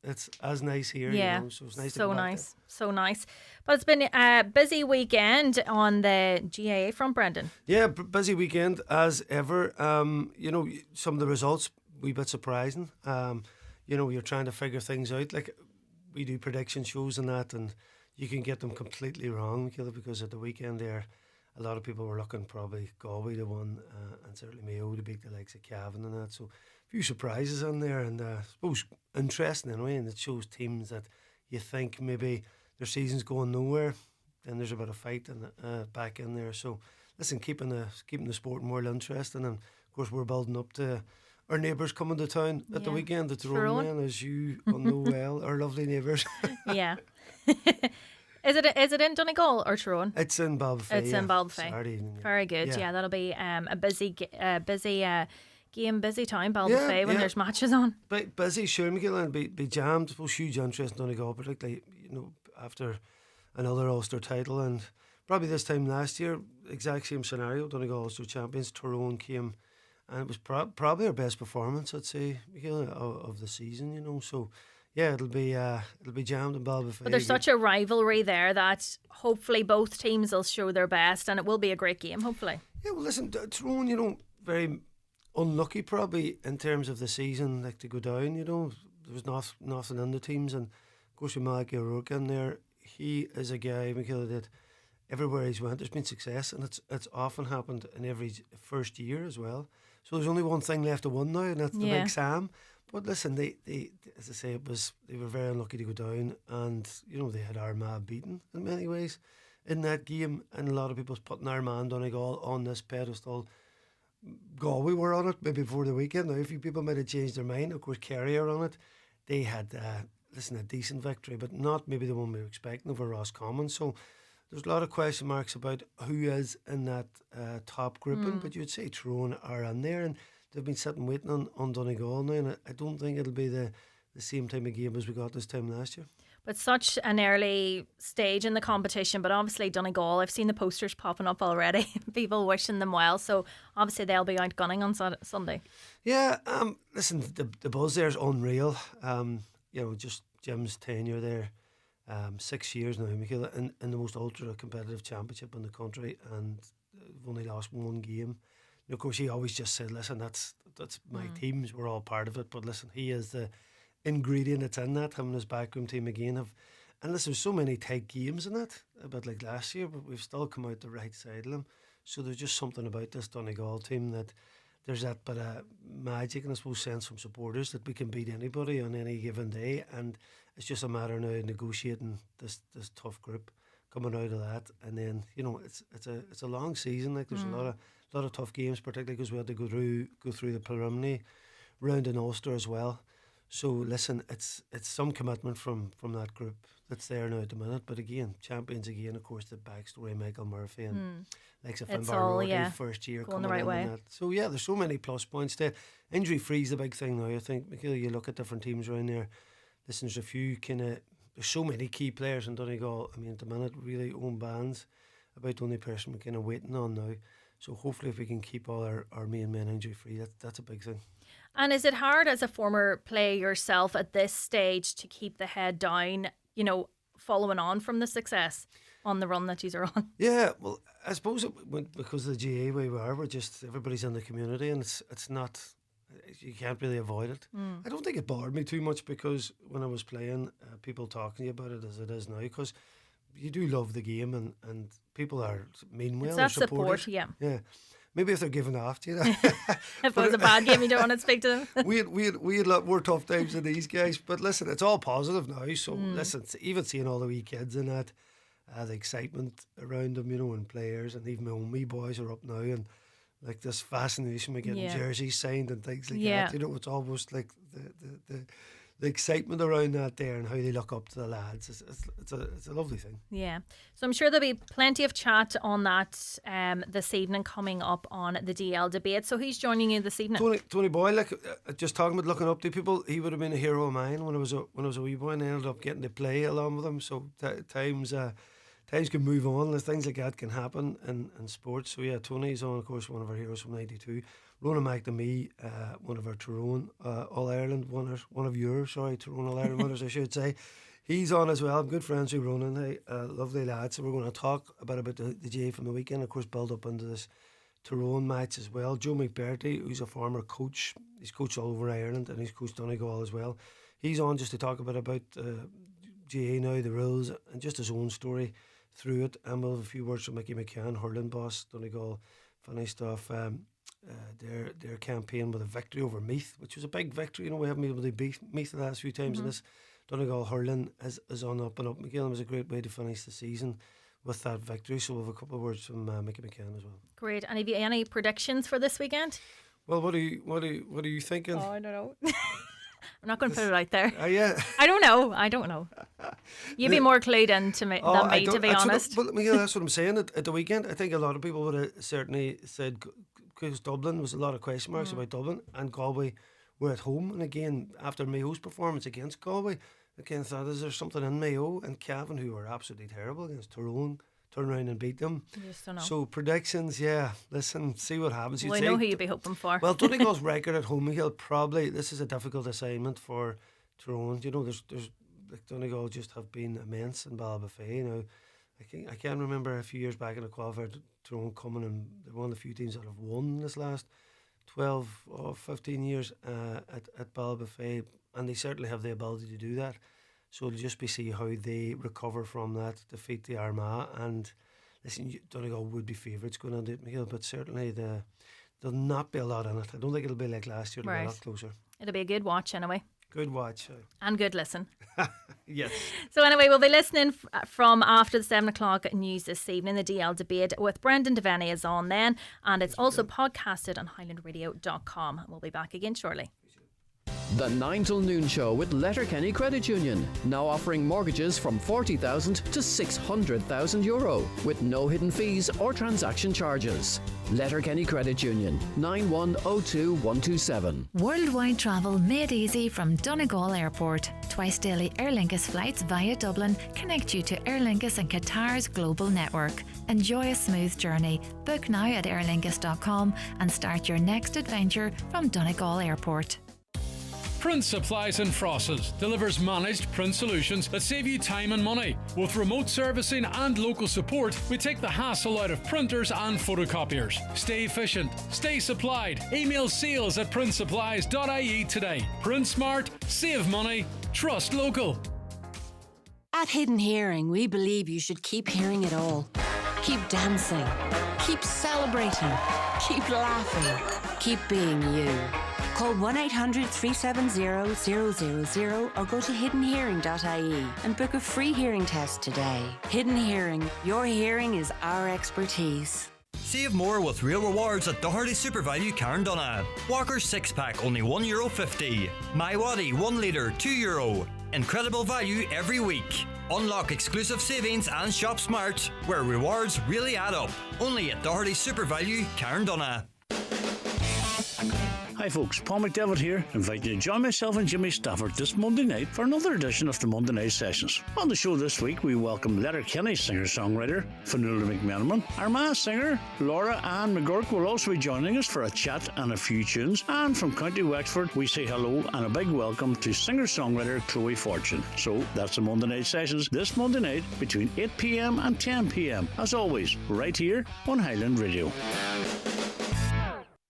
as nice here, you know. So it's nice. So nice. But it's been a busy weekend on the GAA front, Brendan. Yeah, busy weekend as ever. You know, some of the results a wee bit surprising. You know, you're trying to figure things out. Like we do prediction shows and that, and you can get them completely wrong, because at the weekend there, a lot of people were looking probably Galway to win, and certainly Mayo to beat the likes of Cavan and that. So a few surprises in there, and I suppose interesting anyway, and it shows teams that you think maybe their season's going nowhere, then there's a bit of fight and back in there. So listen, keeping the sporting world interesting, and of course we're building up to our neighbours coming to town at the weekend at Tyrone, as you all know well, our lovely neighbours. Yeah. Is it in Donegal or Tyrone? It's in Balbafay. It's in Balbafay. Saturday evening, Very good. Yeah, that'll be a busy game, busy time, Balbafay, when there's matches on. Busy, sure, Michaela, and be jammed. I suppose huge interest in Donegal, particularly after another Ulster title, and probably this time last year, exact same scenario. Donegal Ulster champions, Tyrone came, and it was probably our best performance, I'd say, Michaela, of the season. So. Yeah, it'll be jammed in Balbafay. But there's such a rivalry there that hopefully both teams will show their best, and it will be a great game, hopefully. Yeah, well, listen, Tyrone, very unlucky probably in terms of the season, to go down. There was nothing in the teams, and of course with Mike O'Rourke in there, he is a guy, Michaela, that everywhere he's went, there's been success, and it's often happened in every first year as well. So there's only one thing left to win now, and that's the Big Sam. But listen, they as I say, they were very unlucky to go down, and they had Armagh beaten in many ways in that game, and a lot of people's putting Armagh Donegal on this pedestal. Galway were on it maybe before the weekend. Now, a few people might have changed their mind. Of course, Kerry are on it. They had a decent victory, but not maybe the one we were expecting over Roscommon. So there's a lot of question marks about who is in that top grouping, but you'd say Tyrone are in there, and they've been sitting waiting on Donegal now, and I don't think it'll be the same time of game as we got this time last year. But such an early stage in the competition, but obviously Donegal, I've seen the posters popping up already, people wishing them well, so obviously they'll be out gunning on Sunday. Yeah, listen, the buzz there is unreal. Just Jim's tenure there, 6 years now, Michaela, in the most ultra competitive championship in the country, and they've only lost one game. And of course, he always just said, listen, that's my teams, we're all part of it. But listen, he is the ingredient that's in that, him and his backroom team again and listen, there's so many tight games in that, a bit like last year, but we've still come out the right side of them. So there's just something about this Donegal team that there's that bit of magic and I suppose sense from supporters that we can beat anybody on any given day, and it's just a matter now of negotiating this tough group, coming out of that, and then it's a long season. There's a lot of tough games, particularly because we had to go through the preliminary round in Ulster as well. So listen, it's some commitment from that group that's there now at the minute. But again, champions again, of course, the backstory, Michael Murphy and like Finbar first year going the right way. So yeah, there's so many plus points there. Injury free is the big thing now. I think, Michaela, you look at different teams around there. Listen, there's a few there's so many key players in Donegal. I mean, at the minute, really own bands. About the only person we're kind of waiting on now. So hopefully, if we can keep all our main men injury free, that's a big thing. And is it hard as a former player yourself at this stage to keep the head down, following on from the success on the run that you are on? Yeah, well, I suppose because of the GA way we're just, everybody's in the community, and it's not, you can't really avoid it. I don't think it bothered me too much, because when I was playing, people talking to you about it as it is now, because you do love the game, and people are mean well. It's that support, yeah. Maybe if they're giving off to you. If it was a bad game, you don't want to speak to them. we had a lot more tough times than these guys. But listen, it's all positive now. So listen, even seeing all the wee kids in that, the excitement around them, and players, and even my own wee boys are up now, and like this fascination with getting jerseys signed and things like that. It's almost like the excitement around that there, and how they look up to the lads. It's a lovely thing. Yeah. So I'm sure there'll be plenty of chat on that this evening coming up on the DL debate. So who's joining you this evening? Tony Boyle, just talking about looking up to people, he would have been a hero of mine when I was a wee boy, and I ended up getting to play along with him. So times can move on. There's things like that can happen in sports. So yeah, Tony's on, of course, one of our heroes from '92. Ronan McNamee, one of our Tyrone All-Ireland winners, Tyrone All-Ireland winners, I should say. He's on as well. I'm good friends with Ronan. Hey, lovely lad. So we're going to talk about the GA from the weekend, of course, build up into this Tyrone match as well. Joe McBurty, who's a former coach, he's coached all over Ireland, and he's coached Donegal as well. He's on just to talk about GA now, the rules, and just his own story through it. And we'll have a few words from Mickey McCann, hurling boss. Donegal finished off their campaign with a victory over Meath, which was a big victory. We haven't been able to beat Meath the last few times in this. Donegal hurling is on up and up. McGill, was a great way to finish the season with that victory. So we'll have a couple of words from Mickey McCann as well. Great. And have you any predictions for this weekend? Well, what are you thinking? Oh, I don't know. I'm not going to put it out there. Yeah. I don't know. You'd be more clued in than me, to be honest. But that's what I'm saying. At the weekend, I think a lot of people would have certainly said, because Dublin was a lot of question marks about Dublin, and Galway were at home. And again, after Mayo's performance against Galway, again thought, is there something in Mayo and Cavan, who were absolutely terrible against Tyrone, turn around and beat them. You just don't know. So predictions, listen, see what happens. Well, I know who you'd be hoping for. Well, Donegal's record at home, this is a difficult assignment for Tyrone. There's like Donegal just have been immense in Ballybofey. I can't remember a few years back in the qualifier, Tyrone coming, and they're one of the few teams that have won this last 12 or 15 years at Ballybofey, and they certainly have the ability to do that. So it'll just be see how they recover from that defeat to Armagh. And listen, Donegal would be favourites going on to Michael, but certainly there'll not be a lot in it. I don't think it'll be like last year. It'll be a lot closer. It'll be a good watch anyway. Good watch. And good listen. Yes. So anyway, we'll be listening from after the 7 o'clock news this evening. The DL debate with Brendan Devaney is on then, and it's also podcasted on highlandradio.com. We'll be back again shortly. The 9 till noon show with Letterkenny Credit Union, now offering mortgages from €40,000 to €600,000 with no hidden fees or transaction charges. Letterkenny Credit Union, 9102127. Worldwide travel made easy from Donegal Airport. Twice daily Aer Lingus flights via Dublin connect you to Aer Lingus and Qatar's global network. Enjoy a smooth journey. Book now at aerlingus.com and start your next adventure from Donegal Airport. Print Supplies and Frosses delivers managed print solutions that save you time and money. With remote servicing and local support, we take the hassle out of printers and photocopiers. Stay efficient, stay supplied. Email sales@printsupplies.ie today. Print smart, save money, trust local. At Hidden Hearing, we believe you should keep hearing it all. Keep dancing, keep celebrating, keep laughing, keep being you. Call 1-800-370-000 or go to hiddenhearing.ie and book a free hearing test today. Hidden Hearing, your hearing is our expertise. Save more with real rewards at Doherty Super Value Carndonagh. Walker 6-pack only €1.50. My Waddy 1 litre €2. Incredible value every week. Unlock exclusive savings and shop smart, where rewards really add up. Only at Doherty Super Value Carndonagh. Hi folks, Paul McDevitt here, inviting you to join myself and Jimmy Stafford this Monday night for another edition of the Monday Night Sessions. On the show this week, we welcome Letterkenny singer-songwriter Fionnuala McMenamin. Armagh singer Laura Ann McGurk will also be joining us for a chat and a few tunes. And from County Wexford, we say hello and a big welcome to singer-songwriter Chloe Fortune. So that's the Monday Night Sessions this Monday night between 8 p.m. and 10 p.m. As always, right here on Highland Radio.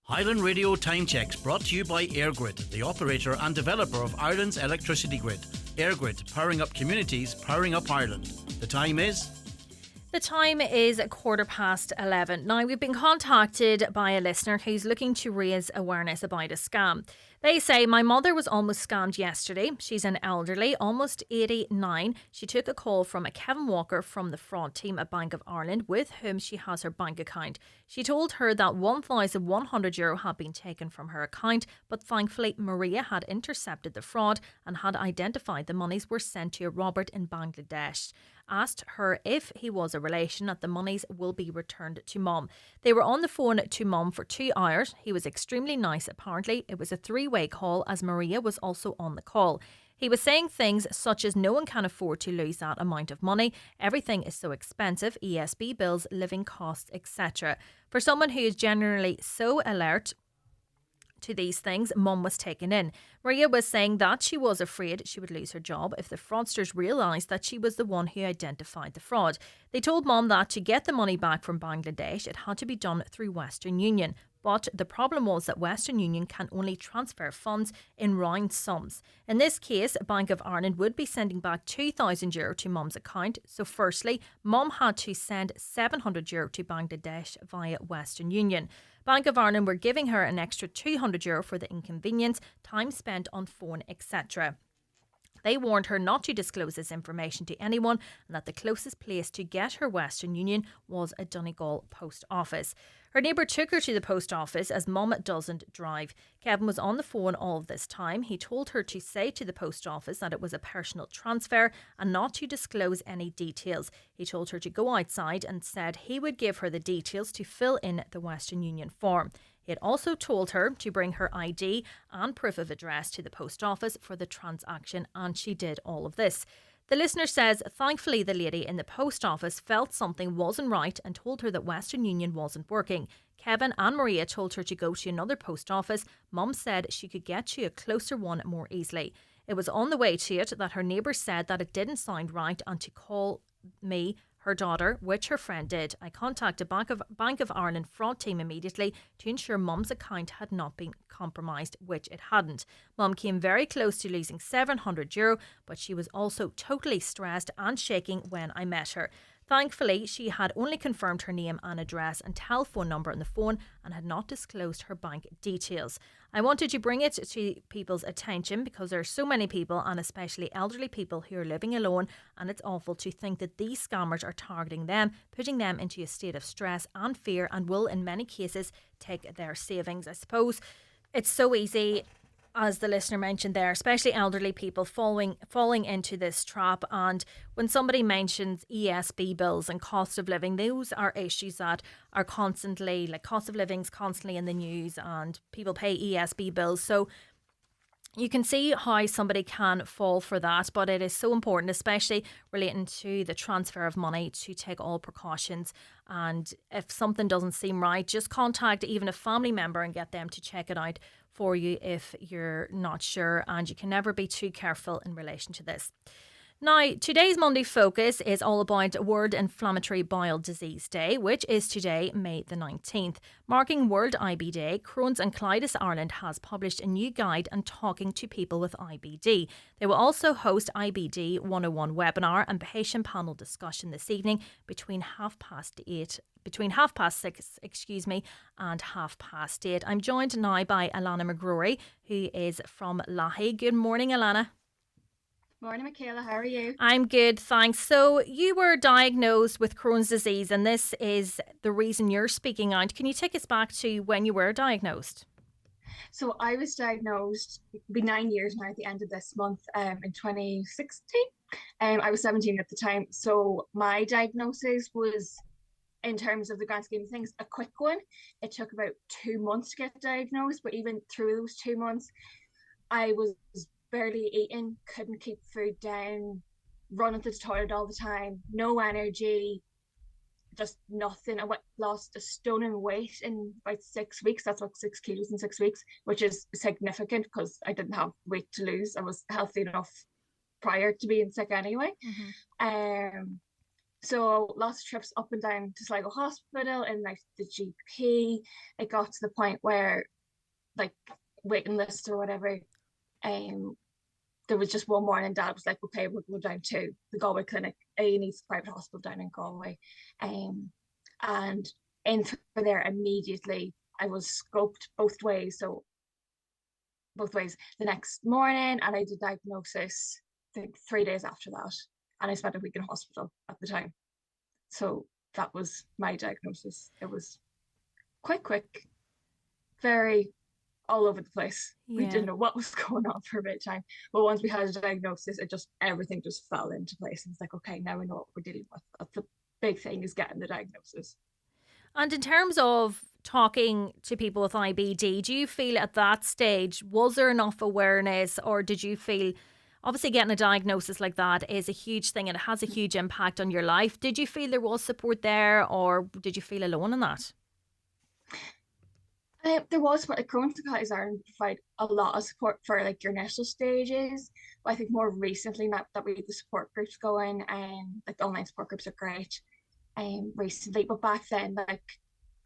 Highland Radio Time Checks brought to you by EirGrid, the operator and developer of Ireland's electricity grid. EirGrid, powering up communities, powering up Ireland. The time is... The time is 11:15. Now, we've been contacted by a listener who's looking to raise awareness about a scam. They say, my mother was almost scammed yesterday. She's an elderly, almost 89. She took a call from a Kevin Walker from the fraud team at Bank of Ireland, with whom she has her bank account. She told her that €1,100 had been taken from her account, but thankfully Maria had intercepted the fraud and had identified the monies were sent to a Robert in Bangladesh. Asked her if he was a relation, that the monies will be returned to Mum. They were on the phone to Mum for 2 hours. He was extremely nice apparently. It was a 3-way call, as Maria was also on the call. He was saying things such as no one can afford to lose that amount of money. Everything is so expensive, ESB bills, living costs, etc. For someone who is generally so alert to these things, Mum was taken in. Maria was saying that she was afraid she would lose her job if the fraudsters realised that she was the one who identified the fraud. They told Mum that to get the money back from Bangladesh, it had to be done through Western Union. But the problem was that Western Union can only transfer funds in round sums. In this case, Bank of Ireland would be sending back €2,000 to Mum's account. So firstly, Mum had to send €700 to Bangladesh via Western Union. Bank of Ireland were giving her an extra €200 for the inconvenience, time spent on phone, etc. They warned her not to disclose this information to anyone and that the closest place to get her Western Union was a Donegal post office. Her neighbour took her to the post office as Mum doesn't drive. Kevin was on the phone all of this time. He told her to say to the post office that it was a personal transfer and not to disclose any details. He told her to go outside and said he would give her the details to fill in the Western Union form. He had also told her to bring her ID and proof of address to the post office for the transaction, and she did all of this. The listener says, thankfully the lady in the post office felt something wasn't right and told her that Western Union wasn't working. Kevin and Maria told her to go to another post office. Mum said she could get to a closer one more easily. It was on the way to it that her neighbour said that it didn't sound right and to call me, her daughter, which her friend did. I contacted Bank of Ireland fraud team immediately to ensure Mum's account had not been compromised, which it hadn't. Mum came very close to losing €700, but she was also totally stressed and shaking when I met her. Thankfully, she had only confirmed her name and address and telephone number on the phone and had not disclosed her bank details. I wanted to bring it to people's attention because there are so many people, and especially elderly people, who are living alone, and it's awful to think that these scammers are targeting them, putting them into a state of stress and fear, and will in many cases take their savings. I suppose it's so easy, as the listener mentioned there, especially elderly people falling into this trap. And when somebody mentions ESB bills and cost of living, those are issues that are constantly, like cost of living's constantly in the news and people pay ESB bills. So you can see how somebody can fall for that, but it is so important, especially relating to the transfer of money, to take all precautions. And if something doesn't seem right, just contact even a family member and get them to check it out for you if you're not sure. And you can never be too careful in relation to this. Now, today's Monday Focus is all about World Inflammatory Bowel Disease Day, which is today, May the 19th. Marking World IB Day, Crohn's and Colitis Ireland has published a new guide on talking to people with IBD. They will also host IBD 101 webinar and patient panel discussion this evening between 6:30 and 8:30. I'm joined now by Alana McGrory, who is from Lahey. Good morning, Alana. Morning, Michaela. How are you? I'm good, thanks. So you were diagnosed with Crohn's disease, and this is the reason you're speaking out. Can you take us back to when you were diagnosed? So I was diagnosed, it'll be 9 years now at the end of this month, in 2016. I was 17 at the time. So my diagnosis was, in terms of the grand scheme of things, a quick one. It took about 2 months to get diagnosed, but even through those 2 months, I was barely eating, couldn't keep food down, running to the toilet all the time, no energy, just nothing. I lost a stone in weight in about 6 weeks. That's about 6 kilos in 6 weeks, which is significant because I didn't have weight to lose. I was healthy enough prior to being sick anyway. So lots of trips up and down to Sligo Hospital and like the GP. It got to the point where, like, waiting lists or whatever, there was just one morning Dad was like, okay, we'll go down to the Galway clinic, A&E's private hospital down in Galway. And in through there immediately, I was scoped both ways. So both ways the next morning, and I did diagnosis, I think 3 days after that. And I spent a week in hospital at the time. So that was my diagnosis. It was quite quick, very all over the place. Yeah. We didn't know what was going on for a bit of time. But once we had a diagnosis, everything just fell into place. And it's like, okay, now we know what we're dealing with. That's the big thing, is getting the diagnosis. And in terms of talking to people with IBD, do you feel at that stage, was there enough awareness, or did you feel, obviously getting a diagnosis like that is a huge thing and it has a huge impact on your life. Did you feel there was support there, or did you feel alone in that? There was, but like Crohn's and Colitis Ireland provide a lot of support for like your initial stages. But I think more recently, now that we have the support groups going, and like the online support groups are great. Recently, but back then, like,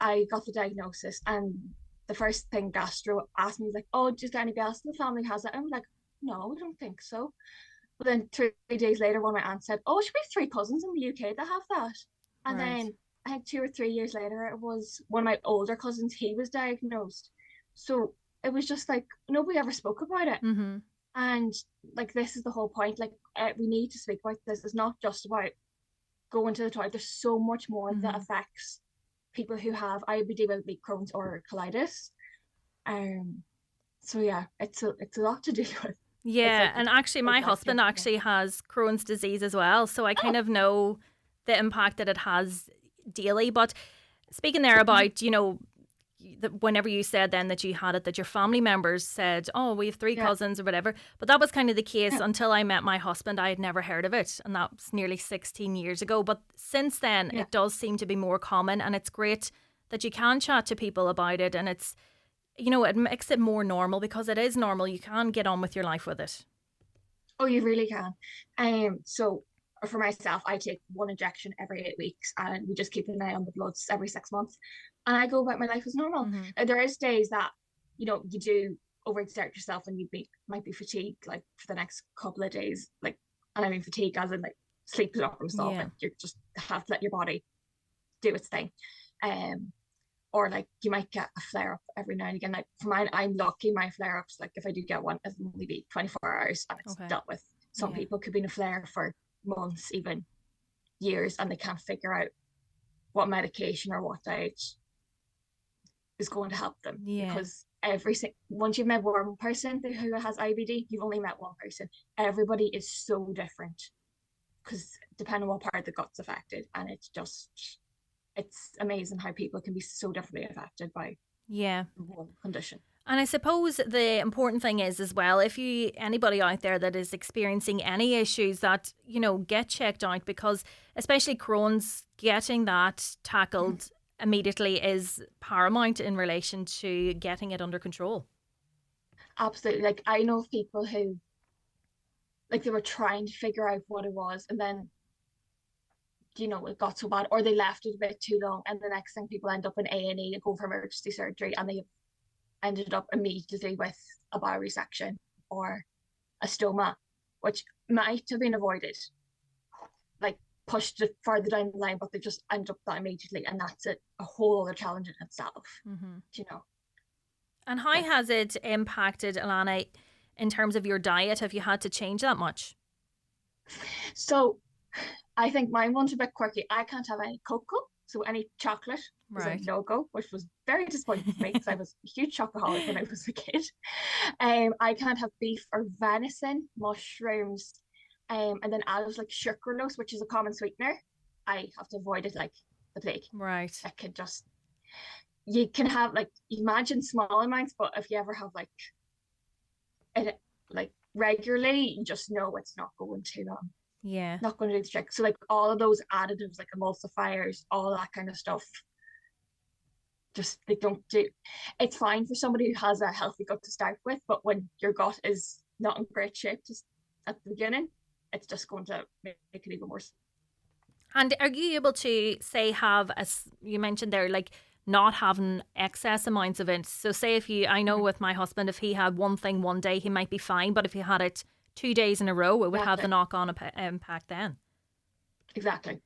I got the diagnosis, and the first thing gastro asked me was like, "Oh, is there anybody else in the family who has it?" And I'm like, "No, I don't think so." But then 3 days later, one of my aunts said, "Oh, it should be 3 cousins in the UK that have that." And then I think 2 or 3 years later, it was one of my older cousins, he was diagnosed. So it was just like, nobody ever spoke about it. And like, this is the whole point. Like, we need to speak about this. It's not just about going to the toilet. There's so much more that affects people who have IBD, whether it be Crohn's or colitis. So yeah, it's a lot to deal with. Yeah, and actually my husband actually has Crohn's disease as well, so I kind of know the impact that it has daily. But speaking there about, you know, whenever you said then that you had it, that your family members said, oh, we have 3 cousins or whatever, but that was kind of the case until I met my husband. I had never heard of it, and that was nearly 16 years ago. But since then it does seem to be more common, and it's great that you can chat to people about it, and it's, you know, it makes it more normal, because it is normal. You can get on with your life with it. Oh, you really can. So for myself, I take 1 injection every 8 weeks, and we just keep an eye on the bloods every 6 months, and I go about my life as normal. There is days that, you know, you do overexert yourself and you might be fatigued, like for the next couple of days, like, and I mean fatigue as in like sleep problem stuff. Like you just have to let your body do its thing. Or like you might get a flare up every now and again. Like for mine, I'm lucky. My flare ups, like if I do get one, it'll only be 24 hours and it's dealt with. Some people could be in a flare for months, even years, and they can't figure out what medication or what diet is going to help them. Because once you've met one person who has IBD, you've only met one person. Everybody is so different, because depending on what part of the gut's affected, and it's amazing how people can be so differently affected by one condition. And I suppose the important thing is as well, if anybody out there that is experiencing any issues, that, you know, get checked out, because especially Crohn's, getting that tackled immediately is paramount in relation to getting it under control. Absolutely. Like I know people who, like, they were trying to figure out what it was, and then, you know, it got so bad, or they left it a bit too long, and the next thing people end up in A&E and go for emergency surgery, and they ended up immediately with a bioresection or a stoma, which might have been avoided, like pushed it further down the line, but they just end up that immediately, and that's a whole other challenge in itself. You know. And how has it impacted, Alana, in terms of your diet? Have you had to change that much? So I think mine one's a bit quirky. I can't have any cocoa, so any chocolate was a no-go, which was very disappointing for me, because I was a huge chocoholic when I was a kid. I can't have beef or venison, mushrooms, and then olives, like sucralose, which is a common sweetener. I have to avoid it like the plague. Right. I could just, you can have, like, imagine small amounts, but if you ever have like it like regularly, you just know it's not going to not going to do the trick. So like all of those additives, like emulsifiers, all that kind of stuff, just they don't do. It's fine for somebody who has a healthy gut to start with, but when your gut is not in great shape just at the beginning, it's just going to make it even worse. And are you able to say you mentioned there, like not having excess amounts of it? So say if I know with my husband, if he had one thing one day, he might be fine, but if he had it 2 days in a row, it would have the knock-on impact then. Exactly.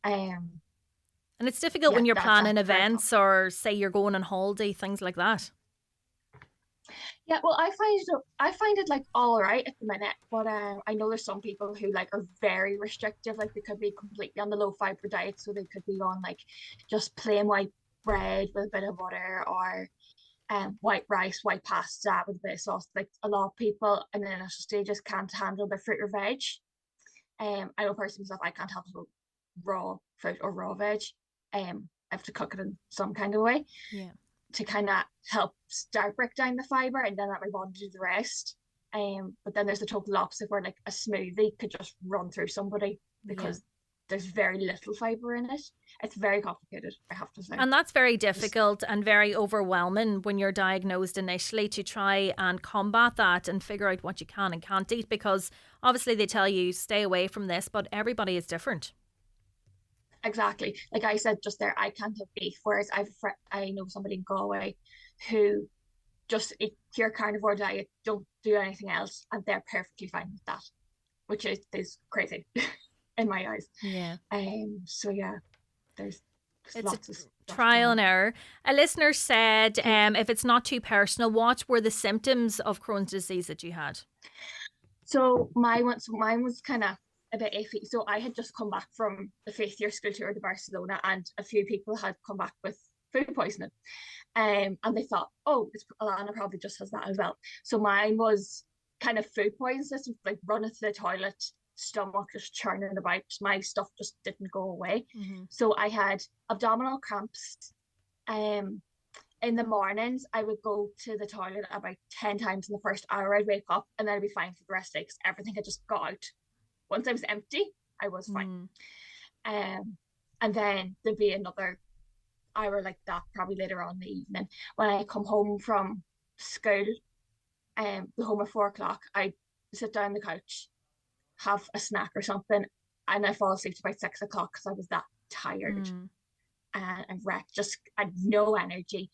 And it's difficult when you're planning events, or say you're going on holiday, things like that. Yeah, well, I find it like all right at the minute, but I know there's some people who like are very restrictive. Like they could be completely on the low fiber diet, so they could be on like just plain white bread with a bit of butter, or white rice, white pasta with a bit of sauce. Like a lot of people in the initial stages can't handle their fruit or veg. I know personally myself, I can't handle raw fruit or raw veg. I have to cook it in some kind of way. To kind of help break down the fiber, and then let my body do the rest. But then there's the total opposite, where like a smoothie could just run through somebody, because there's very little fiber in it. It's very complicated, I have to say. And that's very difficult and very overwhelming when you're diagnosed initially, to try and combat that and figure out what you can and can't eat, because obviously they tell you stay away from this, but everybody is different. Exactly. Like I said just there, I can't have beef, whereas I know somebody in Galway who just eat pure carnivore diet, don't do anything else, and they're perfectly fine with that, which is crazy in my eyes. So yeah, there's lots of stuff. Trial and error. A listener said, if it's not too personal, what were the symptoms of Crohn's disease that you had? So mine was kind of a bit iffy. So I had just come back from the 5th year school tour to Barcelona, and a few people had come back with food poisoning. And they thought, oh, Alana probably just has that as well. So mine was kind of food poisoning, like running to the toilet, stomach just churning about. My stuff just didn't go away. So I had abdominal cramps. In the mornings, I would go to the toilet about 10 times in the first hour. I'd wake up and then I'd be fine for the rest of the day because everything had just got out. Once I was empty, I was fine. And then there'd be another hour like that probably later on in the evening. When I come home from school, the home at 4 o'clock, I sit down on the couch, have a snack or something, and I fall asleep about 6 o'clock because I was that tired and wrecked. Just had no energy.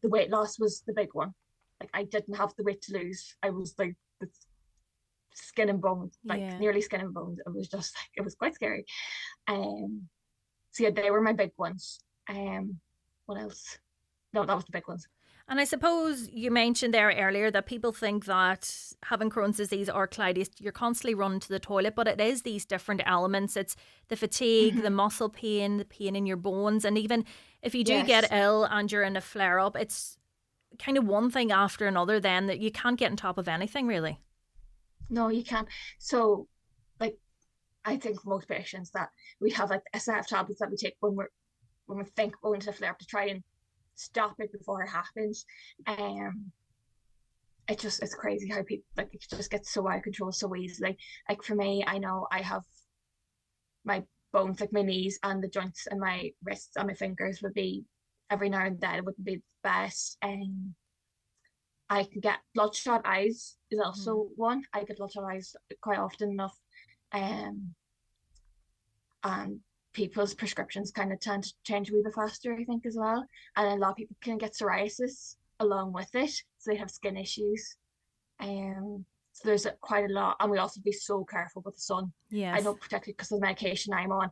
The weight loss was the big one. Like I didn't have the weight to lose. I was like the skin and bones, like nearly skin and bones. It was just like, it was quite scary. So yeah, they were my big ones. What else? No, that was the big ones. And I suppose you mentioned there earlier that people think that having Crohn's disease or colitis, you're constantly running to the toilet, but it is these different elements. It's the fatigue, the muscle pain, the pain in your bones. And even if you do get ill and you're in a flare-up, it's kind of one thing after another then that you can't get on top of anything really. No, you can't. So like, I think most patients that we have like SNF tablets that we take when we think going to the flare-up to try and stop it before it happens. It's crazy how people like it just gets so out of control so easily. Like for me, I know I have my bones, like my knees and the joints and my wrists and my fingers would be every now and then, it wouldn't be the best. I can get bloodshot eyes is also one. I get bloodshot eyes quite often enough. And people's prescriptions kind of tend to change a wee bit faster, I think, as well. And a lot of people can get psoriasis along with it, so they have skin issues. So there's quite a lot, and we also be so careful with the sun. Yes. I know particularly because of the medication I'm on.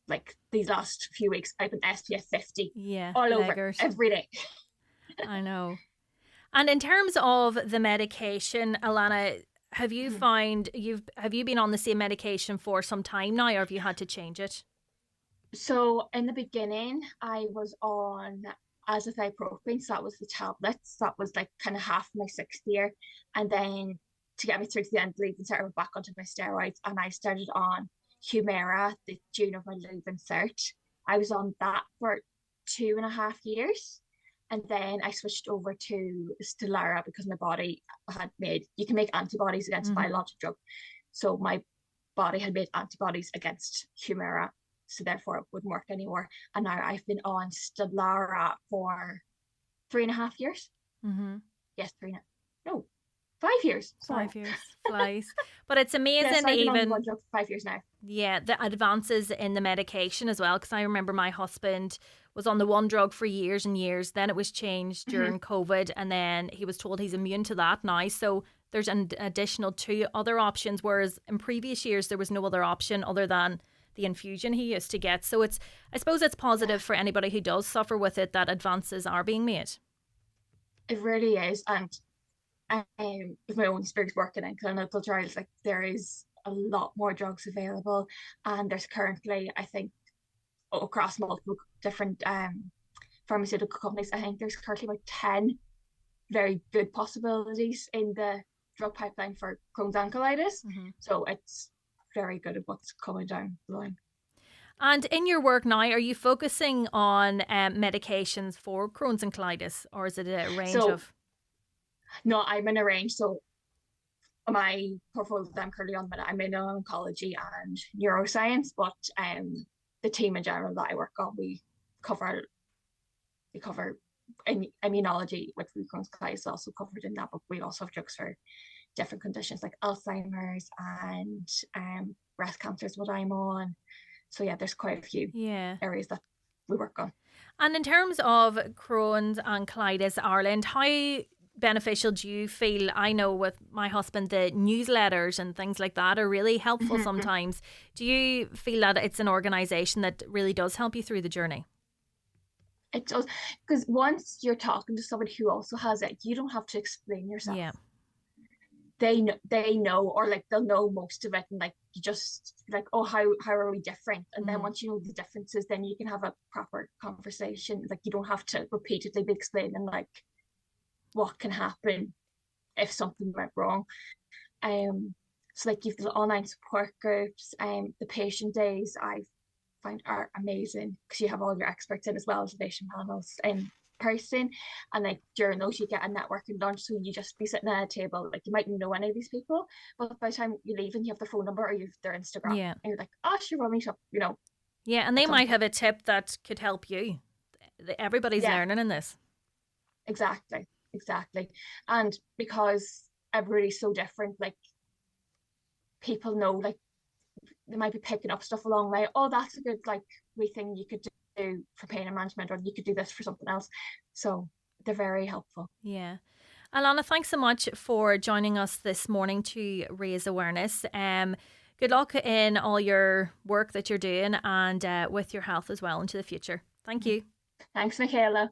Like these last few weeks, I've been SPF 50 all over every day. I know. And in terms of the medication, Alana, have you found have you been on the same medication for some time now, or have you had to change it? So in the beginning, I was on azithromycin, so that was the tablets. That was like kind of half my 6th year, and then to get me through to the end of leaving cert, I went back onto my steroids, and I started on Humira the June of my leaving cert. I was on that for 2.5 years. And then I switched over to Stelara because my body you can make antibodies against biologic drug. So my body had made antibodies against Humira, so therefore it wouldn't work anymore. And now I've been on Stelara for 3.5 years. Yes, 5 years. Sorry. 5 years flies. But it's amazing. Yes, I've been even on one drug for 5 years now. Yeah, the advances in the medication as well, because I remember my husband was on the one drug for years and years. Then it was changed during COVID, and then he was told he's immune to that now. So there's an additional 2 other options, whereas in previous years there was no other option other than the infusion he used to get. So I suppose it's positive for anybody who does suffer with it that advances are being made. It really is. And with my own experience working in clinical trials, like there is a lot more drugs available, and there's currently, I think, across multiple different pharmaceutical companies, I think there's currently about 10 very good possibilities in the drug pipeline for Crohn's and colitis. So it's very good at what's coming down the line. And in your work now, are you focusing on medications for Crohn's and colitis, or is it a range of? No, I'm in a range. So my portfolio that I'm currently on, I'm in oncology and neuroscience, but the team in general that I work on, we cover immunology, with Crohn's colitis also covered in that, but we also have drugs for different conditions like Alzheimer's and breast cancer is what I'm on. So yeah, there's quite a few areas that we work on. And in terms of Crohn's and colitis Ireland, how beneficial do you feel? I know with my husband, the newsletters and things like that are really helpful sometimes. Do you feel that it's an organisation that really does help you through the journey? It does, because once you're talking to somebody who also has it, you don't have to explain yourself. they know, or like they'll know most of it, and like you just like, oh, how are we different? And then once you know the differences, then you can have a proper conversation. Like you don't have to repeatedly be explaining like what can happen if something went wrong. So like you've the online support groups, the patient days I find are amazing because you have all your experts in as well as the patient panels in person, and like during those you get a networking lunch, so you just be sitting at a table, like you mightn't know any of these people, but by the time you leave and you have their phone number or you have their Instagram, and you're like, oh sure, we'll meet up, you know. Yeah, and they might have a tip that could help you. Everybody's learning in this. Exactly. And because everybody's so different, like people know, like they might be picking up stuff along the way. Oh, that's a good like wee thing you could do for pain management, or you could do this for something else. So they're very helpful. Yeah. Alana, thanks so much for joining us this morning to raise awareness. Good luck in all your work that you're doing, and with your health as well into the future. Thank you. Thanks, Michaela.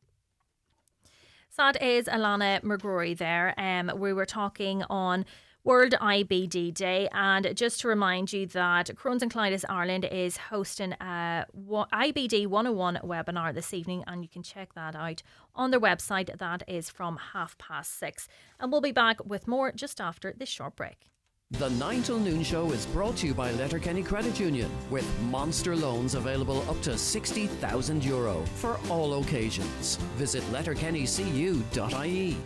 So that is Alana McGrory there. We were talking on World IBD Day, and just to remind you that Crohn's and Colitis Ireland is hosting a IBD 101 webinar this evening, and you can check that out on their website. That is from 6:30, and we'll be back with more just after this short break. The 9 till noon show is brought to you by Letterkenny Credit Union, with monster loans available up to €60,000 for all occasions. Visit letterkennycu.ie.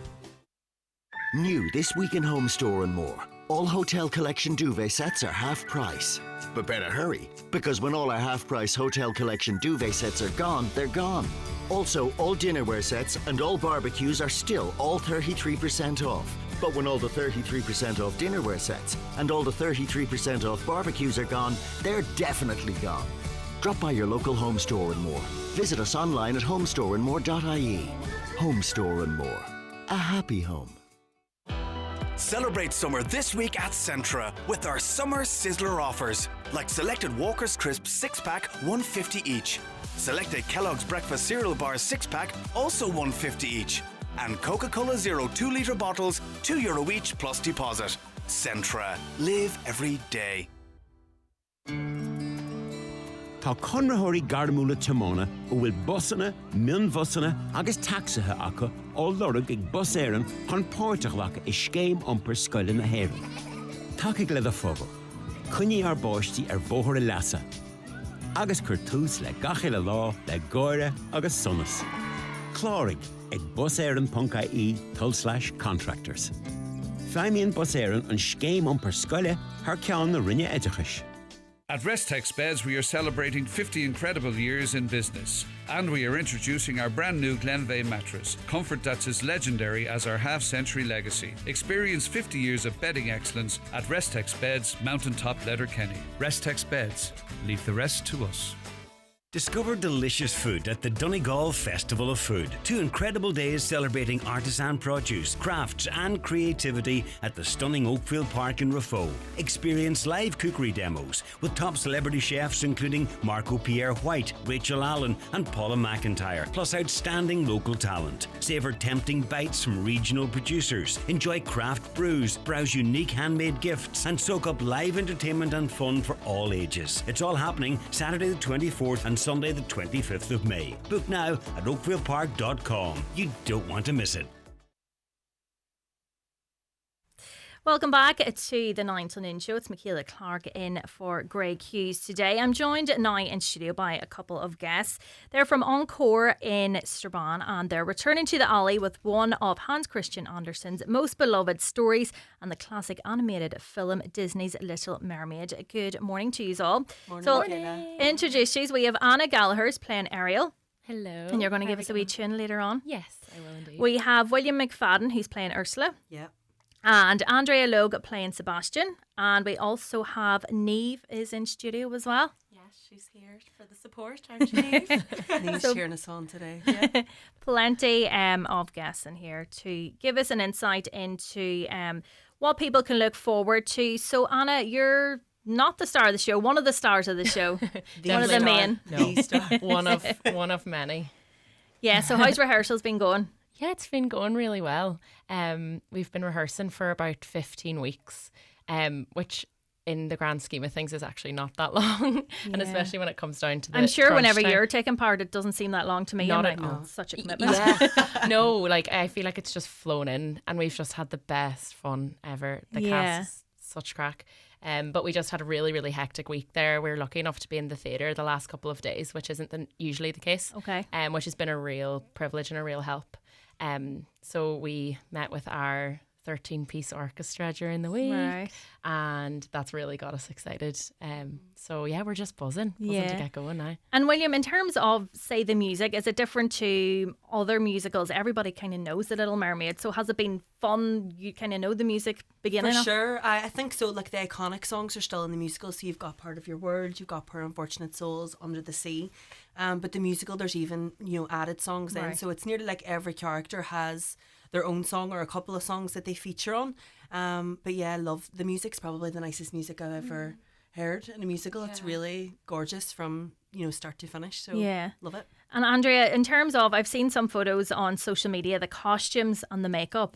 New this week in Home Store and More. All Hotel Collection duvet sets are half price. But better hurry, because when all our half price Hotel Collection duvet sets are gone, they're gone. Also, all dinnerware sets and all barbecues are still all 33% off. But when all the 33% off dinnerware sets and all the 33% off barbecues are gone, they're definitely gone. Drop by your local Home Store and More. Visit us online at homestoreandmore.ie. Home Store and More. A happy home. Celebrate summer this week at Centra with our summer sizzler offers, like selected Walker's Crisps 6-pack, $1.50 each. Selected Kellogg's Breakfast Cereal Bars 6-pack, also $1.50 each. And Coca-Cola Zero 2-litre bottles, €2 each plus deposit. Centra. Live every day. Tá conrathirí garmúla Timona ó bhfuil busanna, mion busanna agus taxathe acu ó lorg ag bus éireann chun páirteach lecha I scéim iompar scoile na hÉireann. Tacaigh le a phobal, cuinní ar báistí ar bóthar I leasa, agus chuir tús le gachéile lá le gáire agus sonas. Chláraigh ag buséireann.ie/contractors. Feimíonn bus éireann an scéim iompar scoile thar ceann na rinne éideachais. At Restex Beds, we are celebrating 50 incredible years in business. And we are introducing our brand new Glenveigh mattress, comfort that's as legendary as our half-century legacy. Experience 50 years of bedding excellence at Restex Beds, Mountaintop Letterkenny. Restex Beds, leave the rest to us. Discover delicious food at the Donegal Festival of Food. 2 incredible days celebrating artisan produce, crafts and creativity at the stunning Oakfield Park in Raphoe. Experience live cookery demos with top celebrity chefs including Marco Pierre White, Rachel Allen and Paula McIntyre, plus outstanding local talent. Savour tempting bites from regional producers. Enjoy craft brews, browse unique handmade gifts and soak up live entertainment and fun for all ages. It's all happening Saturday the 24th and Sunday the 25th of May. Book now at oakfieldpark.com. You don't want to miss it. Welcome back to the 9 till noon show. It's Michaela Clark in for Greg Hughes today. I'm joined now in studio by a couple of guests. They're from Encore in Strabane, and they're returning to the Alley with one of Hans Christian Andersen's most beloved stories and the classic animated film Disney's Little Mermaid. Good morning to you all. Morning, so, Michaela. introduce you. We have Anna Gallagher's playing Ariel. Hello. And you're going to give us a wee tune later on. Yes, I will indeed. We have William McFadden, who's playing Ursula. Yeah. And Andrea Logue playing Sebastian. And we also have Neve is in studio as well. Yes, she's here for the support, aren't you, Neve? Neve's cheering us on today. Yeah. Plenty of guests in here to give us an insight into what people can look forward to. So Anna, you're not the star of the show, one of the stars of the show. One of the main. No, one of many. Yeah, so how's rehearsals been going? Yeah, it's been going really well. We've been rehearsing for about 15 weeks, which in the grand scheme of things is actually not that long. And especially when it comes down to the I'm sure whenever time. you're taking part, it doesn't seem that long to me. Not I'm at like, all. "Oh, such a commitment." Yeah. No, like I feel like it's just flown in, and we've just had the best fun ever. The cast is such crack. But we just had a really, really hectic week there. We were lucky enough to be in the theatre the last couple of days, which isn't usually the case. Okay. Which has been a real privilege and a real help. So we met with our 13-piece orchestra during the week, and that's really got us excited. So yeah, we're just buzzing to get going now. And William, in terms of, say, the music, is it different to other musicals? Everybody kind of knows The Little Mermaid, so has it been fun? You kind of know the music beginning For of? sure, I think so. Like the iconic songs are still in the musical, so you've got Part of Your World, you've got Poor Unfortunate Souls, Under the Sea, but the musical there's even added songs in, so it's nearly like every character has their own song or a couple of songs that they feature on. But yeah, I love the music's probably the nicest music I've ever heard in a musical. It's really gorgeous from start to finish, so love it. And Andrea, in terms of, I've seen some photos on social media, the costumes and the makeup.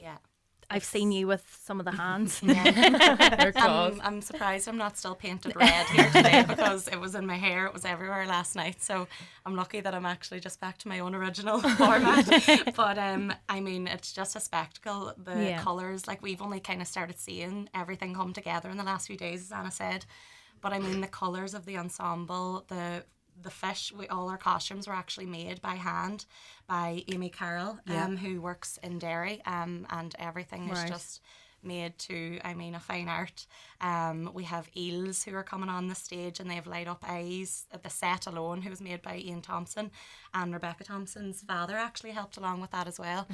I've seen you with some of the hands. I'm surprised I'm not still painted red here today because it was in my hair, it was everywhere last night. So I'm lucky that I'm actually just back to my own original format. But I mean, it's just a spectacle. The colours, like we've only kind of started seeing everything come together in the last few days, as Anna said. But I mean, the colours of the ensemble, the fish, all our costumes were actually made by hand by Amy Carroll, who works in Derry, and everything is just made to, I mean, a fine art. We have eels who are coming on the stage and they have light up eyes. The set alone, who was made by Ian Thompson, and Rebecca Thompson's father actually helped along with that as well.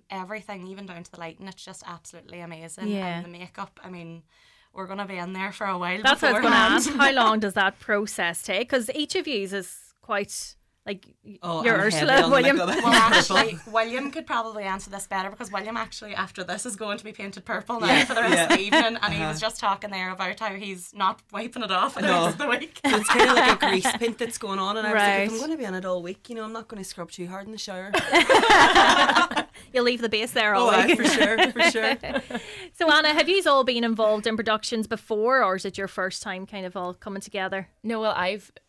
Everything, even down to the lighting, it's just absolutely amazing. And the makeup, I mean, we're going to be in there for a while. That's what I was going to ask. How long does that process take? Because each of you is quite, like, you're Ursula, William. Well, actually, William could probably answer this better because William actually, after this, is going to be painted purple now for the rest of the evening. And he was just talking there about how he's not wiping it off for the rest of the week. So it's kind of like a grease paint that's going on. And I was like, if I'm going to be in it all week, I'm not going to scrub too hard in the shower. You'll leave the base there all week. For sure. So Anna, have you all been involved in productions before, or is it your first time kind of all coming together? No, well,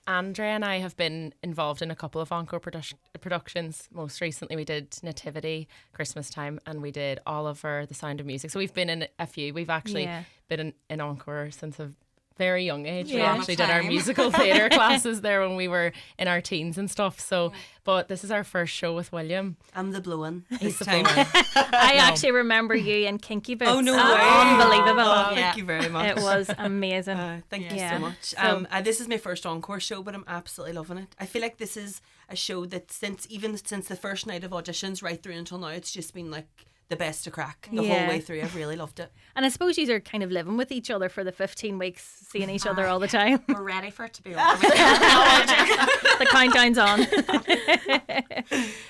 Andrea and I have been involved in a couple of encore productions. Most recently we did Nativity, Christmas time, and we did Oliver, The Sound of Music. So we've been in a few. We've actually been in encore since a very young age. We actually did our musical theatre classes there when we were in our teens and stuff. So, but this is our first show with William. I'm the blowing. He's the blowing. I actually remember you in Kinky Boots. Oh, no way. Unbelievable. Oh, thank you very much. It was amazing. Thank you so much. So, this is my first encore show, but I'm absolutely loving it. I feel like this is a show that since the first night of auditions right through until now, it's just been like the best to crack the whole way through. I've really loved it. And I suppose you are kind of living with each other for the 15 weeks, seeing each other all the time. We're ready for it to be over. The countdown's on.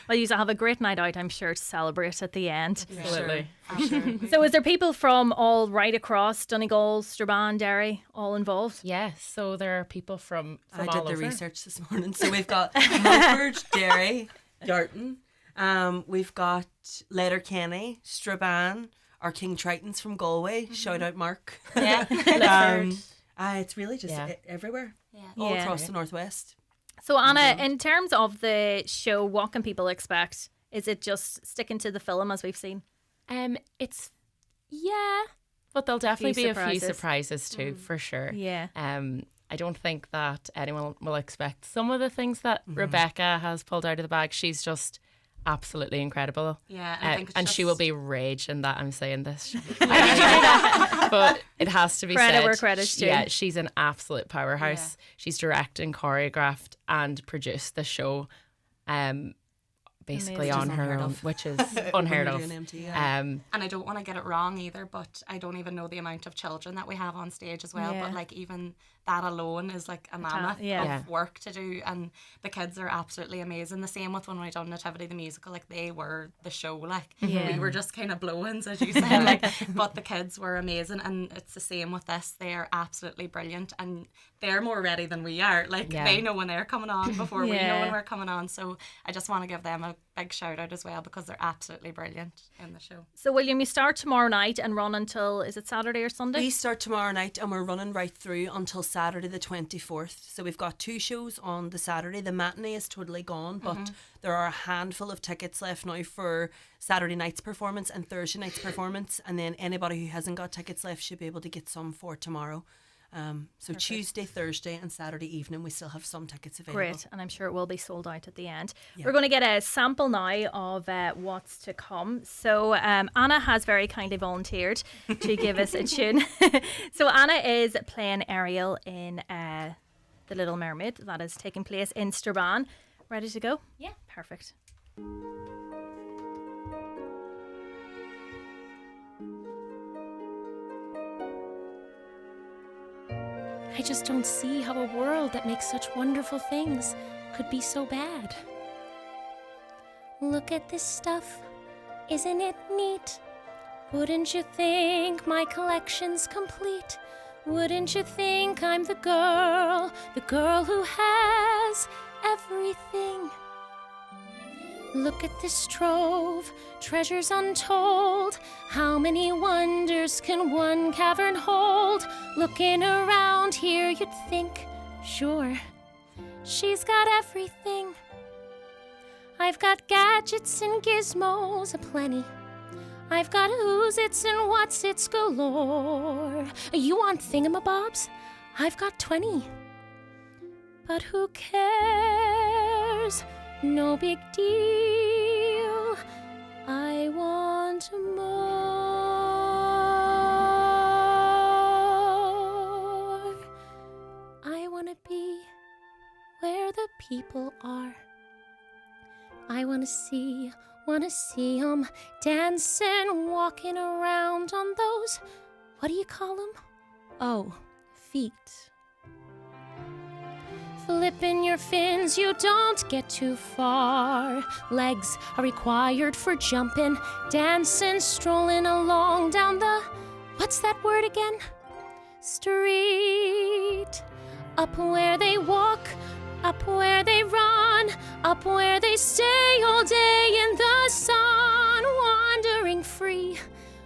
Well, you have a great night out, I'm sure, to celebrate at the end. Absolutely. Sure. So is there people from all right across Donegal, Strabane, Derry, all involved? Yes, so there are people from I all did the over. research this morning. So we've got Milford, Derry, Yarton. We've got Letterkenny, Strabane, our King Tritons from Galway. Shout out Mark. Yeah. It's really just everywhere. All across the northwest. So Anna, in terms of the show, what can people expect? Is it just sticking to the film as we've seen? It's but there'll definitely be a few surprises. surprises too, for sure. Yeah. I don't think that anyone will expect some of the things that Rebecca has pulled out of the bag. She's just absolutely incredible. Yeah, I think and she will be raging that I'm saying this. But it has to be credit said. where credit's due. Yeah, she's an absolute powerhouse. She's directed, choreographed, and produced the show. Basically Amazing. on her own, which is unheard of. And I don't want to get it wrong either, but I don't even know the amount of children that we have on stage as well. But like even that alone is like a mammoth of work to do, and the kids are absolutely amazing. The same with when we done Nativity the musical, like they were the show, like we were just kind of blow-ins, as you said, like, but the kids were amazing, and it's the same with this. They're absolutely brilliant, and they're more ready than we are. Like they know when they're coming on before we know when we're coming on. So I just want to give them a big shout out as well, because they're absolutely brilliant in the show. So William, you start tomorrow night and run until, is it Saturday or Sunday? We start tomorrow night and we're running right through until Saturday the 24th. So we've got 2 shows on the Saturday. The matinee is totally gone, but there are a handful of tickets left now for Saturday night's performance and Thursday night's performance. And then anybody who hasn't got tickets left should be able to get some for tomorrow. So Perfect. Tuesday, Thursday and Saturday evening we still have some tickets available. Great, and I'm sure it will be sold out at the end. Yeah. We're going to get a sample now of what's to come. So Anna has very kindly volunteered to give us a tune. So Anna is playing Ariel in The Little Mermaid. That is taking place in Strabane. Ready to go? Yeah. Perfect. I just don't see how a world that makes such wonderful things could be so bad. Look at this stuff, isn't it neat? Wouldn't you think my collection's complete? Wouldn't you think I'm the girl who has everything? Look at this trove, treasures untold. How many wonders can one cavern hold? Looking around here, you'd think, sure, she's got everything. I've got gadgets and gizmos aplenty. I've got who's-its and what's-its galore. You want thingamabobs? I've got 20. But who cares? No big deal. I want more. I want to be where the people are. I want to see 'em dancing, walking around on those, what do you call them? Oh, feet. Flipping your fins, you don't get too far. Legs are required for jumping, dancing, strolling along down the, what's that word again? Street. Up where they walk, up where they run, up where they stay all day in the sun, wandering free.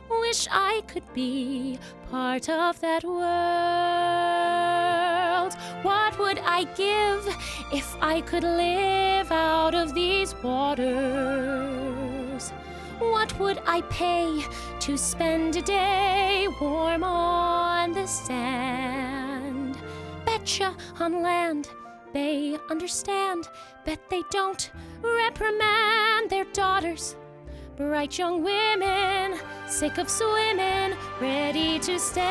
Wish I could be part of that world. What would I give if I could live out of these waters? What would I pay to spend a day warm on the sand? Betcha on land they understand. Bet they don't reprimand their daughters. Bright young women, sick of swimming, ready to stand.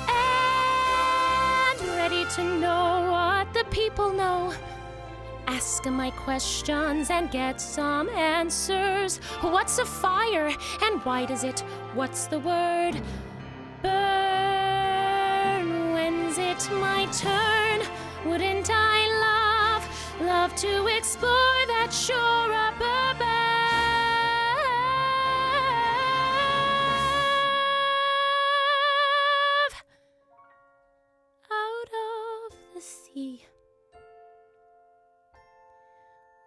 And ready to know what the people know. Ask 'em my questions and get some answers. What's a fire and why does it? What's the word? Burn. When's it my turn? Wouldn't I love to explore that shore up above? Out of the sea.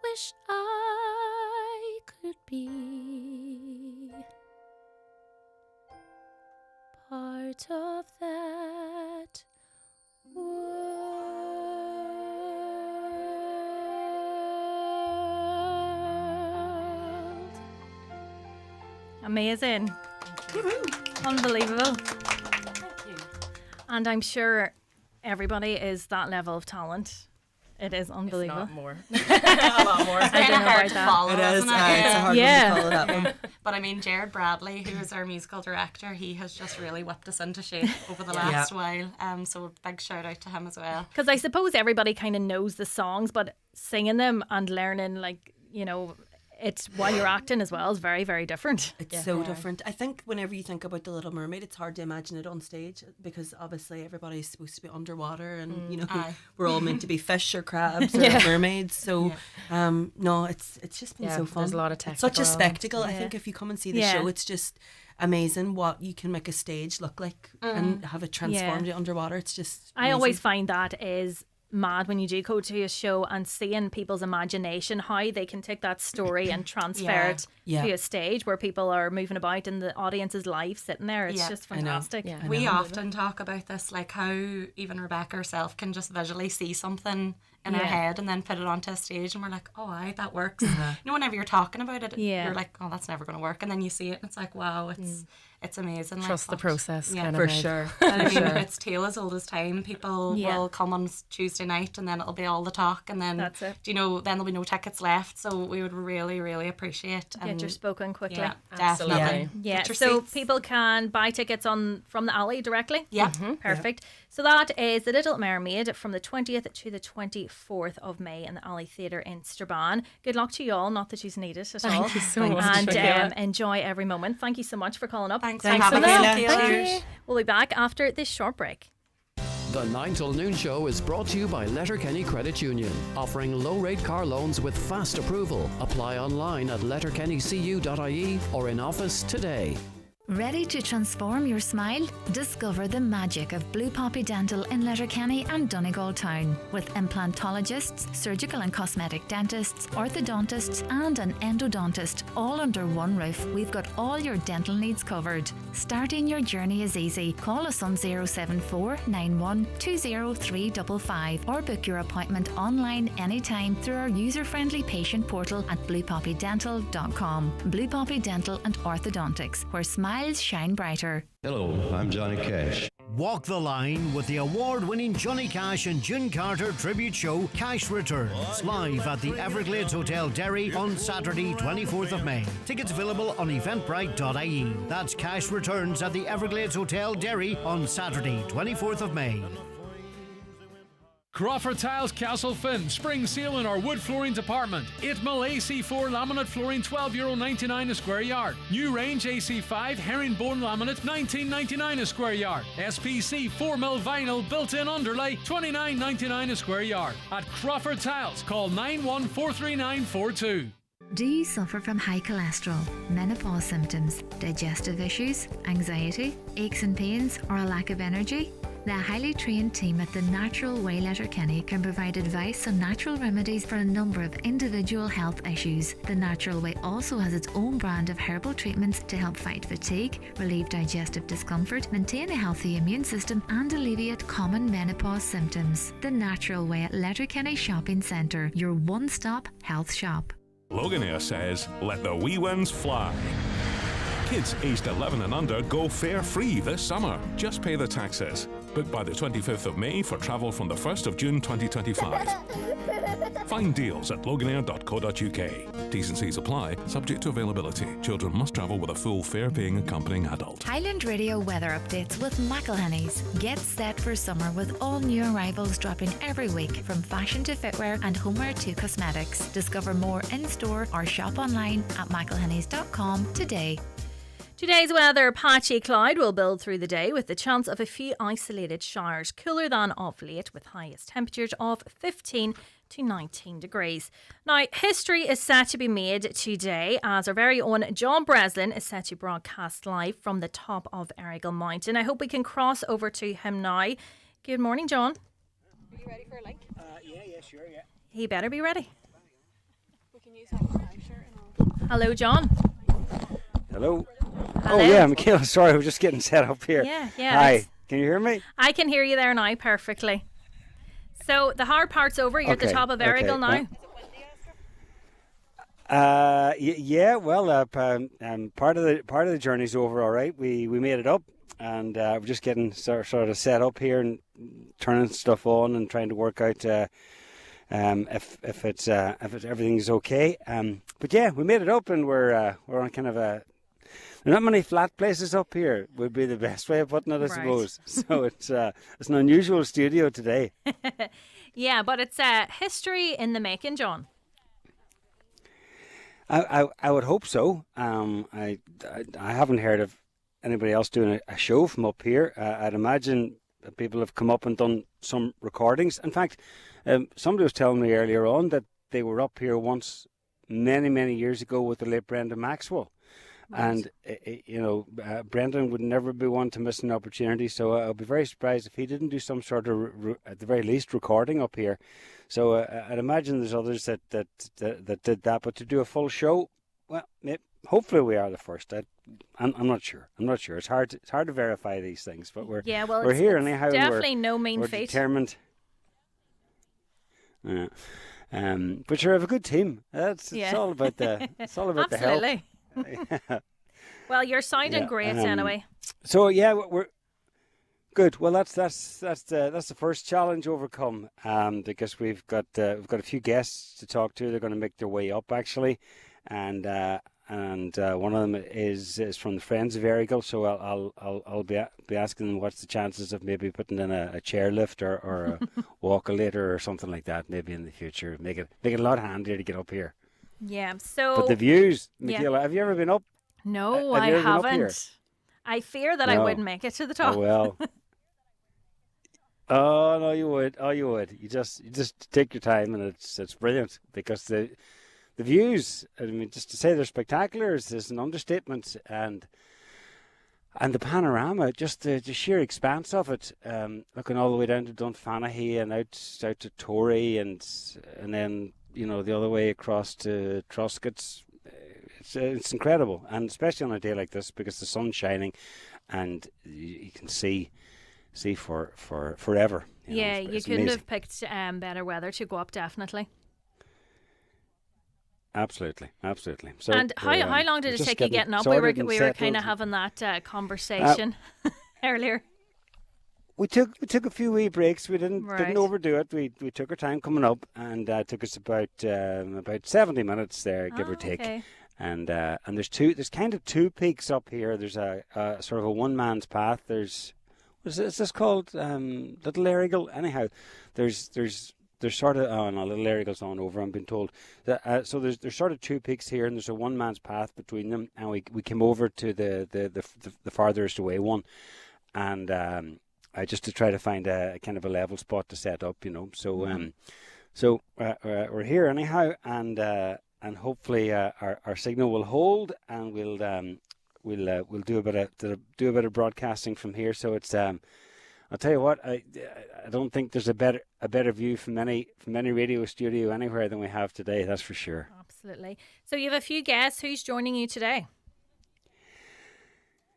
Wish I could be part of that world. Amazing. Unbelievable. Thank you. And I'm sure everybody is that level of talent. It is unbelievable. If not more. A lot more. It's I don't kind of know hard about to that. follow, It is, isn't it? it's a hard one to follow that one. But I mean, Jared Bradley, who is our musical director, he has just really whipped us into shape over the last while. So a big shout out to him as well. Because I suppose everybody kind of knows the songs, but singing them and learning, like, you know, it's while you're acting as well is very, very different. It's so different. I think whenever you think about The Little Mermaid, it's hard to imagine it on stage because obviously everybody's supposed to be underwater and, you know, we're all meant to be fish or crabs or mermaids. So, no, it's just been so fun. There's a lot of It's such a technical- spectacle. I think if you come and see the show, it's just amazing what you can make a stage look like and have it transformed underwater. It's just I always find that is mad when you do go to a show and seeing people's imagination, how they can take that story and transfer it to a stage where people are moving about and the audience is live sitting there. It's just fantastic. We often talk about this, like how even Rebecca herself can just visually see something in her head and then put it onto a stage, and we're like, oh, aye, that works. You know, whenever you're talking about it, you're like, oh, that's never going to work, and then you see it and it's like, wow, it's amazing. Trust the process. Yeah, for sure. And I mean, it's tale as old as time. People will come on Tuesday night and then it'll be all the talk, and then that's it. You know, then there'll be no tickets left. So we would really, really appreciate get your spoken quickly. Yeah, definitely. Yeah, so people can buy tickets from the alley directly. Yeah, perfect. So that is the Little Mermaid from the 20th to the 24th of May in the Alley Theatre in Strabane. Good luck to you all. Not that you need it at all. Thank you so much. And enjoy every moment. Thank you so much for calling up. Thanks for having us. Thank you. We'll be back after this short break. The 9 till noon show is brought to you by Letterkenny Credit Union, offering low-rate car loans with fast approval. Apply online at letterkennycu.ie or in office today. Ready to transform your smile? Discover the magic of Blue Poppy Dental in Letterkenny and Donegal Town. With implantologists, surgical and cosmetic dentists, orthodontists and an endodontist all under one roof, we've got all your dental needs covered. Starting your journey is easy. Call us on 074 91 20355 or book your appointment online anytime through our user-friendly patient portal at bluepoppydental.com. Blue Poppy Dental and Orthodontics, where smiles shine brighter. Hello, I'm Johnny Cash. Walk the line with the award-winning Johnny Cash and June Carter tribute show Cash Returns, live at the Everglades Hotel Derry on Saturday 24th of May. Tickets available on eventbrite.ie. That's Cash Returns at the Everglades Hotel Derry on Saturday 24th of May. Crawford Tiles Castlefin, spring sale in our wood flooring department. 8 mil AC4 laminate flooring, €12.99 a square yard. New range AC5 herringbone laminate, $19.99 a square yard. SPC 4 mil vinyl built-in underlay, $29.99 a square yard. At Crawford Tiles, call 91-43942. Do you suffer from high cholesterol, menopause symptoms, digestive issues, anxiety, aches and pains, or a lack of energy? The highly trained team at the Natural Way Letterkenny can provide advice on natural remedies for a number of individual health issues. The Natural Way also has its own brand of herbal treatments to help fight fatigue, relieve digestive discomfort, maintain a healthy immune system and alleviate common menopause symptoms. The Natural Way at Letterkenny Shopping Centre, your one-stop health shop. Loganair says, let the wee ones fly. Kids aged 11 and under go fare free this summer. Just pay the taxes. Book by the 25th of May for travel from the 1st of June 2025. Find deals at loganair.co.uk. T's and C's apply, subject to availability. Children must travel with a full fare-paying accompanying adult. Highland Radio weather updates with McElhenny's. Get set for summer with all new arrivals dropping every week, from fashion to footwear and homeware to cosmetics. Discover more in-store or shop online at mcelhennys.com today. Today's weather, patchy cloud will build through the day with the chance of a few isolated showers, cooler than of late with highest temperatures of 15 to 19 degrees. Now, history is set to be made today as our very own John Breslin is set to broadcast live from the top of Errigal Mountain. I hope we can cross over to him now. Good morning, John. Are you ready for a link? Yeah, sure, yeah. He better be ready. We can use that shirt and all. Hello, John. Hello. Hello. Oh yeah, Michaela, sorry, I was just getting set up here. Yeah. Hi, can you hear me? I can hear you there now perfectly. So the hard part's over. You're at the top of Errigal now. Yeah. Well, part of the journey's over. All right, we made it up, and we're just getting sort of set up here and turning stuff on and trying to work out if everything's okay. But yeah, we made it up, and we're on kind of a. There are not many flat places up here, would be the best way of putting it, I suppose. So it's an unusual studio today. Yeah, but it's history in the making, John. I would hope so. I haven't heard of anybody else doing a show from up here. I'd imagine that people have come up and done some recordings. In fact, somebody was telling me earlier on that they were up here once many, many years ago with the late Brenda Maxwell. And, Brendan would never be one to miss an opportunity. So I'll be very surprised if he didn't do some sort of, at the very least, recording up here. So I'd imagine there's others that did that. But to do a full show, well, hopefully we are the first. I'm not sure. It's hard to verify these things, but we're here anyhow. Definitely no mean we're feat. Determined. Yeah. But you have a good team. It's all about the the help. Absolutely. Well, you're sounding great anyway. So yeah, we're good. Well, that's the first challenge overcome. Because we've got a few guests to talk to. They're going to make their way up actually, and one of them is from the Friends of Errigal. So I'll be asking them what's the chances of maybe putting in a chairlift or a walk-a-later or something like that maybe in the future. Make it a lot handier to get up here. Yeah. So. But the views, Michaela, have you ever been up? No, I haven't. I fear that I wouldn't make it to the top. Oh, well. Oh no, you would. Oh, you would. You just take your time, and it's brilliant because the views. I mean, just to say they're spectacular is an understatement, and the panorama, just the sheer expanse of it, looking all the way down to Dunfanaghy and out to Tory, and then the other way across to Truscott's. It's incredible, and especially on a day like this because the sun's shining, and you can see for forever. You couldn't amazing. have picked better weather to go up, definitely. Absolutely. So and how long did it take you getting up? We were kind of having that conversation earlier. We took a few wee breaks. We didn't overdo it. We took our time coming up, and took us about 70 minutes there, give or take. Okay. And there's kind of two peaks up here. There's a sort of a one man's path. Is this called Little Errigal? Anyhow, there's sort of Little Errigal's on over. I'm being told so there's sort of two peaks here, and there's a one man's path between them. And we came over to the farthest away one, and just to try to find a kind of a level spot to set up, So we're here anyhow, and hopefully our signal will hold, and we'll do a bit of broadcasting from here. So it's I'll tell you what, I don't think there's a better view from any radio studio anywhere than we have today. That's for sure. Absolutely. So you have a feto guests. Who's joining you today?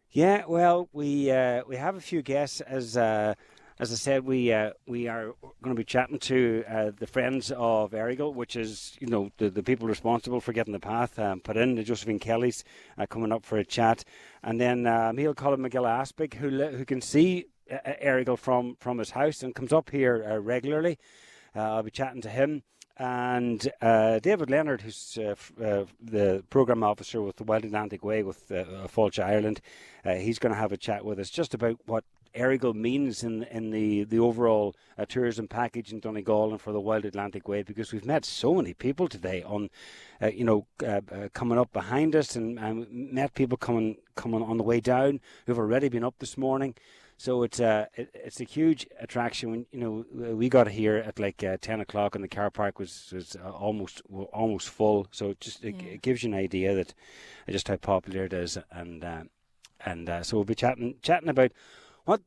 Yeah, well, we have a few guests. As I said, we are going to be chatting to the Friends of Errigal, which is the people responsible for getting the path put in. The Josephine Kelly's coming up for a chat, and then Neil Colin McGill Aspic, who can see Errigal from his house and comes up here regularly. I'll be chatting to him. And David Leonard, who's the programme officer with the Wild Atlantic Way with Fáilte Ireland, he's going to have a chat with us just about what Errigal means in the overall tourism package in Donegal and for the Wild Atlantic Way, because we've met so many people today on, coming up behind us, and met people coming on the way down who've already been up this morning. So it's a huge attraction. When we got here at like 10 o'clock, and the car park was almost full. So it gives you an idea that just how popular it is, and so we'll be chatting about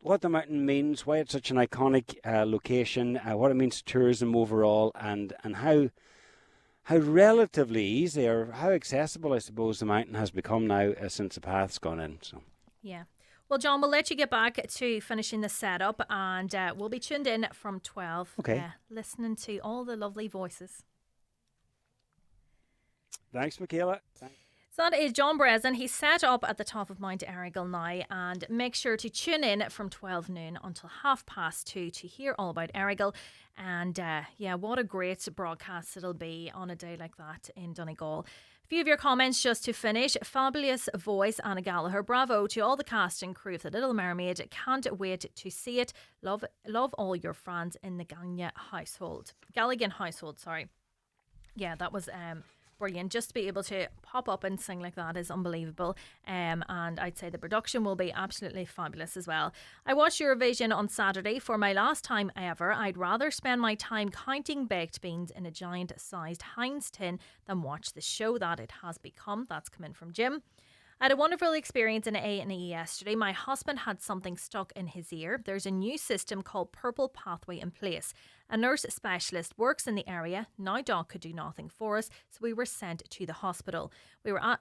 what the mountain means, why it's such an iconic location, what it means to tourism overall, and how relatively easy or how accessible, I suppose, the mountain has become now since the path's gone in. So yeah. Well, John, we'll let you get back to finishing the setup, and we'll be tuned in from 12. Okay. Listening to all the lovely voices. Thanks, Michaela. Thanks. So that is John Breslin. He's set up at the top of Mount Errigal now, and make sure to tune in from 12 noon until 2:30 to hear all about Errigal. And what a great broadcast it'll be on a day like that in Donegal. A few of your comments just to finish. Fabulous voice, Anna Gallagher. Bravo to all the cast and crew of the Little Mermaid. Can't wait to see it. Love all your fans in the Galligan household. Sorry. Yeah, that was brilliant. Just to be able to pop up and sing like that is unbelievable. And I'd say the production will be absolutely fabulous as well. I watched Eurovision on Saturday for my last time ever. I'd rather spend my time counting baked beans in a giant sized Heinz tin than watch the show that it has become. That's come in from Jim. I had a wonderful experience in A&E yesterday. My husband had something stuck in his ear. There's a new system called Purple Pathway in place. A nurse specialist works in the area. Now Doc could do nothing for us, so we were sent to the hospital.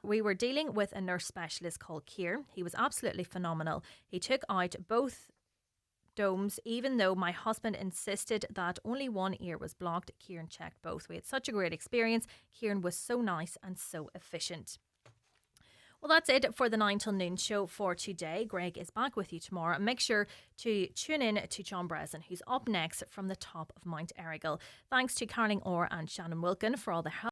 We were dealing with a nurse specialist called Keir. He was absolutely phenomenal. He took out both domes, even though my husband insisted that only one ear was blocked. Kieran checked both. We had such a great experience. Kieran was so nice and so efficient. Well, that's it for the 9 till noon show for today. Greg is back with you tomorrow. And make sure to tune in to John Breslin, who's up next from the top of Mount Errigal. Thanks to Caroline Orr and Shannon Wilkin for all the help.